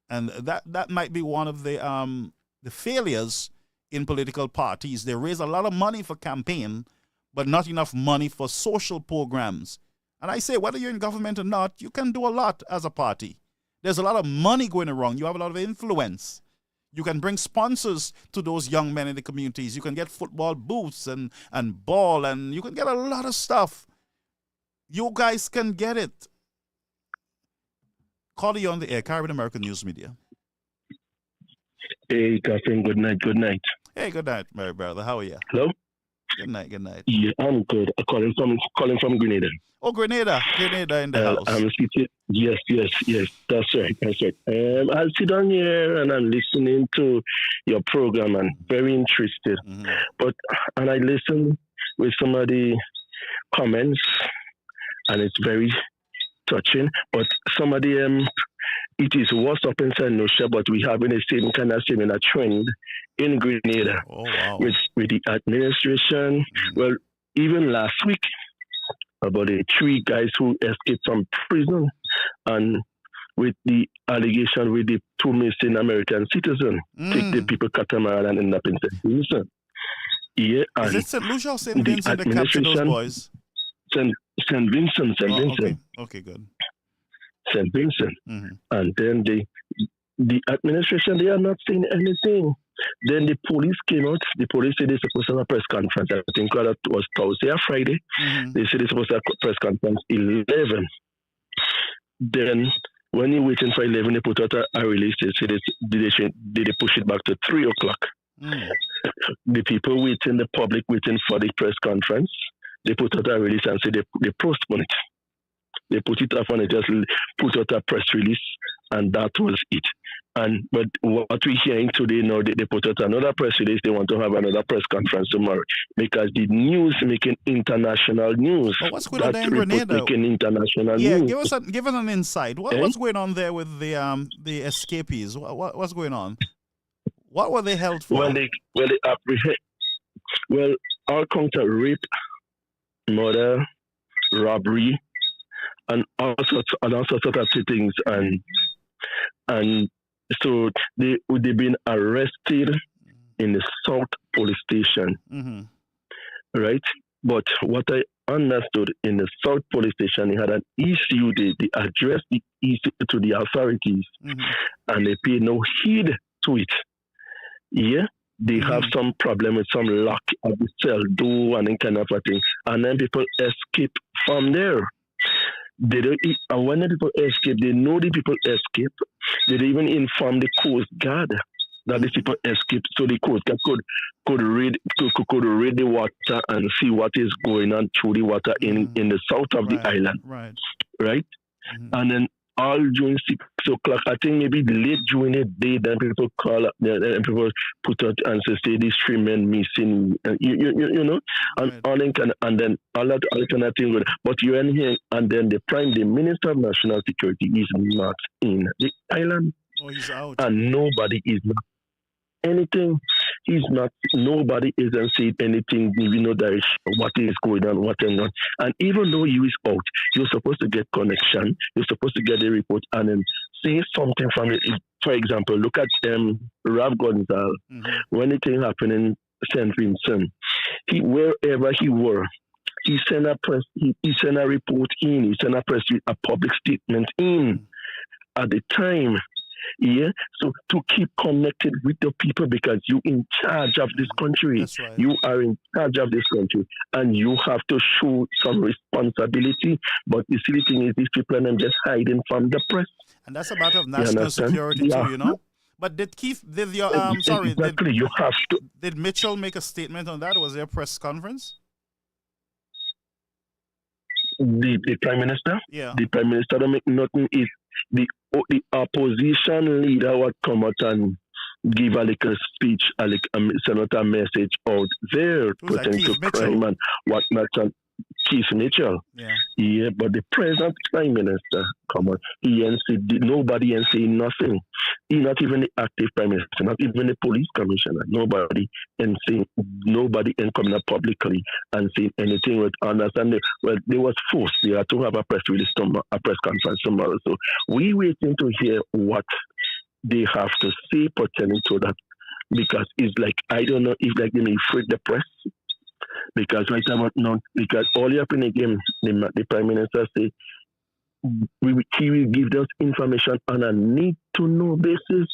And that might be one of the failures in political parties. They raise a lot of money for campaign, but not enough money for social programs. And I say, whether you're in government or not, you can do a lot as a party. There's a lot of money going around. You have a lot of influence. You can bring sponsors to those young men in the communities. You can get football boots and ball, and you can get a lot of stuff. You guys can get it. Call you on the air, Caribbean American News Media. Hey, Catherine, good night, good night. Hey, good night, my brother. How are you? Hello? Good night, good night. Yeah, I'm good. I'm calling from Grenada. Oh, Grenada in the house. I'm speaking. Yes, that's right. I sit down here and I'm listening to your program and very interested. And I listen with some of the comments and it's very touching. But some of the it is worse up in St. Lucia, but we have the same kind of similar trend in Grenada with the administration. Well, even last week, about the 3 guys who escaped from prison and with the allegation with the 2 missing American citizens, take the people catamaran and end up in St. Vincent. Yeah, is it St. Lucia or St. Vincent that captured those boys? St. Vincent. Okay, good. St. Vincent. And then the administration, they are not saying anything. Then the police came out. The police said they're supposed to have a press conference. I think that was Thursday or Friday. They said they're supposed to have a press conference 11. Then when you're waiting for 11, they put out a release. They said they push it back to 3 o'clock. The people waiting, the public waiting for the press conference, they put out a release and said they postpone it. They put it up and they just put out a press release, and that was it. But what we're hearing today now, they put out another press release. They want to have another press conference tomorrow because the news making international news. Oh, what's going on there in Grenada? Making international news. Give us an insight. What's going on there with the escapees? What's going on? What were they held for? Well, all counter rape, murder, robbery, and all sorts of things, and so they've been arrested in the South Police Station, right? But what I understood, in the South Police Station, they had an issue. They addressed the issue to the authorities, and they paid no heed to it. Yeah, they have some problem with some lock of the cell door and that kind of a thing, and then people escape from there. They don't. And when the people escape, they know the people escape. They don't even inform the Coast Guard that these people escaped, so the Coast Guard could read the water and see what is going on through the water in the south of the island. Right. And then all during 6 o'clock, I think maybe late during the day, then people call up, and people put out and say these 3 men missing, you know, and all then all that kind of thing. But you're in here, and then the Minister of National Security is not in the island. Oh, he's out. And nobody is not anything. Nobody isn't saying anything. We know that what is going on, what is not. And even though you is out, you're supposed to get connection. You're supposed to get a report and then say something from it. For example, look at Rav Gonzal. When the thing happened in St. Vincent, wherever he were, he sent a press. He sent a report in. He sent a public statement in at the time. Yeah, so to keep connected with the people because you're in charge of this country. That's right. You are in charge of this country and you have to show some responsibility. But the silly thing is these people are just hiding from the press. And that's a matter of national security too, you know? But did Mitchell make a statement on that? Was there a press conference? The Prime Minister? Yeah. The Prime Minister don't make nothing. Is the opposition leader would come out and give a little speech, send out a message out there pertaining to crime and whatnot. And Keith Mitchell. Yeah, but the present Prime Minister come out. Nobody and say nothing. Not even the active Prime Minister, not even the police commissioner. Nobody and coming up publicly and saying anything with understanding. Well, they was forced. They had to have a press release, a press conference tomorrow. So we waiting to hear what they have to say pertaining to that, because it's like I don't know if they may afraid the press. Because right about now, because all up in the game, the Prime Minister say he will give us information on a need to know basis.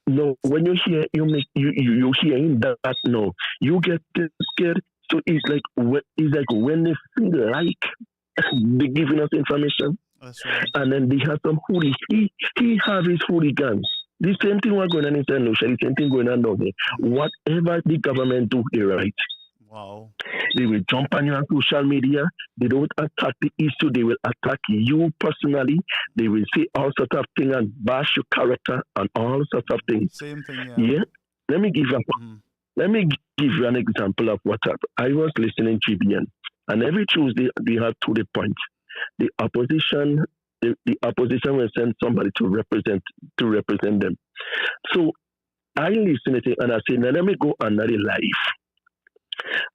No, when you hear you hearing that no, you get scared. So it's like when they feel like they giving us information, That's right. and then they have some hooli. He have his hooligans. The same thing was going on in St. Lucia. The same thing going on down there. Whatever the government do, they right. Wow. They will jump on you on social media. They don't attack the issue. They will attack you personally. They will say all sorts of things and bash your character and all sorts of things. Same thing. Yeah. Let me give you an example of what happened. I was listening to GBN, and every Tuesday we have to the point. The opposition will send somebody to represent them. So I listen to it and I say, now let me go another live.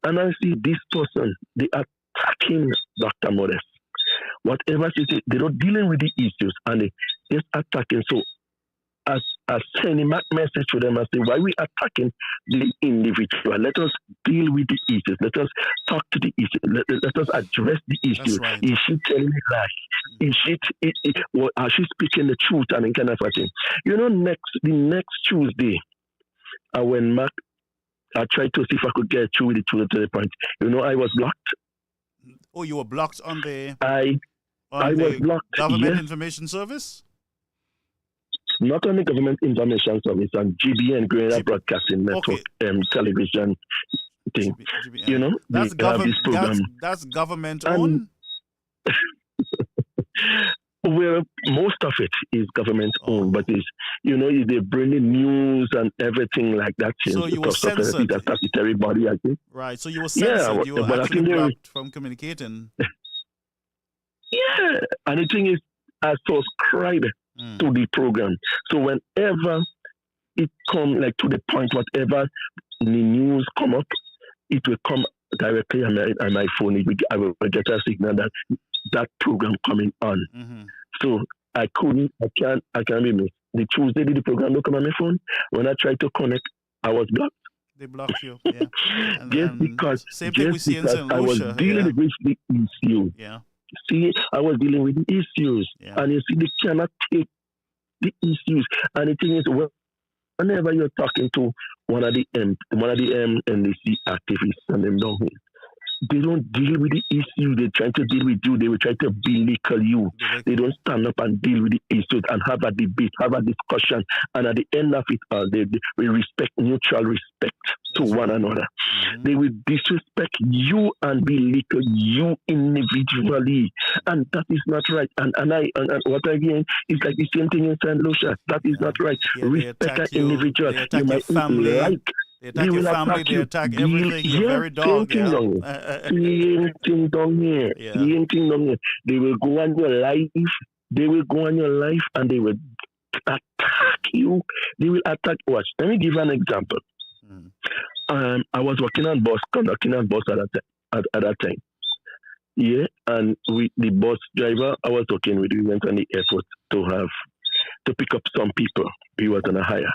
And I see this person, they are attacking Dr. Modest. Whatever she says, they're not dealing with the issues and they just attacking. So I send a message to them and say, why we attacking the individual? Let us deal with the issues. Let us talk to the issue. Let us address the issue. Right. Is she telling a lie? Is she she speaking the truth and kind of a thing? You know, the next Tuesday, I went back. I tried to see if I could get through with it to the point. You know, I was blocked. Oh, you were blocked on the I was blocked. Government Yes. Information Service? Not only Government Information Service and GBN, Grenada Broadcasting Network, television thing. GBN. You know, That's they have this program. That's government owned? Well, most of it is government owned, but it's, you know, they bring in news and everything like that. So you were censored. It's a statutory body, I think. Right, so you were censored. You were but I actually think blocked from communicating. Yeah, and the thing is, I subscribe to the program. So whenever it come like to the point, whatever the news come up, it will come directly on my phone. I will get a signal that program coming on. Mm-hmm. So I can't be missed. The Tuesday the program don't come on my phone. When I tried to connect, I was blocked. They blocked you, yeah. Just because same thing we see in St. I was Lucia. dealing with the issue. Yeah. See, I was dealing with the issues, and you see, they cannot take the issues. And the thing is, whenever you're talking to one of the NDC activists and them down here, they don't deal with the issue. They're trying to deal with you. They will try to belittle you. They don't stand up and deal with the issues and have a debate, have a discussion. And at the end of it all, they will mutual respect to one another. Mm-hmm. They will disrespect you and belittle you individually. And that is not right. And what again is like the same thing in St. Lucia. That is not right. Yeah, respect an individual. They attack your family. They attack your family, they attack everything. Your very dog. Same thing down here. Same thing down here. They will go on your life. They will go on your life and they will attack you. They will attack. Watch. Let me give you an example. I was working on bus, conducting a bus at that time. Yeah, and the bus driver I was working with, we went on the airport to pick up some people. He was on a hire.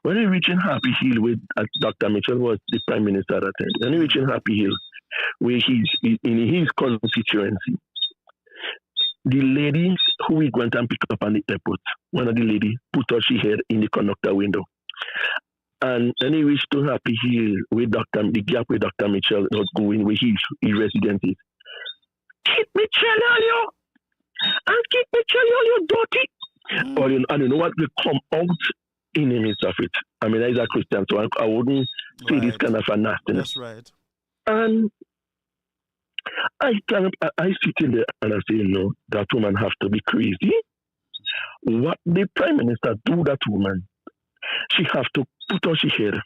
When we reached in Happy Hill, with Dr. Mitchell was the Prime Minister at that time. When we reached in Happy Hill, where he's in his constituency, the lady who we went and picked up on the airport, one of the ladies put her head in the conductor window. And then he reached to Happy Hill with the gap where Dr. Mitchell was going, where his residence is. Keep Mitchell, you! And keep Mitchell, you dirty! Or I don't know what will come out in the midst of it. I mean, he's a Christian, so I wouldn't say this kind of a nastiness. That's right. And I sit in there and I say, no, that woman have to be crazy. What the Prime Minister do that woman? She have to put on her head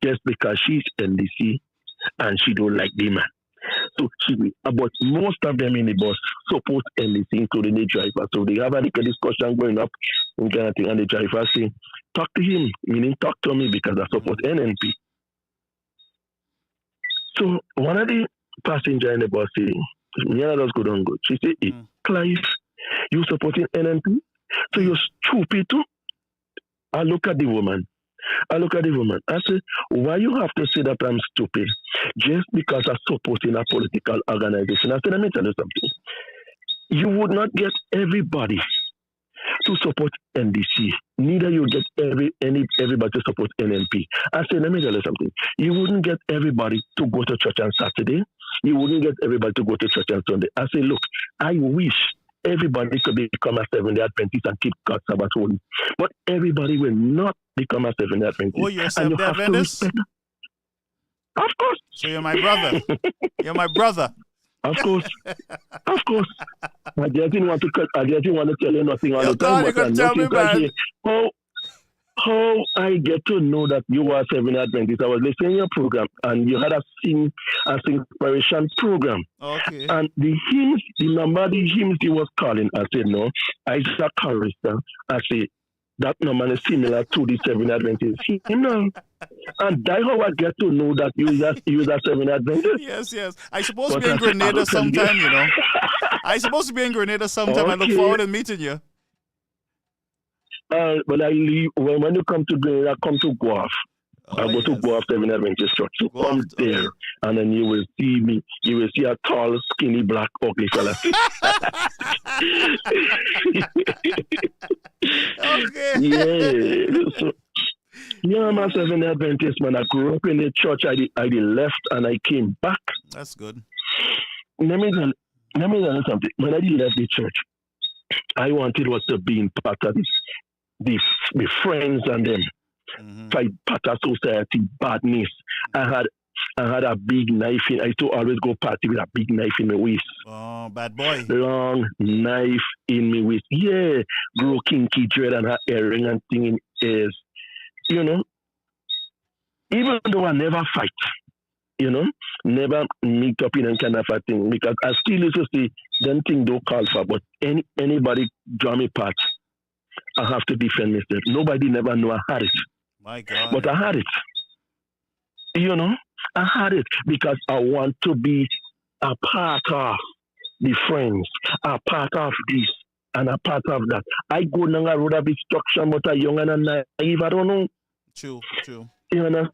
just because she's NDC and she don't like the man. So but most of them in the bus support NDC, including the driver. So they have a little discussion going up and the driver say, talk to him, meaning talk to me because I support NNP. So one of the passengers in the bus say, let's go down good. She said, hey, Clive, you supporting NNP? So you're stupid too? I look at the woman. I say, why you have to say that I'm stupid? Just because I'm supporting a political organization. I said, let me tell you something. you would not get everybody to support NDC. Neither you get everybody to support NNP. I say, let me tell you something. You wouldn't get everybody to go to church on Saturday. You wouldn't get everybody to go to church on Sunday. I say, look, I wish everybody could become a Seventh-day Adventist and keep God's Sabbath holy. But everybody will not become a Seventh-day Adventist. Oh, you're a Seventh-day Adventist? Of course. So you're my brother. You're my brother. Of course. Of course. I just didn't want to tell you nothing all the time. You're going to tell me, man. How I get to know that you are Seventh-day Adventist. I was listening to your program and you had a inspiration program. Okay. And the hymns, the number of the hymns he was calling, I said, no, Isaac Chorister. I said, that number is similar to the Seventh-day Adventist hymn. And that's how I get to know that you are Seventh-day Adventist. Yes. I'm supposed to be in Grenada sometime, you know. I'm supposed to be in Grenada sometime. Okay. I look forward to meeting you. But I leave when you come to Grenada, come to Guelph. I go to Guelph Seventh-day Adventist Church. So come there, and then you will see me. You will see a tall, skinny, black, ugly fella. Okay. Yeah. So, yeah, I'm a Seventh-day Adventist, man. I grew up in the church. I left and I came back. That's good. Let me tell you something. When I left the church, I wanted was to be in part of the friends and them. Fight part of society, badness. I had a big knife in. I used to always go party with a big knife in my waist. Oh, bad boy. Long knife in my waist. Yeah. Grow kinky dread and her earring and thing in ears. You know, even though I never fight, you know, never meet up in any kind of a thing, because I still used to say, them thing don't call for, but anybody draw me part, I have to defend myself. Nobody never know I had it. My God. But I had it. You know, I had it because I want to be a part of the friends, a part of this, and a part of that. I go down a road of destruction, but I'm young and naive. I don't know. True. You understand?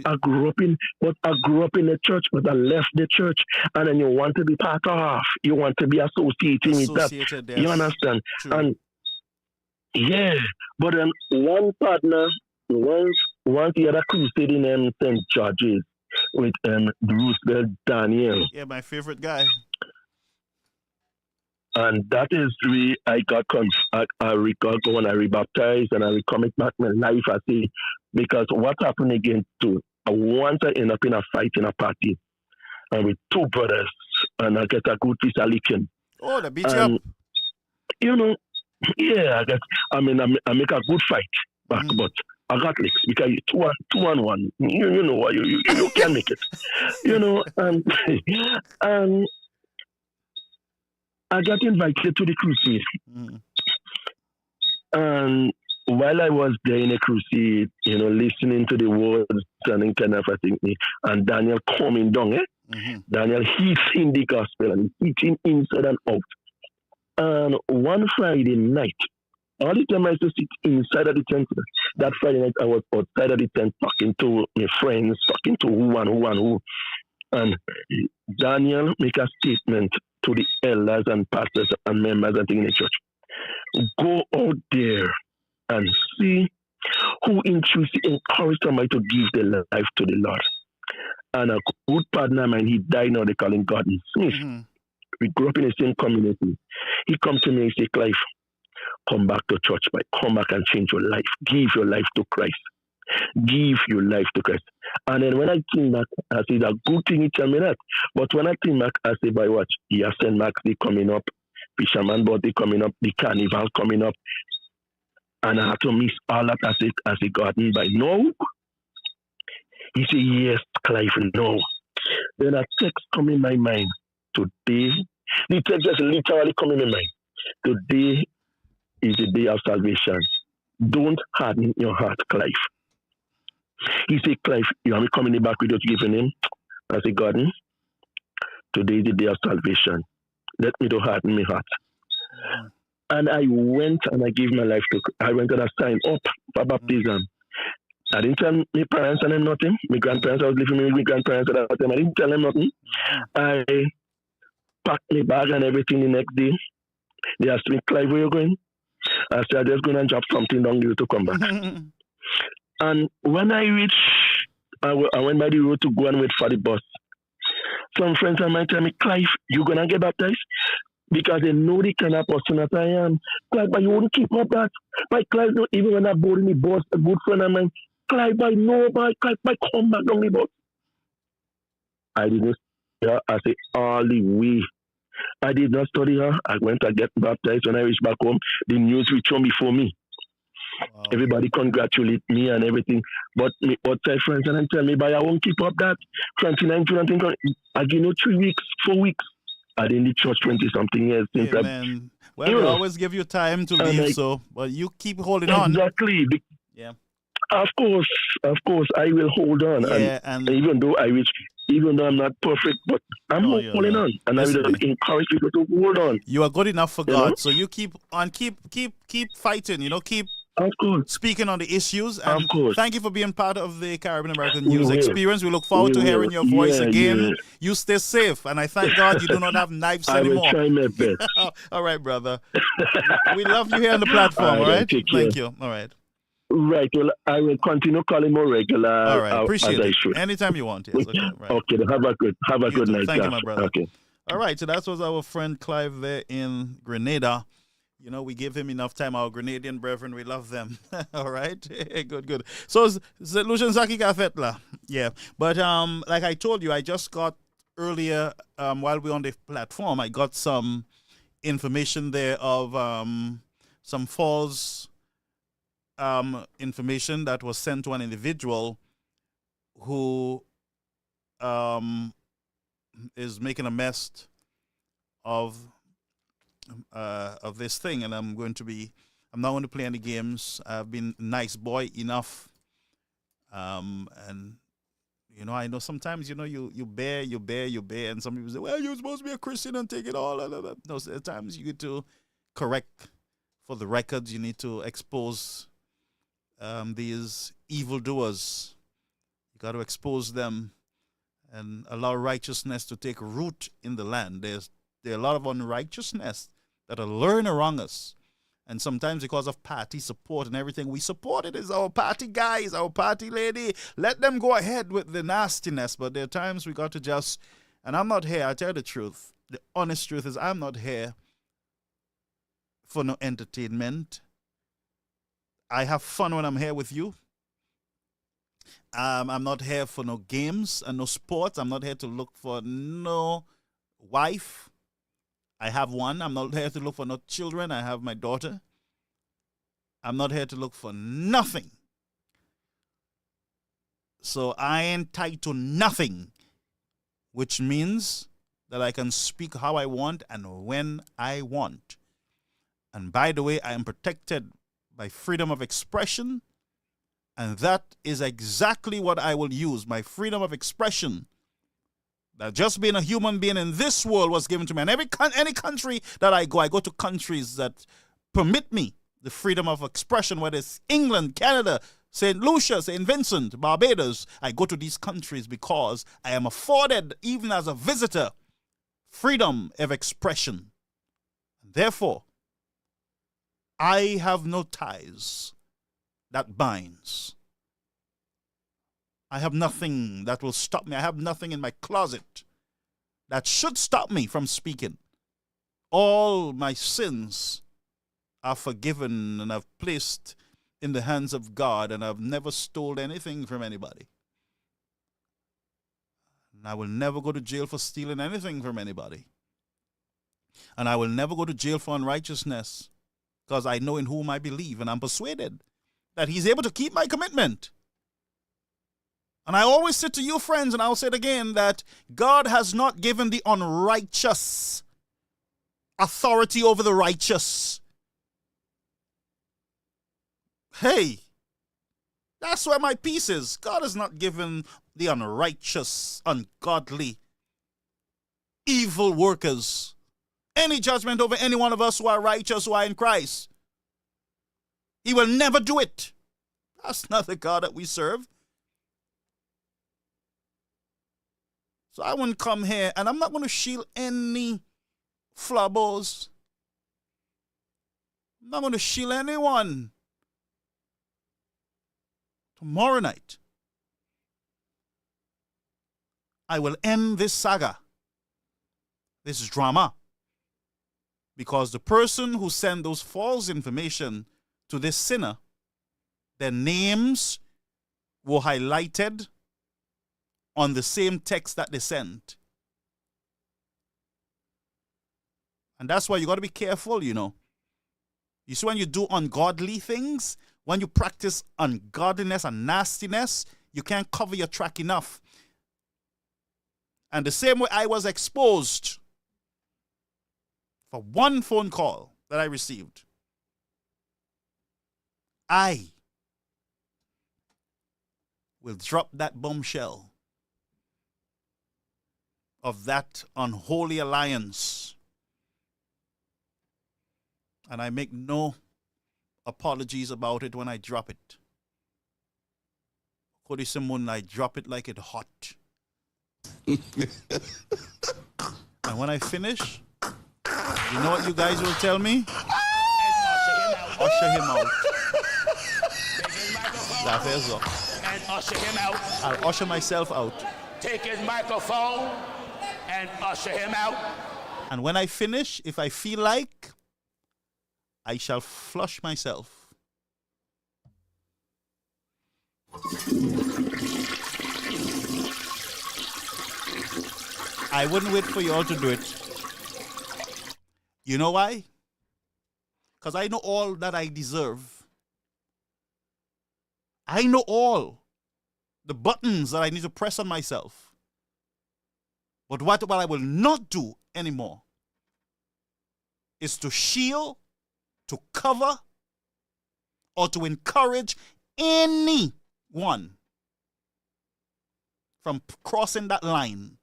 I grew up in the church, but I left the church, and then you want to be part of. You want to be associated with that. Yes. You understand? True. And yeah, but then one partner, once he had a crusade in St. George's with Roosevelt Daniel. Yeah, my favorite guy. And that is where I got I recall when I rebaptized and I recommit back my life. I say, because what happened again too, once I end up in a fight in a party and with two brothers and I get a good piece of licking. Oh, they beat you up. You know, yeah, I make a good fight back, but I got licks because 2-1. You know what, you can make it. You know, and I got invited to the crusade. And while I was there in a crusade, you know, listening to the words and kind of a thing, and Daniel coming down, Daniel, he's in the gospel and he's teaching inside and out. And one Friday night, all the time I used to sit inside of the tent. That Friday night, I was outside of the tent talking to my friends, talking to who. And Daniel make a statement to the elders and pastors and members and things in the church. Go out there and see who encouraged somebody to give their life to the Lord. And a good partner of mine, he died now, they call him Gordon Smith. We grew up in the same community. He come to me and say, Clive, come back to church, but come back and change your life. Give your life to Christ. Give your life to Christ. And then when I think back, I say, that good thing he tell me that. But when I think back, I say, by what? Yeah, St. Mark's Day coming up, Fisherman Birthday coming up, the Carnival coming up. And I had to miss all that as a garden by no. He said, yes, Clive, no. Then a text come in my mind. Today, the text just literally come in my mind. Today is the day of salvation. Don't harden your heart, Clive. He said, Clive, you want me coming in the back with you to give your name? I said, Gordon, today is the day of salvation. Let me to harden my heart. And I went and I gave my life to, I went and I signed up for baptism. I didn't tell my parents and them nothing. My grandparents, I was living with my grandparents at that time. I didn't tell them nothing. packed my bag and everything the next day. They asked me, Clive, where you going? I said, I'm just going to drop something down here to come back. And when I reached, I went by the road to go and wait for the bus. Some friends of mine tell me, Clive, you going to get baptized? Because they know the kind of person that I am. Clive, but you wouldn't keep up that. But Clive, no, even when I board in the bus, a good friend of mine, Clive, I know, but Clive, I come back on the bus. I didn't study her. I say, all the way. I did not study her. I went to get baptized. When I reached back home, the news reached home before me. Wow. Everybody congratulate me and everything. But me outside friends and tell me, but I won't keep up that. 29, I give you 3 weeks, 4 weeks. I didn't need church 20-something years. Since Amen. Well, we always give you time to leave, but you keep holding on. Exactly. Yeah. Of course, I will hold on. Yeah, and even though I'm not perfect, but I'm holding on, and listen, I will encourage people to hold on. You are good enough for God, so you keep on, keep fighting. Keep speaking on the issues. And of course. Thank you for being part of the Caribbean American News Experience. We look forward to hearing your voice again. Yeah. You stay safe, and I thank God you do not have knives anymore. I will try my best. All right, brother. We love you here on the platform. All right. Thank you. All right. Right. Well, I will continue calling more regular. All right. Appreciate it. Anytime you want. Yes. Okay. Right. Okay. Have a good night. Thank you, my brother. Okay. All right. So that was our friend Clive there in Grenada. We give him enough time. Our Grenadian brethren, we love them. All right. Good. So, Lucian Zaki Gafetla. Yeah. But like I told you, I just got earlier while we were on the platform, I got some information there of some false information that was sent to an individual who is making a mess of this thing, and I'm not going to play any games. I've been a nice boy enough, and I know sometimes you bear, and some people say, well, you're supposed to be a Christian and take it all. No, at times you get to correct for the records. You need to expose these evildoers. You got to expose them and allow righteousness to take root in the land. There are a lot of unrighteousness that are luring around us. And sometimes because of party support and everything, we support it as our party guys, our party lady. Let them go ahead with the nastiness. But there are times we got to just, and I'm not here, I tell you the truth. The honest truth is I'm not here for no entertainment. I have fun when I'm here with you. I'm not here for no games and no sports. I'm not here to look for no wife. I have one. I'm not here to look for no children. I have my daughter. I'm not here to look for nothing. So I ain't tied to nothing, which means that I can speak how I want and when I want. And by the way, I am protected by freedom of expression, and that is exactly what I will use, my freedom of expression. That just being a human being in this world was given to me. And any country that I go to countries that permit me the freedom of expression, whether it's England, Canada, St. Lucia, St. Vincent, Barbados. I go to these countries because I am afforded, even as a visitor, freedom of expression. Therefore, I have no ties that binds. I have nothing that will stop me. I have nothing in my closet that should stop me from speaking. All my sins are forgiven and I've placed in the hands of God, and I've never stole anything from anybody. And I will never go to jail for stealing anything from anybody. And I will never go to jail for unrighteousness, because I know in whom I believe, and I'm persuaded that he's able to keep my commitment. And I always say to you, friends, and I'll say it again, that God has not given the unrighteous authority over the righteous. Hey, that's where my peace is. God has not given the unrighteous, ungodly, evil workers any judgment over any one of us who are righteous, who are in Christ. He will never do it. That's not the God that we serve. So I wouldn't come here, and I'm not going to shield any Flabos. I'm not going to shield anyone. Tomorrow night, I will end this saga, this drama, because the person who sent those false information to this sinner, their names were highlighted on the same text that they sent. And that's why you got to be careful, you know. You see, when you do ungodly things, when you practice ungodliness and nastiness, you can't cover your track enough. And the same way I was exposed for one phone call that I received, I will drop that bombshell of that unholy alliance. And I make no apologies about it when I drop it. Kodisimun, I drop it like it hot. And when I finish, you know what you guys will tell me? Usher him out. That is all. And usher him out. I'll usher myself out. Take his microphone and usher him out. And when I finish, if I feel like, I shall flush myself. I wouldn't wait for you all to do it. You know why? Because I know all that I deserve. I know all the buttons that I need to press on myself. But what I will not do anymore is to shield, to cover, or to encourage anyone from crossing that line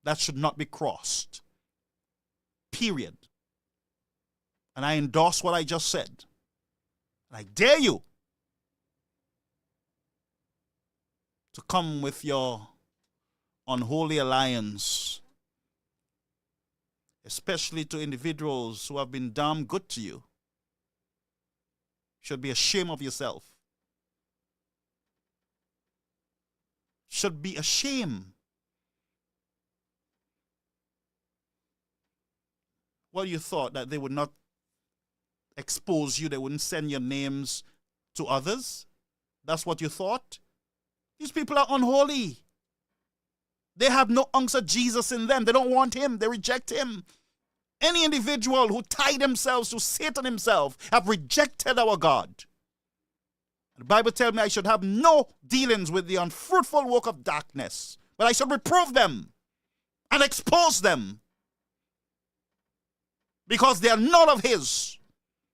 that should not be crossed. Period. And I endorse what I just said. And I dare you to come with your unholy alliance, especially to individuals who have been damn good to you. You should be ashamed of yourself. Should be ashamed. Well, you thought that they would not expose you, they wouldn't send your names to others? That's what you thought? These people are unholy. They have no ounce of Jesus in them. They don't want him. They reject him. Any individual who tie themselves to Satan himself have rejected our God. The Bible tells me I should have no dealings with the unfruitful work of darkness, but I should reprove them and expose them because they are not of his.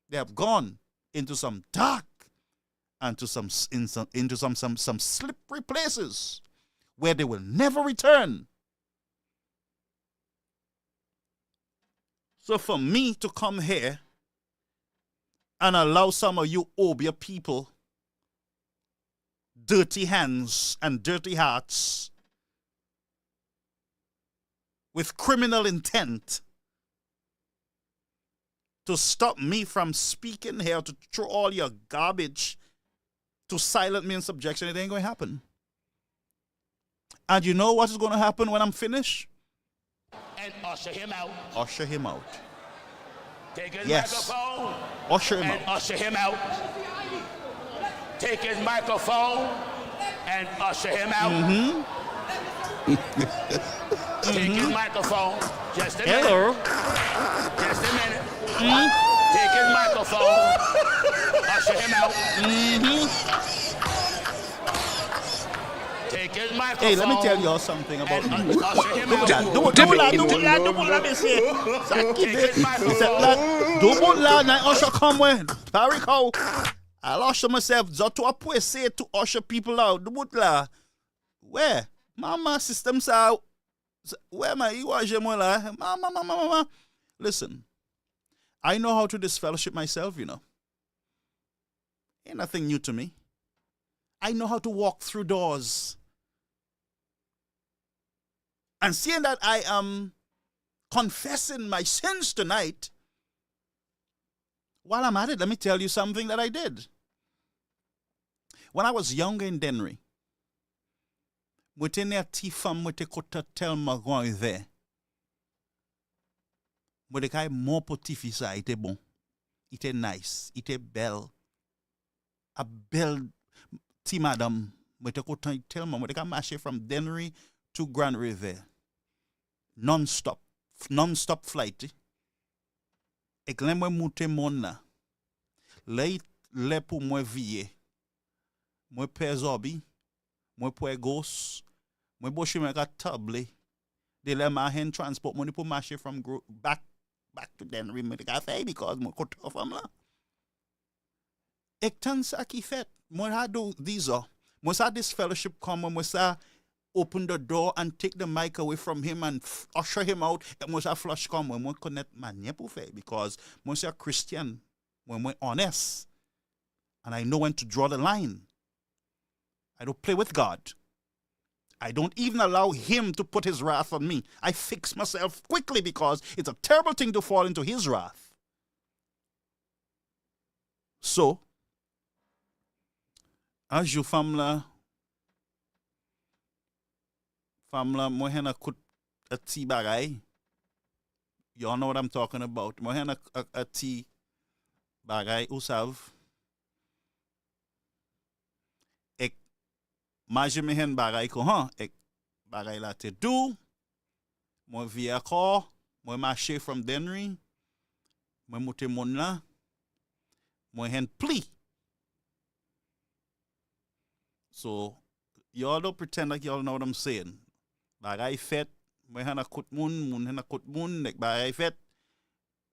They have gone into some dark and into some slippery places where they will never return. So for me to come here and allow some of you Obia people, dirty hands and dirty hearts, with criminal intent, to stop me from speaking here, to throw all your garbage, to silence me in subjection, it ain't going to happen. And you know what is going to happen when I'm finished? And usher him out. Usher him out. Take his Yes. microphone Usher him and out. usher him out. Take his microphone and usher him out. Take his microphone. Just a minute. Hello. Just a minute. Take his microphone. Usher him out. Take his microphone. Hey, let me tell y'all something about and me. usher him out. Take his microphone. Double na usher come when. Pariko. I'll usher myself just to a place say to usher people out. Double la. Where? Mama systems out. Where my you usher mo la? Mama. Listen. I know how to disfellowship myself, you know. Ain't nothing new to me. I know how to walk through doors. And seeing that I am confessing my sins tonight. While I'm at it, let me tell you something that I did. When I was younger in Dennery, within a tifam with a kota tel magon there. But the guy more potifisa, ite bon. Ite nice. Ite belle. A belle ti madam. With a kota tel ma. With the guy marché from Dennery to Grand River. Non-stop. Non-stop flight. Ek le mwen moute mon la. Le pou mwen viye. Mwen pe zobi. Mwen pe gos. Mwen boshi mwen ka table. De le ma hen transport money pou marché from back to Dennery mwen de ka fay because mwen koto fam la. Ek tan sa ki fet. Mwen ha do these are. Mwen sa this fellowship come mwen sa open the door and take the mic away from him and usher him out. And mwen sa flush come mwen connect manye pou fay because mwen sa Christian. Mwen honest. And I know when to draw the line. I don't play with God. I don't even allow him to put his wrath on me. I fix myself quickly because it's a terrible thing to fall into his wrath. So, as you famla mo hen a kut a ti bagay. Y'all know what I'm talking about. Mo hen a ti bagay usav. Maje me hen bagay ko ek bagay la te do. Mwen vi akor, mwen marché from Dennery. Mwen moute mon la. Mwen hen pli. So, y'all don't pretend like y'all know what I'm saying. Bagay fet, mwen hen a kout moun hen a kout moun, ek bagay fet.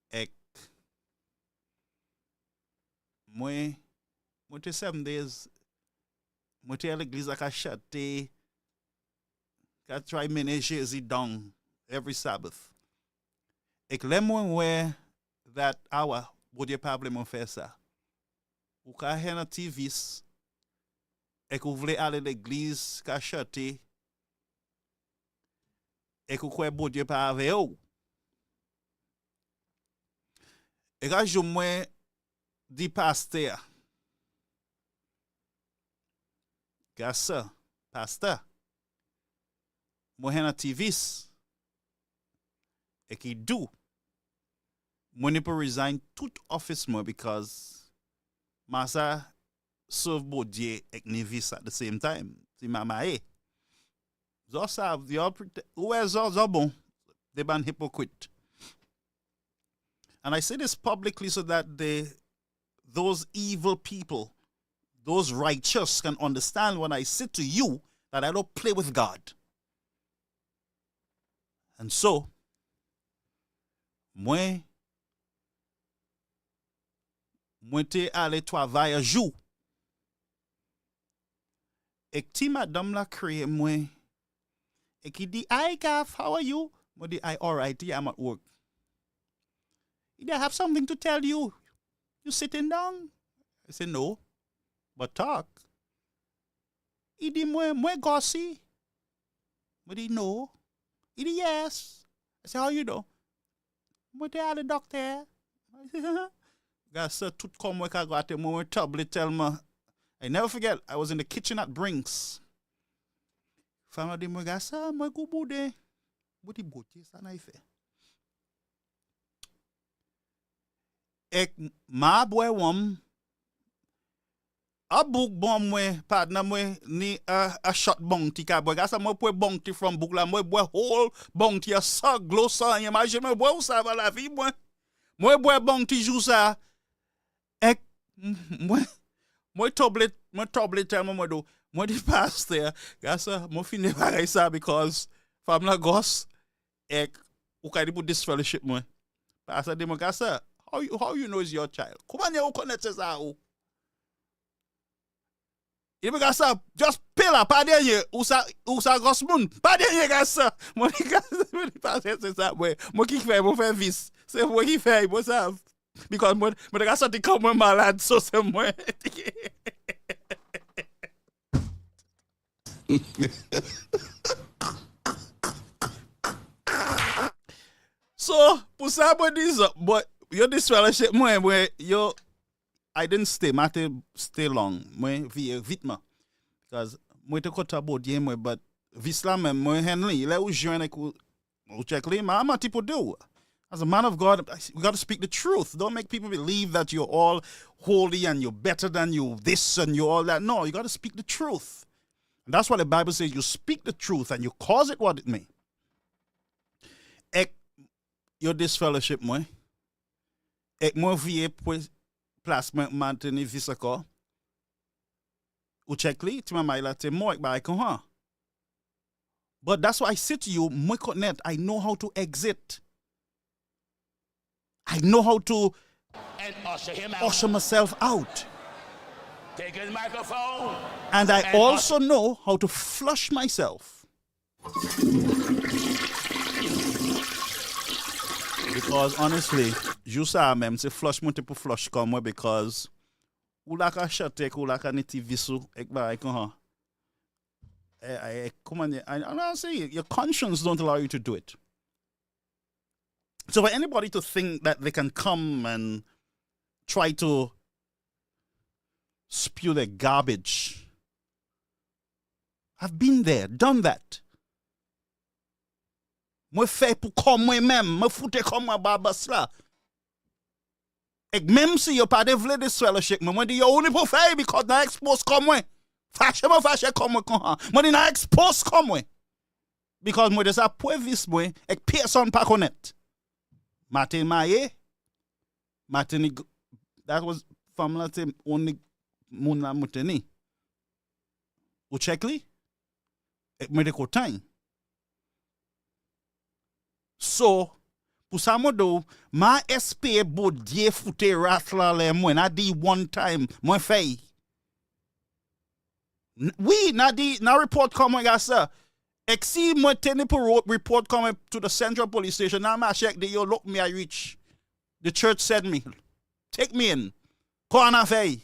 Ek mwen te 7 days. Mwen te l'eglise ka chate, ka try menager zi dong every Sabbath. Ek le mwen we that hour, bodye pable mwen fè sa. Ou ka hen a TVs, ek ou vle ale l'eglise ka chate, ek ou kwe bodye pa ave ou. Ek a jou mwen di paste ya. Gasa, pastor. Mwen hen a TVs. Ek I do. Mwen ne pou resign tout office mwen because masa serve bodye ek nevis at the same time. Si mama e. Zo sav, ouwe zo bon. De ban hypocrite. And I say this publicly so that those evil people, those righteous can understand when I say to you that I don't play with God. And so, mwen te ale travay a jou. Ek ti madame la kriye mwen. Ek I di, hi Gav, how are you? Mwen di, alright, yeah, I'm at work. I have something to tell you. You sitting down? I said, no. But talk. I di mwen gossy. Mwen di no. I di yes. I say, how you know? Mwen te ale doctor. Gasa tout kom mwen ka gate mwen tablet tell me. I never forget, I was in the kitchen at Brinks. Fama di mwen gasa mwen go bude. Budi bote sa na ife. Ek ma boy wam. A book bon mwen, partner mwen, ni a shot bounty ka boy. Gasa mwen pwe bounty from book la, mwen boy whole bounty a sa glo sa, imagine mwen boy ou sa va la vi mwen. Mwen boy bounty jou sa. Ek, mwen tablet tell mwen do, mwen di pastor, gasa mwen fini bagay sa because fam la gos, ek, ou ka di pou disfellowship mwen. Pastor di mwen gasa, how you know is your child? Kouman ye ou connect sa ou? Il me gasa, just pela, pa denye, ou sa gos moun, pa denye gasa. Mwen di gasa, mwen di pastor se sa mwen, mwen ki fè, mwen fè vis. Se mwen ki fè, mwen sav. Because mwen di gasa ti kom mwen malad, so se mwen. So, pour ça, but you this fellowship, moi, where you, I didn't stay, stay long, moi, vite, because moi, te kota bodye, moi, but visla, moi, Henry, là où je viens, ou check li, ma, I'm tipo do. As a man of God, we got to speak the truth. Don't make people believe that you're all holy and you're better than you this and you all that. No, you got to speak the truth. And that's what the Bible says. You speak the truth and you cause it what it may. Ek, yo disfellowship moi. Ek moi vie place maintenir visako. Ou check li, ti mamay la te moi ek ba ek ha. But that's why I say to you, moi connect, I know how to exit. I know how to And usher him out. usher myself out. Take his microphone. And I also know how to flush myself. Because honestly, you saw même se flush monte pour flush comme moi because ou la ka chate ou la ka niti visu ek ba ek ha. Come on, I don't say your conscience don't allow you to do it. So for anybody to think that they can come and try to spew their garbage, I've been there, done that. Moi fait pour comme moi-même, me foute comme moi babas là. Et même si yo pas devle this fellowship, moi dit yo only pour faire because na expose comme moi. Fâche comme moi kon. Moi dit na expose comme moi. Because moi de ça poevis moi et personne pas connaître. Martin Maye, that was family te only muna muteni. Ou check li? Et moi de kotain. So, pour ça, ma SP bodye foute ratla le mwen. Na di one time, mwen fay. Oui, na report come gasa. Exi mwen teni pour report come to the Central Police Station. Na ma check de yo look me I reach. The church said me. Take me in. Ko an fay.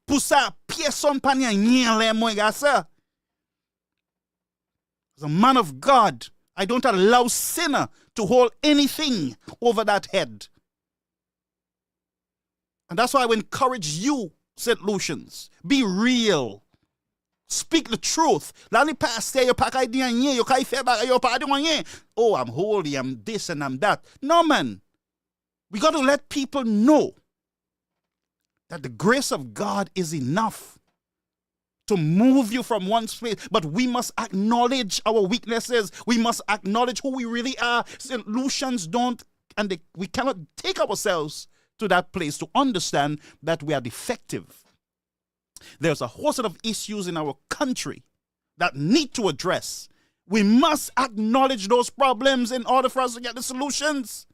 Pour ça, personne pa ni rien le mwen gasa. As a man of God, I don't allow sinner to hold anything over that head. And that's why I encourage you, St. Lucians, be real. Speak the truth. Lani pastor, you pack idea nye, you kai feba, you pack idea. Oh, I'm holy, I'm this and I'm that. No, man. We got to let people know that the grace of God is enough to move you from one space, but we must acknowledge our weaknesses. We must acknowledge who we really are. St. Lucians don't, and we cannot take ourselves to that place to understand that we are defective. There's a whole set of issues in our country that need to address. We must acknowledge those problems in order for us to get the solutions.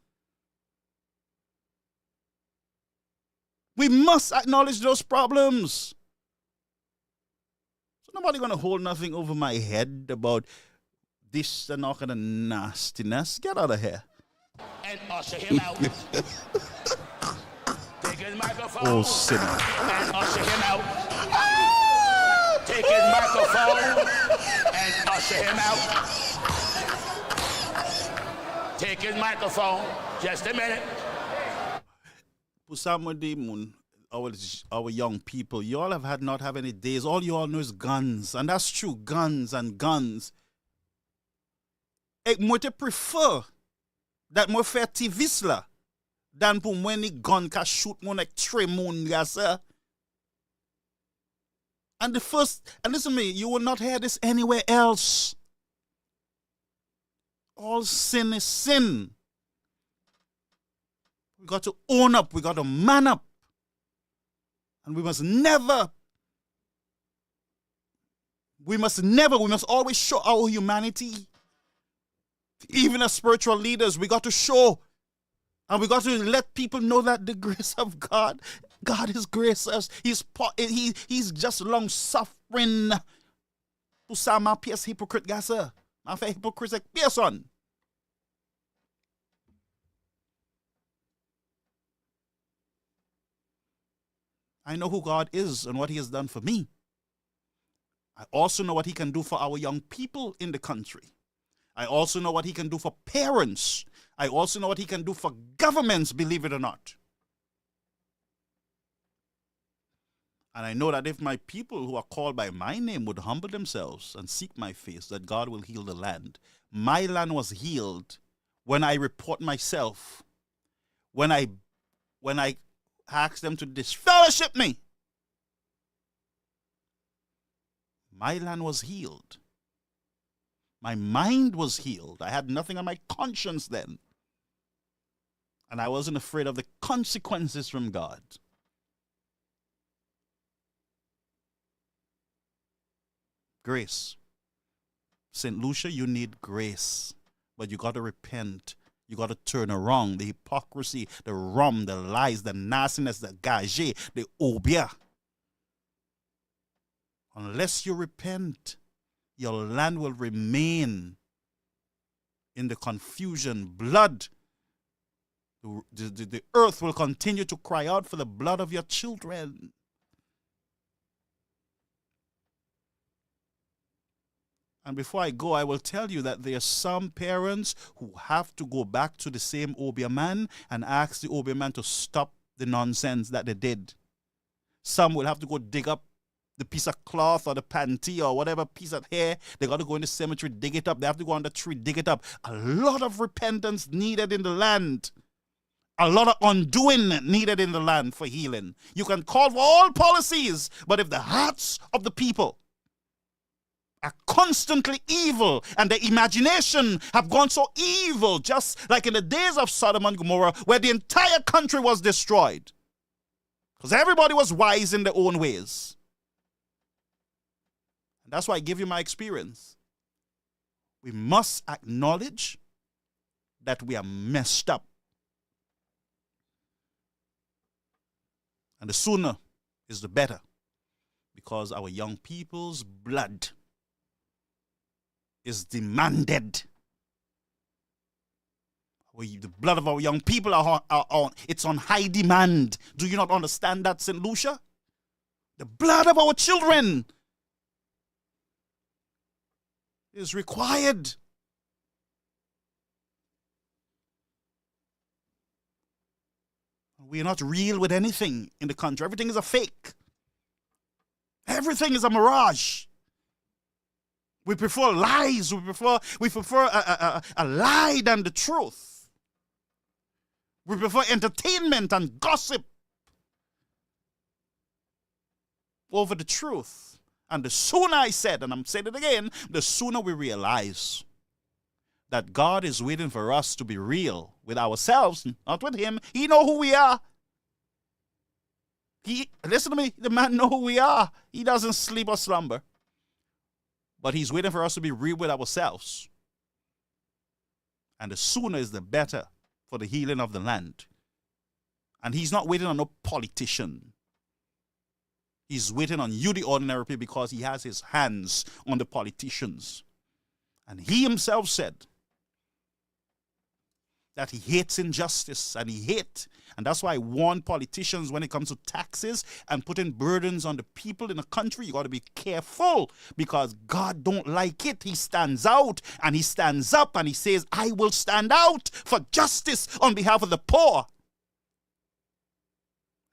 We must acknowledge those problems. Nobody gonna hold nothing over my head about this and all kind of nastiness. Get out of here. And usher him out. Take his microphone. Oh, sinner. And usher him out. Take his microphone and usher him out. Take his microphone. Just a minute. Pusamudi Mun, our young people, you all have not have any days. All you all know is guns. And that's true, guns and guns. Ek mwen te prefer that mwen fè tivis la than pou mwen ni gun ka shoot mwen ek tre moun gasa. And listen to me, you will not hear this anywhere else. All sin is sin. We got to own up, we got to man up. And we must always show our humanity. Even as spiritual leaders, we got to show and we got to let people know that the grace of God is gracious. He's just long suffering. Pusa ma pièce hypocrite gasa. Ma fait hypocrite person. I know who God is and what he has done for me. I also know what he can do for our young people in the country. I also know what he can do for parents. I also know what he can do for governments, believe it or not. And I know that if my people who are called by my name would humble themselves and seek my face, that God will heal the land. My land was healed when I report myself, when I ask them to disfellowship me. My land was healed. My mind was healed. I had nothing on my conscience then. And I wasn't afraid of the consequences from God. Grace. St. Lucia, you need grace. But you got to repent. You got to turn around. The hypocrisy, the rum, the lies, the nastiness, the gage, the obia. Unless you repent, your land will remain in the confusion. Blood. The earth will continue to cry out for the blood of your children. And before I go, I will tell you that there are some parents who have to go back to the same Obia man and ask the Obia man to stop the nonsense that they did. Some will have to go dig up the piece of cloth or the panty or whatever piece of hair. They got to go in the cemetery, dig it up. They have to go on the tree, dig it up. A lot of repentance needed in the land. A lot of undoing needed in the land for healing. You can call for all policies, but if the hearts of the people are constantly evil and their imagination have gone so evil, just like in the days of Sodom and Gomorrah, where the entire country was destroyed because everybody was wise in their own ways. And that's why I give you my experience. We must acknowledge that we are messed up. And the sooner is the better, because our young people's blood is demanded. The blood of our young people it's on high demand. Do you not understand that, St. Lucia? The blood of our children is required. We are not real with anything in the country. Everything is a fake. Everything is a mirage. We prefer lies. We prefer a lie than the truth. We prefer entertainment and gossip over the truth. And the sooner I said, and I'm saying it again, the sooner we realize that God is waiting for us to be real with ourselves, not with him. He know who we are. Listen to me, the man know who we are. He doesn't sleep or slumber. But he's waiting for us to be real with ourselves. And the sooner is the better for the healing of the land. And he's not waiting on no politician. He's waiting on you, the ordinary people, because he has his hands on the politicians. And he himself said that he hates injustice, and and that's why I warn politicians when it comes to taxes and putting burdens on the people in the country. You got to be careful, because God don't like it. He stands out and he stands up and he says, I will stand out for justice on behalf of the poor.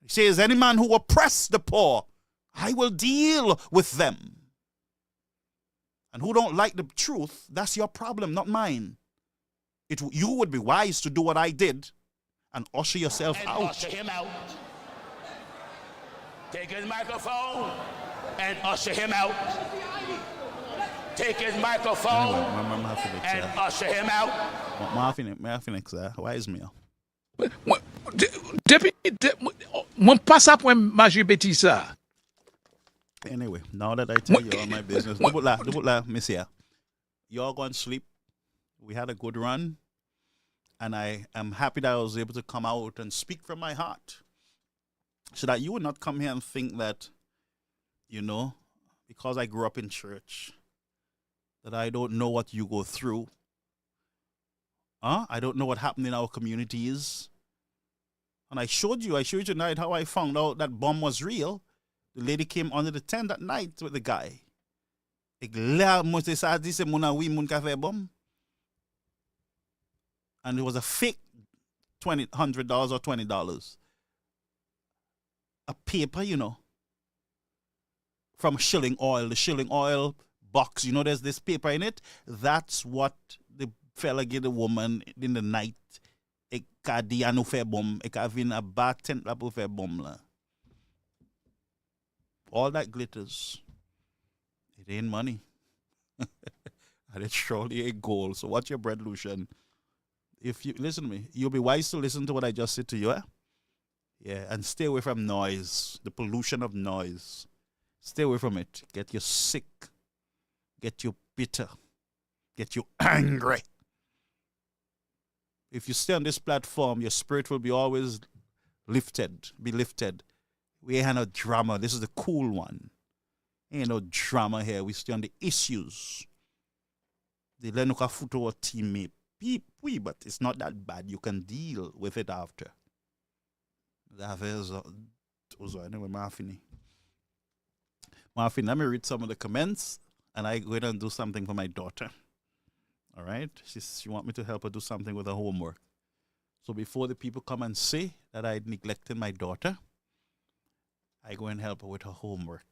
He says, any man who oppress the poor, I will deal with them. And who don't like the truth, that's your problem, not mine. You would be wise to do what I did and usher yourself out. Usher him out. Take his microphone and usher him out. Take his microphone and usher him out. Why is me? Mwen pas ap wèm Maje Betty sa. Anyway, now that I tell you all my business, double miss here. Y'all go and sleep. We had a good run, and I am happy that I was able to come out and speak from my heart, so that you would not come here and think that, because I grew up in church, that I don't know what you go through. I don't know what happened in our communities. And I showed you tonight how I found out that bomb was real. The lady came under the tent that night with the guy. and it was a fake $100 or $20. A paper, you know, from Shilling Oil, the Shilling Oil box, you know, there's this paper in it. That's what the fella gave the woman in the night. Eka di anu fe bom, eka vin a ba tent la pou fe bom la. All that glitters. It ain't money. And it's surely a goal. So watch your bread, Lucian. If you listen to me, you'll be wise to listen to what I just said to you. Eh? Yeah, and stay away from noise, the pollution of noise. Stay away from it. Get you sick. Get you bitter. Get you angry. If you stay on this platform, your spirit will be always lifted. Be lifted. We ain't no drama. This is the cool one. Ain't no drama here. We stay on the issues. The lenuka futo teammate. But it's not that bad. You can deal with it after. Anyway, Marfini, let me read some of the comments, and I go ahead and do something for my daughter. All right? She want me to help her do something with her homework. So before the people come and say that I neglected my daughter, I go and help her with her homework.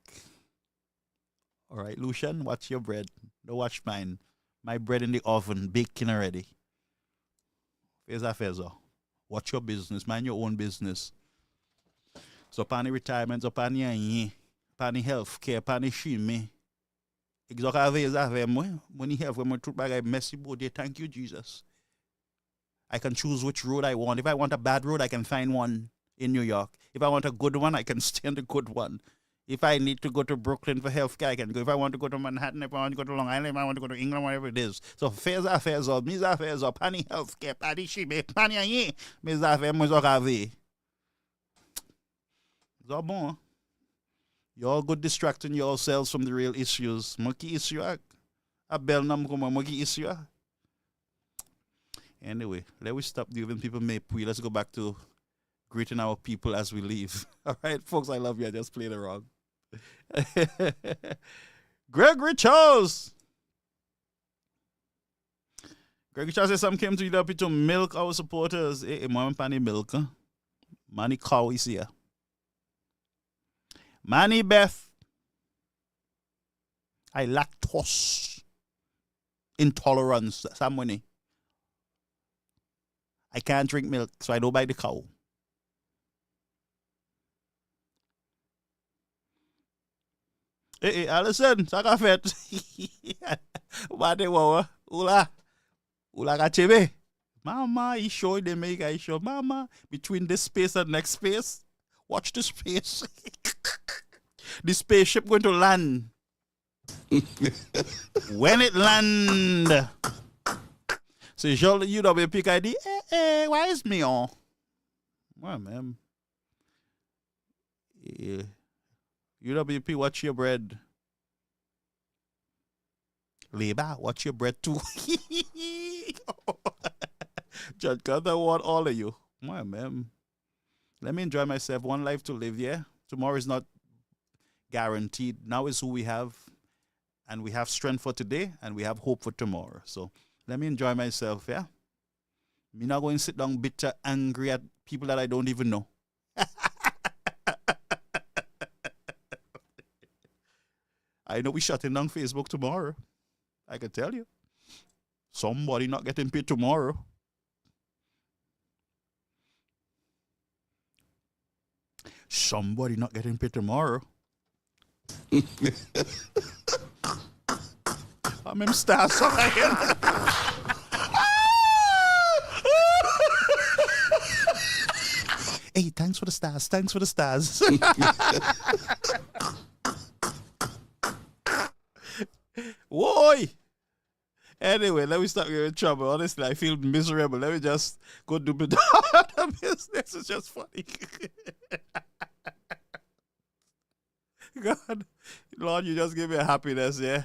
All right, Lucian, watch your bread. Don't watch mine. My bread in the oven, baking already. Feza. Watch your business. Mind your own business. So, pani retirement, so pani anye, pani health care, pani shime. Exoka veza vemwe. Money have when my truth bagay messy body. Thank you, Jesus. I can choose which road I want. If I want a bad road, I can find one in New York. If I want a good one, I can stay on the good one. If I need to go to Brooklyn for healthcare, I can go. If I want to go to Manhattan, if I want to go to Long Island, if I want to go to England, whatever it is. So affairs, mis affairs, pani healthcare, pani shime, pani anye, mes affairs, mes okave. It's all bon. You all good distracting yourselves from the real issues. Monkey issue, a bell number, monkey issue. Anyway, let me stop giving people maypui. Let's go back to greeting our people as we leave. All right, folks, I love you. I just played it wrong. Gregory Charles. Gregory Charles says some came to UW to milk our supporters. Hey, mama pani milk. Huh? Manny cow is here. Manny Beth. I lactose intolerance. Somebody. I can't drink milk, so I don't buy the cow. Hey, Alison, sakafet. Wade wawa. Ula kachebe. Mama, he show the make I show. Mama, between this space and next space, watch the space. The spaceship going to land. When it land, so you don't be pick ID. Why is me on? Well, man. Yeah. UWP, watch your bread. Labor, watch your bread too. Judge God, I want all of you. My man. Let me enjoy myself. One life to live, yeah? Tomorrow is not guaranteed. Now is who we have. And we have strength for today, and we have hope for tomorrow. So let me enjoy myself, yeah? Me not going to sit down bitter, angry at people that I don't even know. I know we shutting down Facebook tomorrow. I can tell you. Somebody not getting paid tomorrow. Somebody not getting paid tomorrow. I'm in stars. Hey, thanks for the stars. Thanks for the stars. Whoa! Anyway, let me stop getting in trouble. Honestly, I feel miserable. Let me just go do the business. It's just funny. God, Lord, you just give me a happiness, yeah?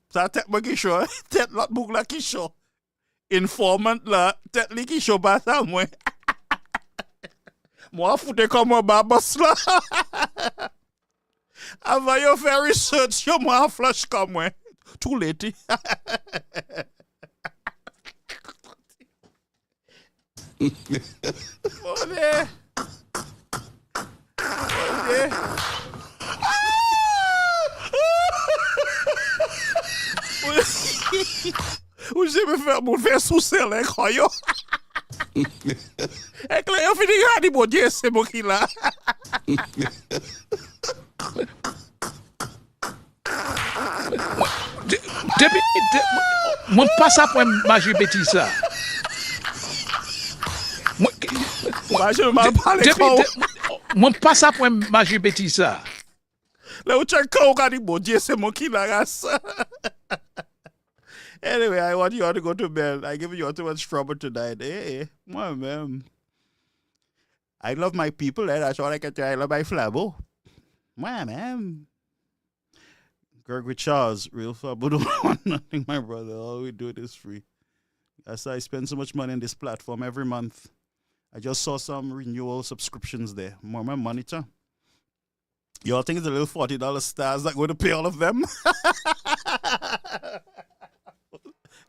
Ça tet mo kisho, tet lot book la kisho. Informant la, tet li kisho ba sa mwen. Moi foute comme un babos la. Avant yo faire research, yo moi flash comme moi. Too late. Oh, there. Oh, there. Ou je me fè moun fè sou sel lè kwa yo. Ek lè yo fini gani moun diye se moun ki la. Mwen pas apwen maji beti sa. Mwen pas apwen maji beti sa. Lè ou chè kwa ou gani moun diye se moun ki la rasa. Anyway, I want you all to go to bed. I give you all too much trouble tonight. Hey, moi même. I love my people, eh? That's all I can tell you. I love my flabo. Moi même. Gregory Charles, real flabo don't want nothing, my brother. All we do it is free. That's why I spend so much money on this platform every month. I just saw some renewal subscriptions there. More my monitor. You all think it's the little $40 stars that go to pay all of them?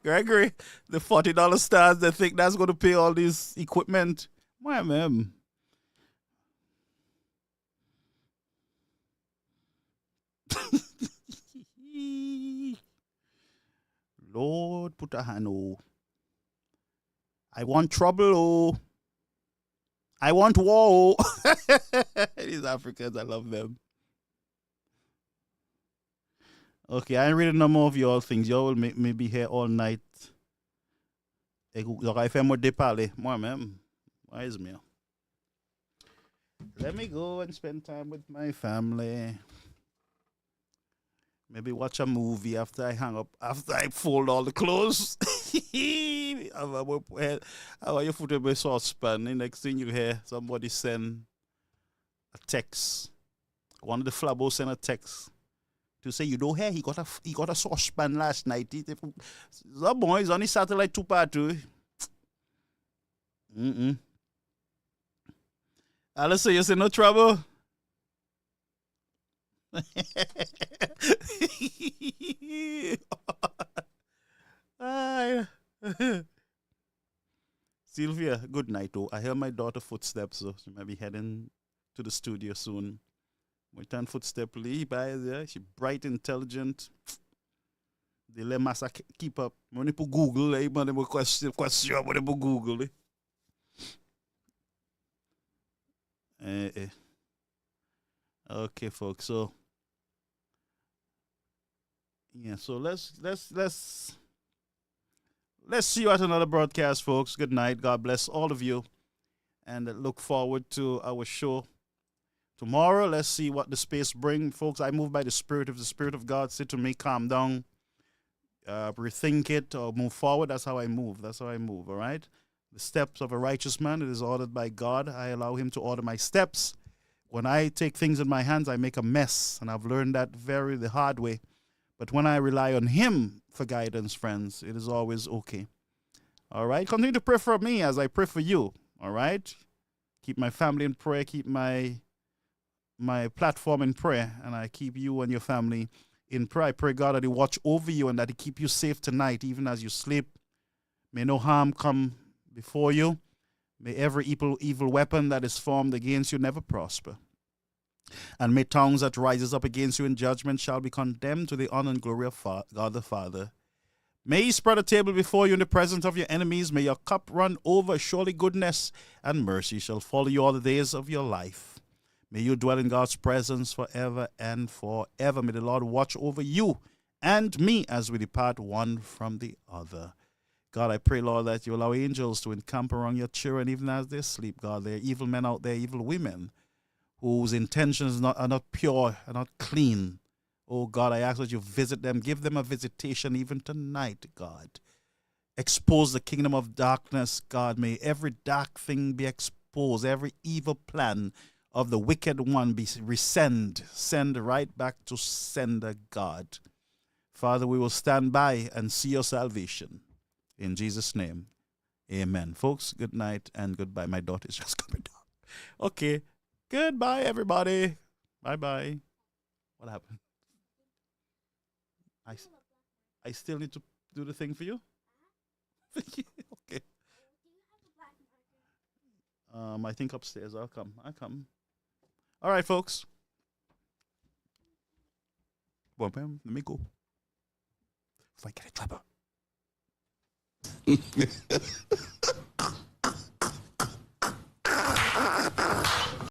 Gregory, the $40 stars, they think that's going to pay all this equipment. Why, man? Lord, put a hand, oh. I want trouble, oh. I want war, oh. These Africans, I love them. Okay, I ain't reading no more of y'all things. Y'all will make me be here all night. J'aurais fait mon déparler. Moi-même. Wise me. Let me go and spend time with my family. Maybe watch a movie after I hang up, after I fold all the clothes. I want your foot in my saucepan. The next thing you hear, somebody send a text. One of the flabos send a text to say, you don't hear, he got a saucepan last night. That boy is on his satellite 2 part 2. Alice, you say no trouble? Sylvia, good night. Oh, I hear my daughter footsteps, so she might be heading to the studio soon. We turn footstep Lee by there. She bright, intelligent. They let massa keep up. When you put Google, eh, man, they will question when they put Google. Okay, folks. So yeah, so let's see you at another broadcast, folks. Good night. God bless all of you, and look forward to our show tomorrow. Let's see what the space brings, folks. I move by the Spirit. If the Spirit of God sit to me, calm down, rethink it, or move forward. That's how I move. All right. The steps of a righteous man, it is ordered by God. I allow him to order my steps. When I take things in my hands, I make a mess, and I've learned that the hard way. But when I rely on him for guidance, friends, it is always okay. All right? Continue to pray for me as I pray for you. All right? Keep my family in prayer. Keep my platform in prayer. And I keep you and your family in prayer. I pray, God, that he watch over you and that he keep you safe tonight, even as you sleep. May no harm come before you. May every evil weapon that is formed against you never prosper. And may tongues that rises up against you in judgment shall be condemned to the honor and glory of God the Father. May he spread a table before you in the presence of your enemies. May your cup run over. Surely goodness and mercy shall follow you all the days of your life. May you dwell in God's presence forever and forever. May the Lord watch over you and me as we depart one from the other. God, I pray, Lord, that you allow angels to encamp around your children even as they sleep, God. There are evil men out there, evil women, whose intentions are not pure, are not clean. Oh, God, I ask that you visit them. Give them a visitation even tonight, God. Expose the kingdom of darkness, God. May every dark thing be exposed, every evil plan of the wicked one be send right back to sender, God. Father, we will stand by and see your salvation. In Jesus' name, amen. Folks, good night and goodbye. My daughter is just coming down. Okay, goodbye, everybody. Bye-bye. What happened? I still need to do the thing for you? Okay. I think upstairs. I'll come. All right, folks. Well, let me go. If I get a clapper.